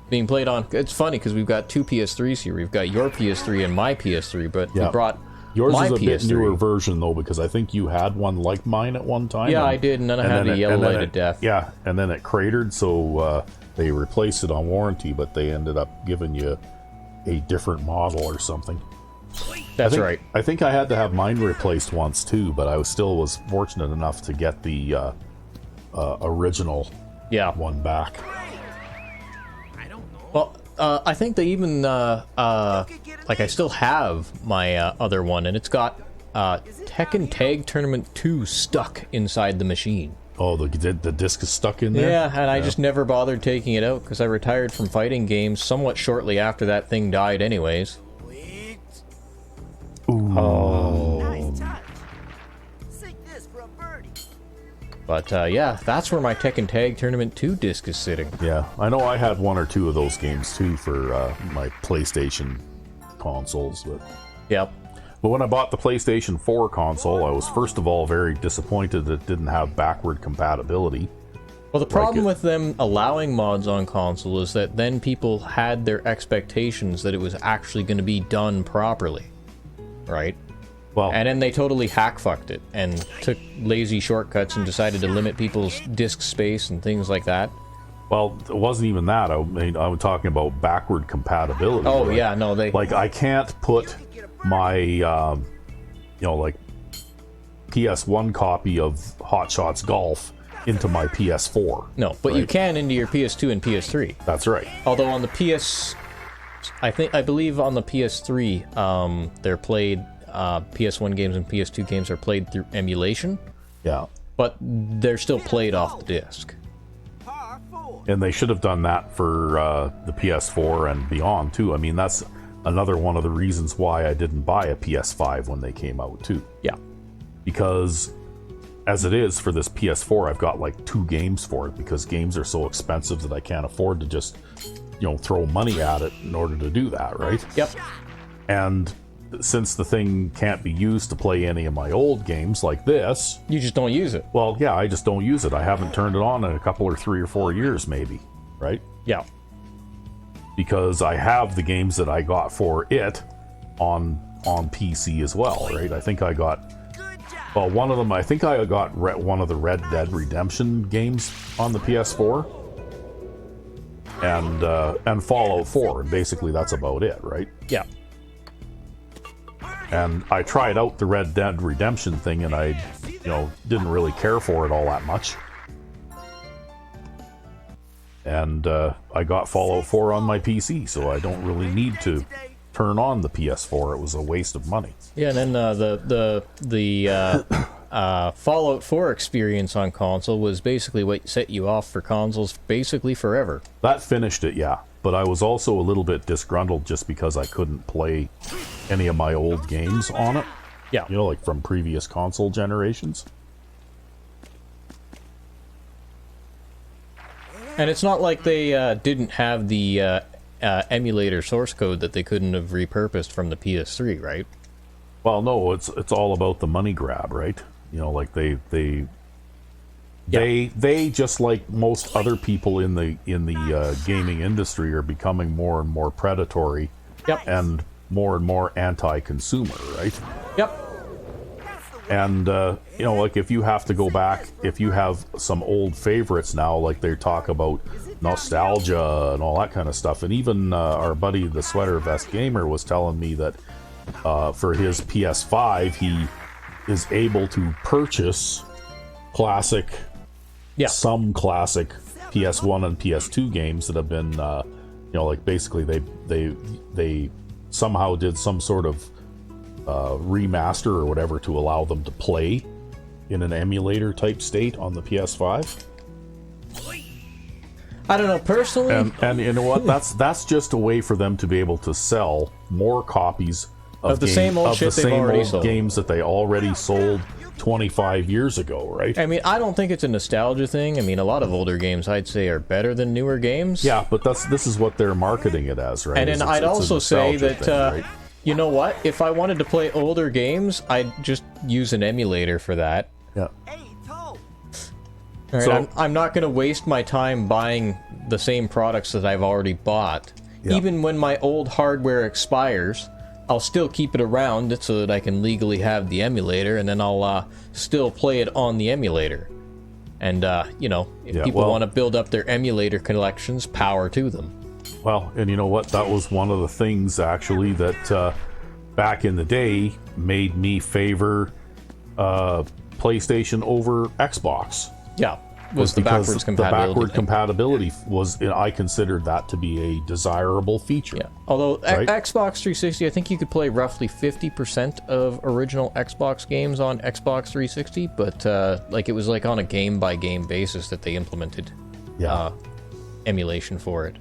[SPEAKER 2] Being played on... It's funny, because we've got two PS3s here. We've got your PS3 and my PS3, but we brought
[SPEAKER 1] yours
[SPEAKER 2] my
[SPEAKER 1] is a
[SPEAKER 2] PS3.
[SPEAKER 1] bit newer version, though, because I think you had one like mine at one time.
[SPEAKER 2] Yeah, I did, and then I had the yellow light of death.
[SPEAKER 1] Yeah, and then it cratered, so they replaced it on warranty, but they ended up giving you a different model or something.
[SPEAKER 2] That's right.
[SPEAKER 1] I think I had to have mine replaced once too, but I was fortunate enough to get the original one back.
[SPEAKER 2] Well, I think they even like I still have my other one, and it's got Tekken Tag Tournament 2 stuck inside the machine.
[SPEAKER 1] Oh, the disc is stuck in there?
[SPEAKER 2] Yeah, and I just never bothered taking it out because I retired from fighting games somewhat shortly after that thing died anyways.
[SPEAKER 1] Ooh.
[SPEAKER 2] Oh.
[SPEAKER 4] Nice touch. Sink this for a birdie.
[SPEAKER 2] But yeah, that's where my Tekken Tag Tournament 2 disc is sitting.
[SPEAKER 1] Yeah, I know I had one or two of those games too for my PlayStation consoles.
[SPEAKER 2] Yep.
[SPEAKER 1] But when I bought the PlayStation 4 console, I was first of all very disappointed that it didn't have backward compatibility.
[SPEAKER 2] Well, the problem with them allowing mods on console is that then people had their expectations that it was actually going to be done properly. Right?
[SPEAKER 1] Well,
[SPEAKER 2] and then they totally hack-fucked it and took lazy shortcuts and decided to limit people's disk space and things like that.
[SPEAKER 1] Well, it wasn't even that. I was talking about backward compatibility.
[SPEAKER 2] Oh,
[SPEAKER 1] right?
[SPEAKER 2] yeah, no, they...
[SPEAKER 1] Like, I can't put my, like, PS1 copy of Hot Shots Golf into my PS4.
[SPEAKER 2] No, but you can into your PS2 and PS3.
[SPEAKER 1] That's right.
[SPEAKER 2] Although on the I believe on the PS3, they're played, PS1 games and PS2 games are played through emulation.
[SPEAKER 1] Yeah.
[SPEAKER 2] But they're still played off the disc.
[SPEAKER 1] And they should have done that for the PS4 and beyond, too. I mean, that's another one of the reasons why I didn't buy a PS5 when they came out, too.
[SPEAKER 2] Yeah.
[SPEAKER 1] Because, as it is, for this PS4, I've got, like, 2 games for it, because games are so expensive that I can't afford to just... throw money at it in order to do that, right?
[SPEAKER 2] Yep.
[SPEAKER 1] And since the thing can't be used to play any of my old games like this,
[SPEAKER 2] You just don't use it.
[SPEAKER 1] well, yeah, I just don't use it. I haven't turned it on in a couple or 3 or 4 years, maybe, right?
[SPEAKER 2] Yeah.
[SPEAKER 1] Because I have the games that I got for it on PC as well, right? I think I got, well, one of them, I think I got one of the Red Dead Redemption games on the PS4, and Fallout 4, and basically that's about it, right?
[SPEAKER 2] Yeah.
[SPEAKER 1] And I tried out the Red Dead Redemption thing, and I, didn't really care for it all that much. And I got Fallout 4 on my PC, so I don't really need to turn on the PS4. It was a waste of money.
[SPEAKER 2] Yeah, and then the Fallout 4 experience on console was basically what set you off for consoles basically forever.
[SPEAKER 1] That finished it, yeah. But I was also a little bit disgruntled just because I couldn't play any of my old games on it.
[SPEAKER 2] Yeah.
[SPEAKER 1] Like from previous console generations.
[SPEAKER 2] And it's not like they didn't have the emulator source code that they couldn't have repurposed from the PS3, right?
[SPEAKER 1] Well, no, it's all about the money grab, right? Like they just like most other people in the gaming industry are becoming more and more predatory.
[SPEAKER 2] Yep.
[SPEAKER 1] And more anti-consumer, right?
[SPEAKER 2] Yep.
[SPEAKER 1] And like if you have to go back, if you have some old favorites now, like they talk about nostalgia and all that kind of stuff, and even our buddy the Sweater Vest Gamer was telling me that for his PS5 he is able to purchase some classic PS1 and PS2 games that have been like basically they somehow did some sort of remaster or whatever to allow them to play in an emulator type state on the PS5.
[SPEAKER 2] I don't know, personally.
[SPEAKER 1] And you know what? That's just a way for them to be able to sell more copies of
[SPEAKER 2] the same old shit they've already sold.
[SPEAKER 1] Games that they already sold 25 years ago, right?
[SPEAKER 2] I mean, I don't think it's a nostalgia thing. I mean, a lot of older games, I'd say, are better than newer games.
[SPEAKER 1] Yeah, but this is what they're marketing it as, right?
[SPEAKER 2] And then I'd also say that,
[SPEAKER 1] thing, right?
[SPEAKER 2] You know what? If I wanted to play older games, I'd just use an emulator for that.
[SPEAKER 1] Yeah.
[SPEAKER 2] All right, I'm not going to waste my time buying the same products that I've already bought.
[SPEAKER 1] Yeah.
[SPEAKER 2] Even when my old hardware expires, I'll still keep it around so that I can legally have the emulator, and then I'll still play it on the emulator. And, if people want to build up their emulator collections, power to them.
[SPEAKER 1] Well, and you know what? That was one of the things, actually, that back in the day made me favor PlayStation over Xbox.
[SPEAKER 2] Yeah, was the backwards compatibility.
[SPEAKER 1] The backward compatibility was, I considered that to be a desirable feature.
[SPEAKER 2] Yeah, although
[SPEAKER 1] right?
[SPEAKER 2] Xbox 360, I think you could play roughly 50% of original Xbox games on Xbox 360, but it was like on a game-by-game basis that they implemented emulation for it.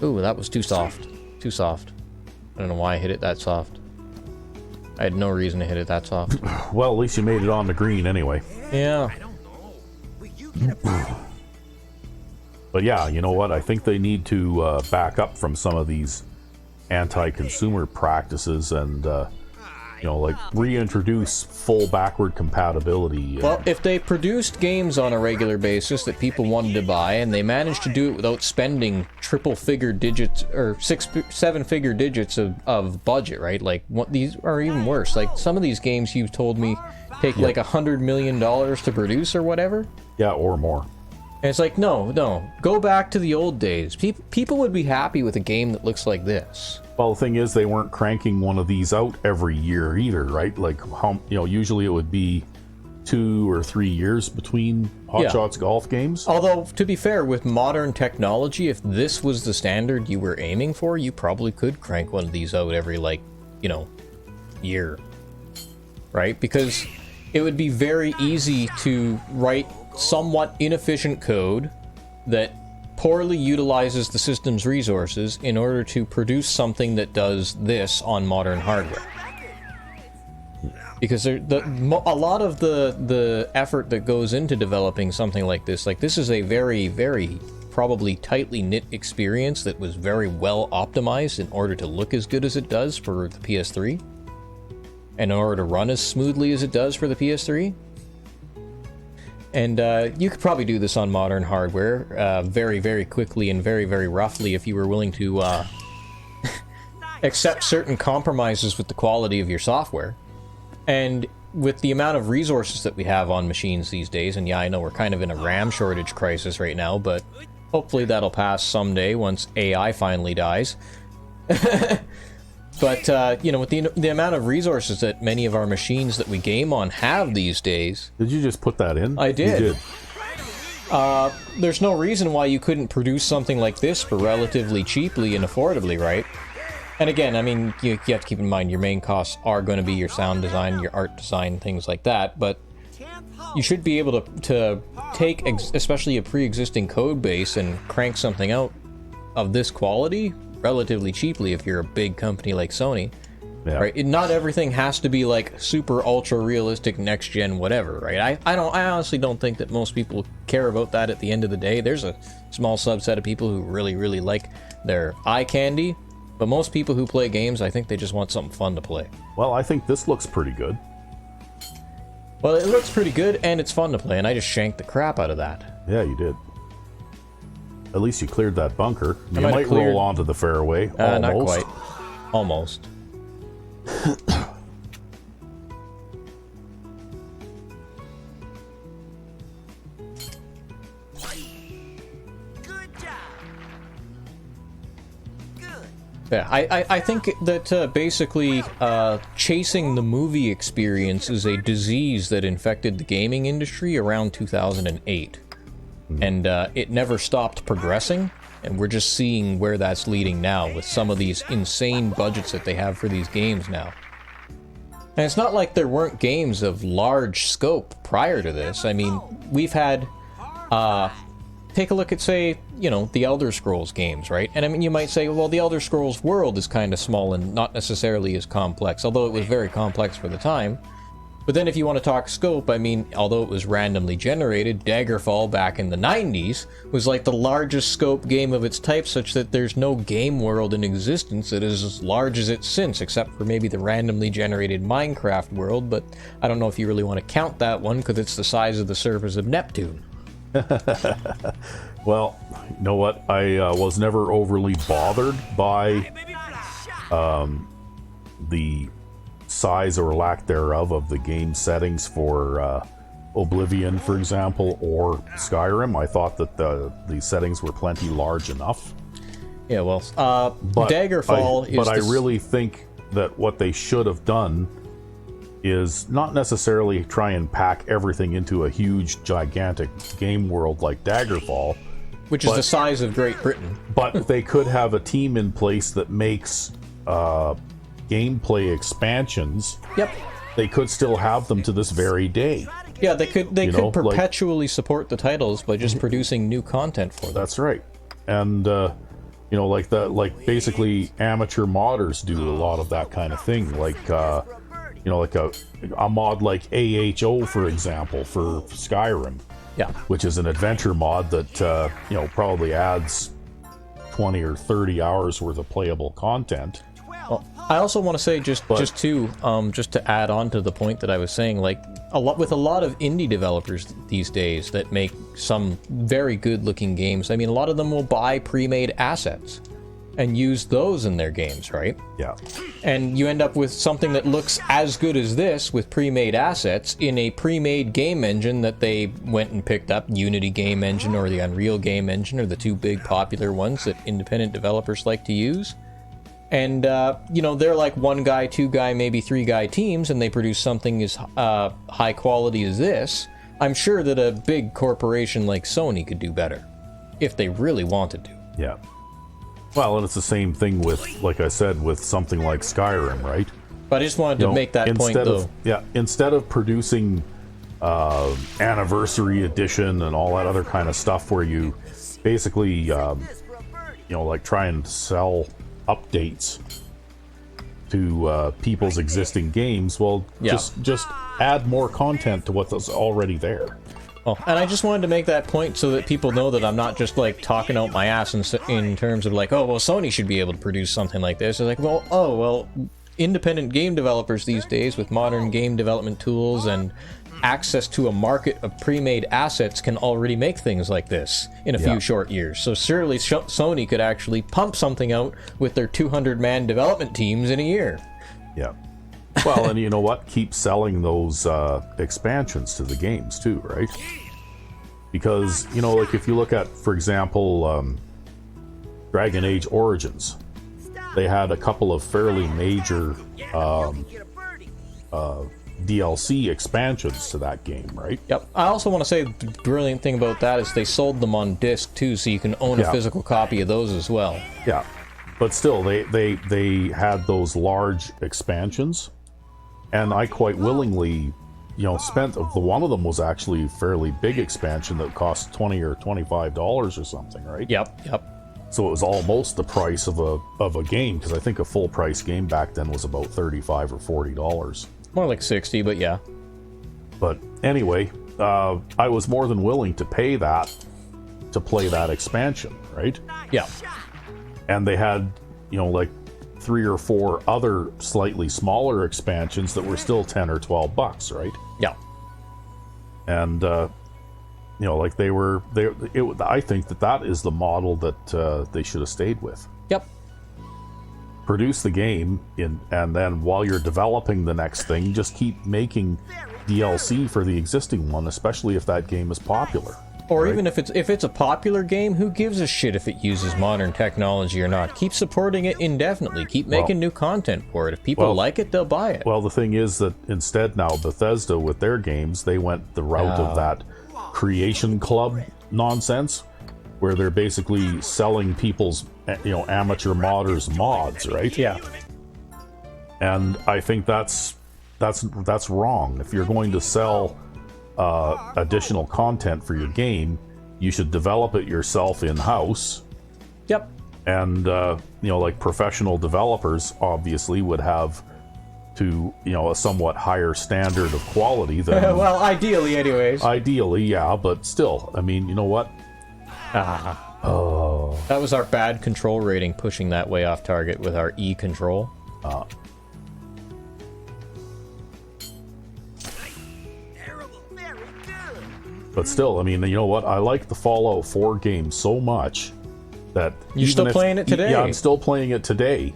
[SPEAKER 2] Ooh, that was too soft. Too soft. I don't know why I hit it that soft. I had no reason to hit it that soft.
[SPEAKER 1] Well, at least you made it on the green anyway.
[SPEAKER 2] Yeah.
[SPEAKER 1] But yeah, you know what? I think they need to back up from some of these anti-consumer practices and, reintroduce full backward compatibility.
[SPEAKER 2] Well, if they produced games on a regular basis that people wanted to buy, and they managed to do it without spending triple-figure digits or 7-figure digits of budget, right? Like, these are even worse. Like, some of these games you've told me take like $100 million to produce or whatever.
[SPEAKER 1] Yeah, or more.
[SPEAKER 2] And it's like, no, go back to the old days. People would be happy with a game that looks like this.
[SPEAKER 1] Well, the thing is, they weren't cranking one of these out every year either, right? Like, usually it would be 2 or 3 years between Shots Golf games.
[SPEAKER 2] Although, to be fair, with modern technology, if this was the standard you were aiming for, you probably could crank one of these out every, year. Right? Because it would be very easy to write somewhat inefficient code that poorly utilizes the system's resources in order to produce something that does this on modern hardware. Because a lot of the effort that goes into developing something like this is a very, very probably tightly knit experience that was very well optimized in order to look as good as it does for the PS3, and in order to run as smoothly as it does for the PS3. And you could probably do this on modern hardware very, very quickly and very, very roughly if you were willing to accept certain compromises with the quality of your software. And with the amount of resources that we have on machines these days, and yeah, I know we're kind of in a RAM shortage crisis right now, but hopefully that'll pass someday once AI finally dies. But, you know, with the amount of resources that many of our machines that we game on have these days...
[SPEAKER 1] Did you just put that in?
[SPEAKER 2] I did.
[SPEAKER 1] You did.
[SPEAKER 2] There's no reason why you couldn't produce something like this for relatively cheaply and affordably, right? And again, I mean, you have to keep in mind your main costs are going to be your sound design, your art design, things like that, but you should be able to take, especially a pre-existing code base and crank something out of this quality relatively cheaply if you're a big company like Sony.
[SPEAKER 1] Yeah.
[SPEAKER 2] Right? Not everything has to be like super ultra realistic next gen whatever, right? I honestly don't think that most people care about that at the end of the day. There's a small subset of people who really, really like their eye candy, but most people who play games, I think they just want something fun to play.
[SPEAKER 1] Well, I think this looks pretty good.
[SPEAKER 2] Well, it looks pretty good and it's fun to play, and I just shanked the crap out of that.
[SPEAKER 1] Yeah, you did. At least you cleared that bunker. You
[SPEAKER 2] might
[SPEAKER 1] might
[SPEAKER 2] have cleared-
[SPEAKER 1] roll onto the fairway.
[SPEAKER 2] Not
[SPEAKER 1] Almost.
[SPEAKER 2] quite. Almost.
[SPEAKER 4] Good job. Good.
[SPEAKER 2] Yeah, I think that basically chasing the movie experience is a disease that infected the gaming industry around 2008. And it never stopped progressing, and we're just seeing where that's leading now with some of these insane budgets that they have for these games now. And it's not like there weren't games of large scope prior to this. I mean, we've had... take a look at, say, you know, the Elder Scrolls games, right? And I mean, you might say, well, the Elder Scrolls world is kind of small and not necessarily as complex, although it was very complex for the time. But then if you want to talk scope, I mean, although it was randomly generated, Daggerfall back in the 90s was like the largest scope game of its type, such that there's no game world in existence that is as large as it's since, except for maybe the randomly generated Minecraft world, but I don't know if you really want to count that one because it's the size of the surface of Neptune.
[SPEAKER 1] Well, you know what? I was never overly bothered by the size or lack thereof of the game settings for Oblivion, for example, or Skyrim. I thought that the settings were plenty large enough.
[SPEAKER 2] Yeah, well,
[SPEAKER 1] But
[SPEAKER 2] Daggerfall is...
[SPEAKER 1] But I really think that what they should have done is not necessarily try and pack everything into a huge, gigantic game world like Daggerfall.
[SPEAKER 2] Which is the size of Great Britain.
[SPEAKER 1] But they could have a team in place that makes gameplay expansions.
[SPEAKER 2] Yep.
[SPEAKER 1] They could still have them to this very day.
[SPEAKER 2] Yeah, they could
[SPEAKER 1] know,
[SPEAKER 2] perpetually support the titles by just producing new content for them.
[SPEAKER 1] That's right. And you know, like basically amateur modders do a lot of that kind of thing. Like you know, like a mod like AHO, for example, for Skyrim.
[SPEAKER 2] Yeah.
[SPEAKER 1] Which is an adventure mod that you know, probably adds 20 or 30 hours worth of playable content.
[SPEAKER 2] Well, I also want to say just to add on to the point that I was saying, like with a lot of indie developers these days that make some very good looking games. I mean, a lot of them will buy pre-made assets and use those in their games, right?
[SPEAKER 1] Yeah.
[SPEAKER 2] And you end up with something that looks as good as this with pre-made assets in a pre-made game engine that they went and picked up, Unity game engine or the Unreal game engine, are the two big popular ones that independent developers like to use. And, you know, they're like 1 guy, 2 guy, maybe 3 guy teams, and they produce something as high quality as this. I'm sure that a big corporation like Sony could do better, if they really wanted to.
[SPEAKER 1] Yeah. Well, and it's the same thing with, like I said, with something like Skyrim, right?
[SPEAKER 2] But I just wanted to make that point, though.
[SPEAKER 1] Instead of producing Anniversary Edition and all that other kind of stuff where you basically, you know, like try and sell updates to people's existing games, well, just add more content to what's already there.
[SPEAKER 2] Oh, and I just wanted to make that point so that people know that I'm not just like talking out my ass in terms of like, oh well, Sony should be able to produce something like this. It's like, well, independent game developers these days with modern game development tools and access to a market of pre-made assets can already make things like this in a few short years. So surely Sony could actually pump something out with their 200-man development teams in a year.
[SPEAKER 1] Yeah. Well, and you know what? Keep selling those expansions to the games too, right? Because, you know, like if you look at, for example, Dragon Age Origins, they had a couple of fairly major DLC expansions to that game, right?
[SPEAKER 2] Yep. I also want to say the brilliant thing about that is they sold them on disc too, so you can own a physical copy of those as well.
[SPEAKER 1] Yeah. But still, they had those large expansions, and I quite willingly, you know, spent. One of them was actually a fairly big expansion that cost $20 or $25 or something, right?
[SPEAKER 2] Yep.
[SPEAKER 1] So it was almost the price of a game, because I think a full price game back then was about $35 or $40.
[SPEAKER 2] More like 60, but yeah.
[SPEAKER 1] But anyway, I was more than willing to pay that to play that expansion, right?
[SPEAKER 2] Yeah.
[SPEAKER 1] And they had, you know, like 3 or 4 other slightly smaller expansions that were still $10 or $12, right?
[SPEAKER 2] Yeah.
[SPEAKER 1] And you know, like I think that is the model that they should have stayed with.
[SPEAKER 2] Yep.
[SPEAKER 1] Produce the game and then while you're developing the next thing, just keep making DLC for the existing one, especially if that game is popular.
[SPEAKER 2] Or right? Even if it's a popular game, who gives a shit if it uses modern technology or not? Keep supporting it indefinitely. Keep making new content for it. If people like it, they'll buy it.
[SPEAKER 1] Well, the thing is that instead now Bethesda with their games, they went the route of that Creation Club nonsense, where they're basically selling people's, you know, amateur modders mods, right?
[SPEAKER 2] Yeah.
[SPEAKER 1] And I think that's wrong. If you're going to sell additional content for your game, you should develop it yourself in-house.
[SPEAKER 2] Yep.
[SPEAKER 1] And you know, like professional developers obviously would have to, you know, a somewhat higher standard of quality than
[SPEAKER 2] well, ideally anyways.
[SPEAKER 1] Ideally, yeah, but still, I mean, you know what?
[SPEAKER 2] Oh. That was our bad control rating pushing that way off target with our E control.
[SPEAKER 1] But still, I mean, you know what? I like the Fallout 4 game so much that...
[SPEAKER 2] You're still playing it today?
[SPEAKER 1] Yeah, I'm still playing it today.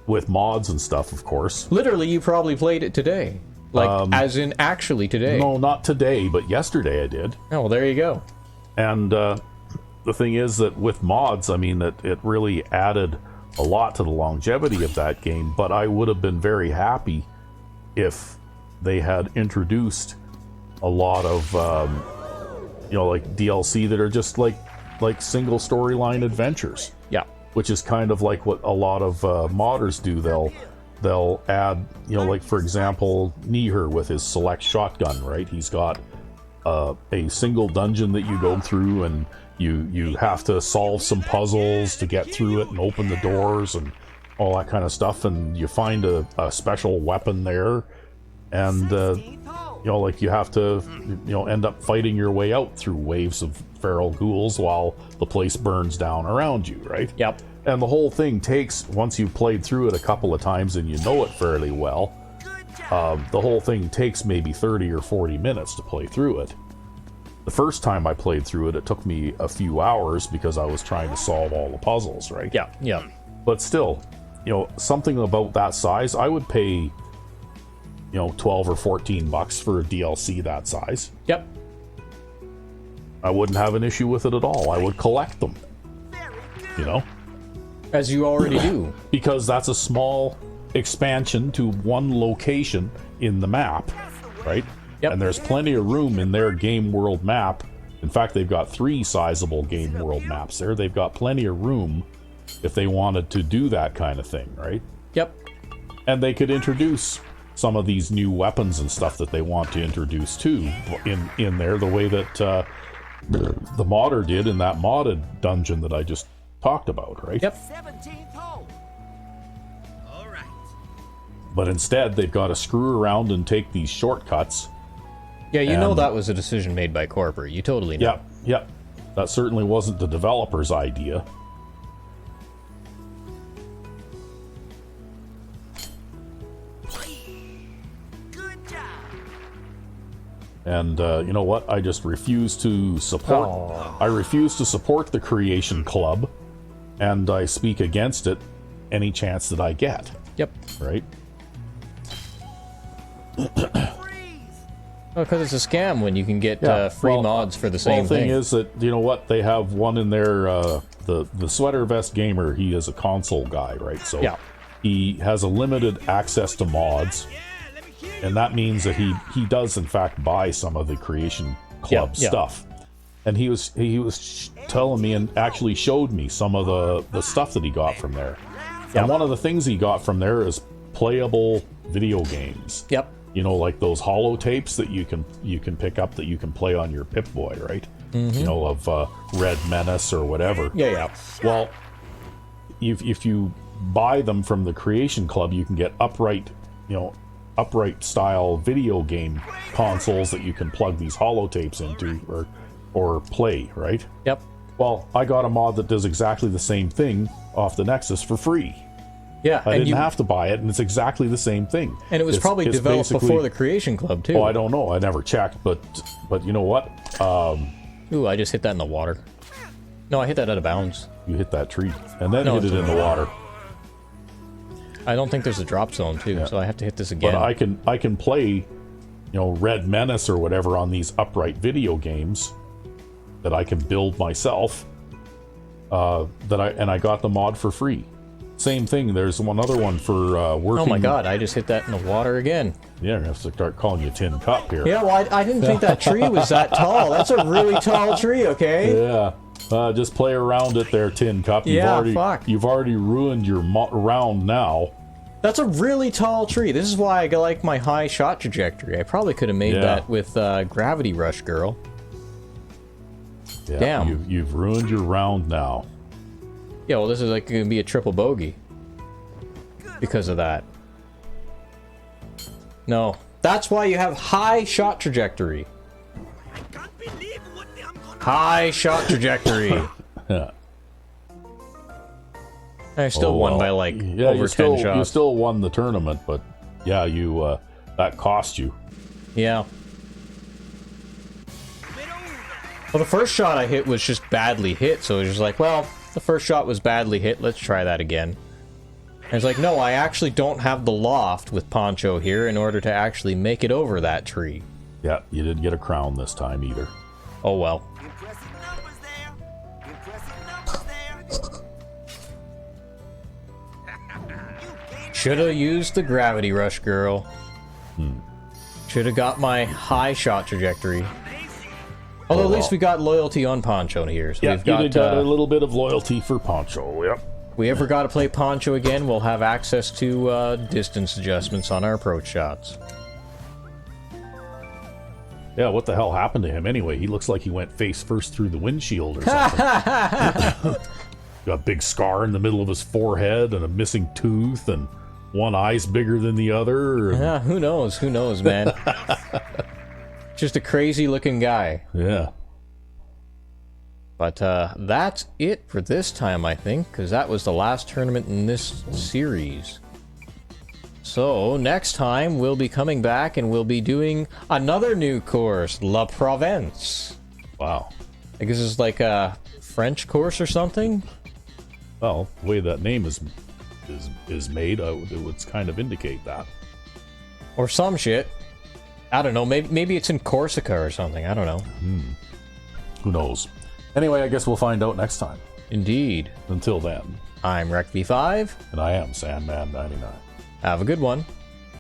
[SPEAKER 1] With mods and stuff, of course.
[SPEAKER 2] Literally, you probably played it today. Like, as in actually today.
[SPEAKER 1] No, not today, but yesterday I did.
[SPEAKER 2] Oh, well, there you go.
[SPEAKER 1] And the thing is that with mods, I mean, it really added a lot to the longevity of that game, but I would have been very happy if they had introduced a lot of, you know, like DLC that are just like single storyline adventures.
[SPEAKER 2] Yeah.
[SPEAKER 1] Which is kind of like what a lot of modders do. They'll add, you know, like for example, Niher with his select shotgun, right? He's got a single dungeon that you go through, and you have to solve some puzzles to get through it and open the doors and all that kind of stuff, and you find a special weapon there, and you know, like you have to, you know, end up fighting your way out through waves of feral ghouls while the place burns down around you, right?
[SPEAKER 2] Yep.
[SPEAKER 1] And the whole thing takes, once you've played through it a couple of times and you know it fairly well, the whole thing takes maybe 30 or 40 minutes to play through it. The first time I played through it, it took me a few hours because I was trying to solve all the puzzles, right?
[SPEAKER 2] Yeah.
[SPEAKER 1] But still, you know, something about that size, I would pay, you know, $12 or $14 for a DLC that size.
[SPEAKER 2] Yep.
[SPEAKER 1] I wouldn't have an issue with it at all. I would collect them, you know?
[SPEAKER 2] As you already do.
[SPEAKER 1] Because that's a small expansion to one location in the map, right?
[SPEAKER 2] Yep.
[SPEAKER 1] And there's plenty of room in their game world map. In fact, they've got 3 sizable game world maps there. They've got plenty of room if they wanted to do that kind of thing, right?
[SPEAKER 2] Yep.
[SPEAKER 1] And they could introduce some of these new weapons and stuff that they want to introduce too in there, the way that the modder did in that modded dungeon that I just talked about, right?
[SPEAKER 2] Yep.
[SPEAKER 4] 17th hole. All right.
[SPEAKER 1] But instead, they've got to screw around and take these shortcuts
[SPEAKER 2] Yeah, you know
[SPEAKER 1] And-
[SPEAKER 2] that was a decision made by corporate. You totally know.
[SPEAKER 1] Yep. That certainly wasn't the developer's idea.
[SPEAKER 4] Good job.
[SPEAKER 1] And you know what? I just refuse to support.
[SPEAKER 2] Oh.
[SPEAKER 1] I refuse to support the Creation Club, and I speak against it any chance that I get.
[SPEAKER 2] Yep.
[SPEAKER 1] Right?
[SPEAKER 4] Freeze.
[SPEAKER 2] Because it's a scam when you can get free
[SPEAKER 1] well,
[SPEAKER 2] mods for the same
[SPEAKER 1] the thing
[SPEAKER 2] thing.
[SPEAKER 1] is that you know what? They have one in there. The sweater vest gamer. He is a console guy, right? So
[SPEAKER 2] Yeah.
[SPEAKER 1] he has a limited access to mods.
[SPEAKER 4] Yeah, let me hear
[SPEAKER 1] And that means that he does in fact buy some of the Creation Club
[SPEAKER 2] Yeah.
[SPEAKER 1] stuff. And he was telling me and actually showed me some of the stuff that he got from there.
[SPEAKER 2] Yeah.
[SPEAKER 1] And one of the things he got from there is playable video games.
[SPEAKER 2] Yep.
[SPEAKER 1] You know, like those holotapes that you can pick up that you can play on your Pip-Boy, right? You know, of Red Menace or whatever.
[SPEAKER 2] Yeah.
[SPEAKER 1] Well, if you buy them from the Creation Club, you can get upright style video game consoles that you can plug these holotapes into or play, right?
[SPEAKER 2] Yep.
[SPEAKER 1] Well, I got a mod that does exactly the same thing off the Nexus for free.
[SPEAKER 2] Yeah.
[SPEAKER 1] I
[SPEAKER 2] and
[SPEAKER 1] didn't have to buy it, and it's exactly the same thing.
[SPEAKER 2] And it was probably
[SPEAKER 1] it's
[SPEAKER 2] developed
[SPEAKER 1] basically-
[SPEAKER 2] before the Creation Club, too.
[SPEAKER 1] Oh, I don't know. I never checked, but you know what?
[SPEAKER 2] Ooh, I just hit that in the water. No, I hit that out of bounds.
[SPEAKER 1] You hit that tree and then
[SPEAKER 2] No,
[SPEAKER 1] hit it in the water.
[SPEAKER 2] I don't think there's a drop zone, too, so I have to hit this again.
[SPEAKER 1] But I can play, Red Menace or whatever on these upright video games that I can build myself. I got the mod for free. Same thing. There's one other one for working.
[SPEAKER 2] Oh my god, I just hit that in the water again.
[SPEAKER 1] Yeah, I'm gonna have to start calling you Tin Cup here.
[SPEAKER 2] Yeah, well, I didn't think that tree was that tall. That's a really tall tree, okay?
[SPEAKER 1] Yeah. Just play around it there, Tin Cup.
[SPEAKER 2] Fuck.
[SPEAKER 1] You've already ruined your round now.
[SPEAKER 2] That's a really tall tree. This is why I like my high shot trajectory. I probably could have made
[SPEAKER 1] Yeah.
[SPEAKER 2] that with Gravity Rush Girl.
[SPEAKER 1] Yeah,
[SPEAKER 2] Damn.
[SPEAKER 1] You've ruined your round now.
[SPEAKER 2] Yeah, well, this is like going to be a triple bogey. Because of that. No. That's why you have high shot trajectory.
[SPEAKER 4] I can't believe what I'm gonna
[SPEAKER 2] High shot trajectory.
[SPEAKER 1] Yeah.
[SPEAKER 2] I still won by like
[SPEAKER 1] Yeah,
[SPEAKER 2] over 10
[SPEAKER 1] you
[SPEAKER 2] shots.
[SPEAKER 1] still won the tournament, but yeah, you that cost you.
[SPEAKER 2] Yeah. Well, the first shot I hit was just badly hit, so it was just like, well, the first shot was badly hit, let's try that again. And it's like, no, I actually don't have the loft with Poncho here in order to actually make it over that tree.
[SPEAKER 1] Yeah, you didn't get a crown this time either.
[SPEAKER 2] Oh well.
[SPEAKER 4] Impressive numbers there. Impressive numbers there.
[SPEAKER 2] Should have used the Gravity Rush Girl. Should have got my high shot trajectory. Although at least we got loyalty on Poncho here. So
[SPEAKER 1] Yeah,
[SPEAKER 2] we've got,
[SPEAKER 1] you got a little bit of loyalty for Poncho. Yep.
[SPEAKER 2] we ever got to play Poncho again, we'll have access to distance adjustments on our approach shots.
[SPEAKER 1] Yeah, what the hell happened to him anyway? He looks like he went face first through the windshield or something. Got a big scar in the middle of his forehead and a missing tooth and one eye's bigger than the other. And,
[SPEAKER 2] Yeah, who knows? Who knows, man? Just a crazy looking guy.
[SPEAKER 1] yeah.
[SPEAKER 2] But that's it for this time, I think, because that was the last tournament in this series. So, next time we'll be coming back and we'll be doing another new course, La Provence.
[SPEAKER 1] Wow.
[SPEAKER 2] I guess it's like a French course or something?
[SPEAKER 1] Well, the way that name is made, it would kind of indicate that.
[SPEAKER 2] Or some shit. I don't know, maybe it's in Corsica or something, I don't know.
[SPEAKER 1] Who knows? Anyway, I guess we'll find out next time.
[SPEAKER 2] Indeed.
[SPEAKER 1] Until then,
[SPEAKER 2] I'm RecV5.
[SPEAKER 1] and I am Sandman99.
[SPEAKER 2] Have a good one.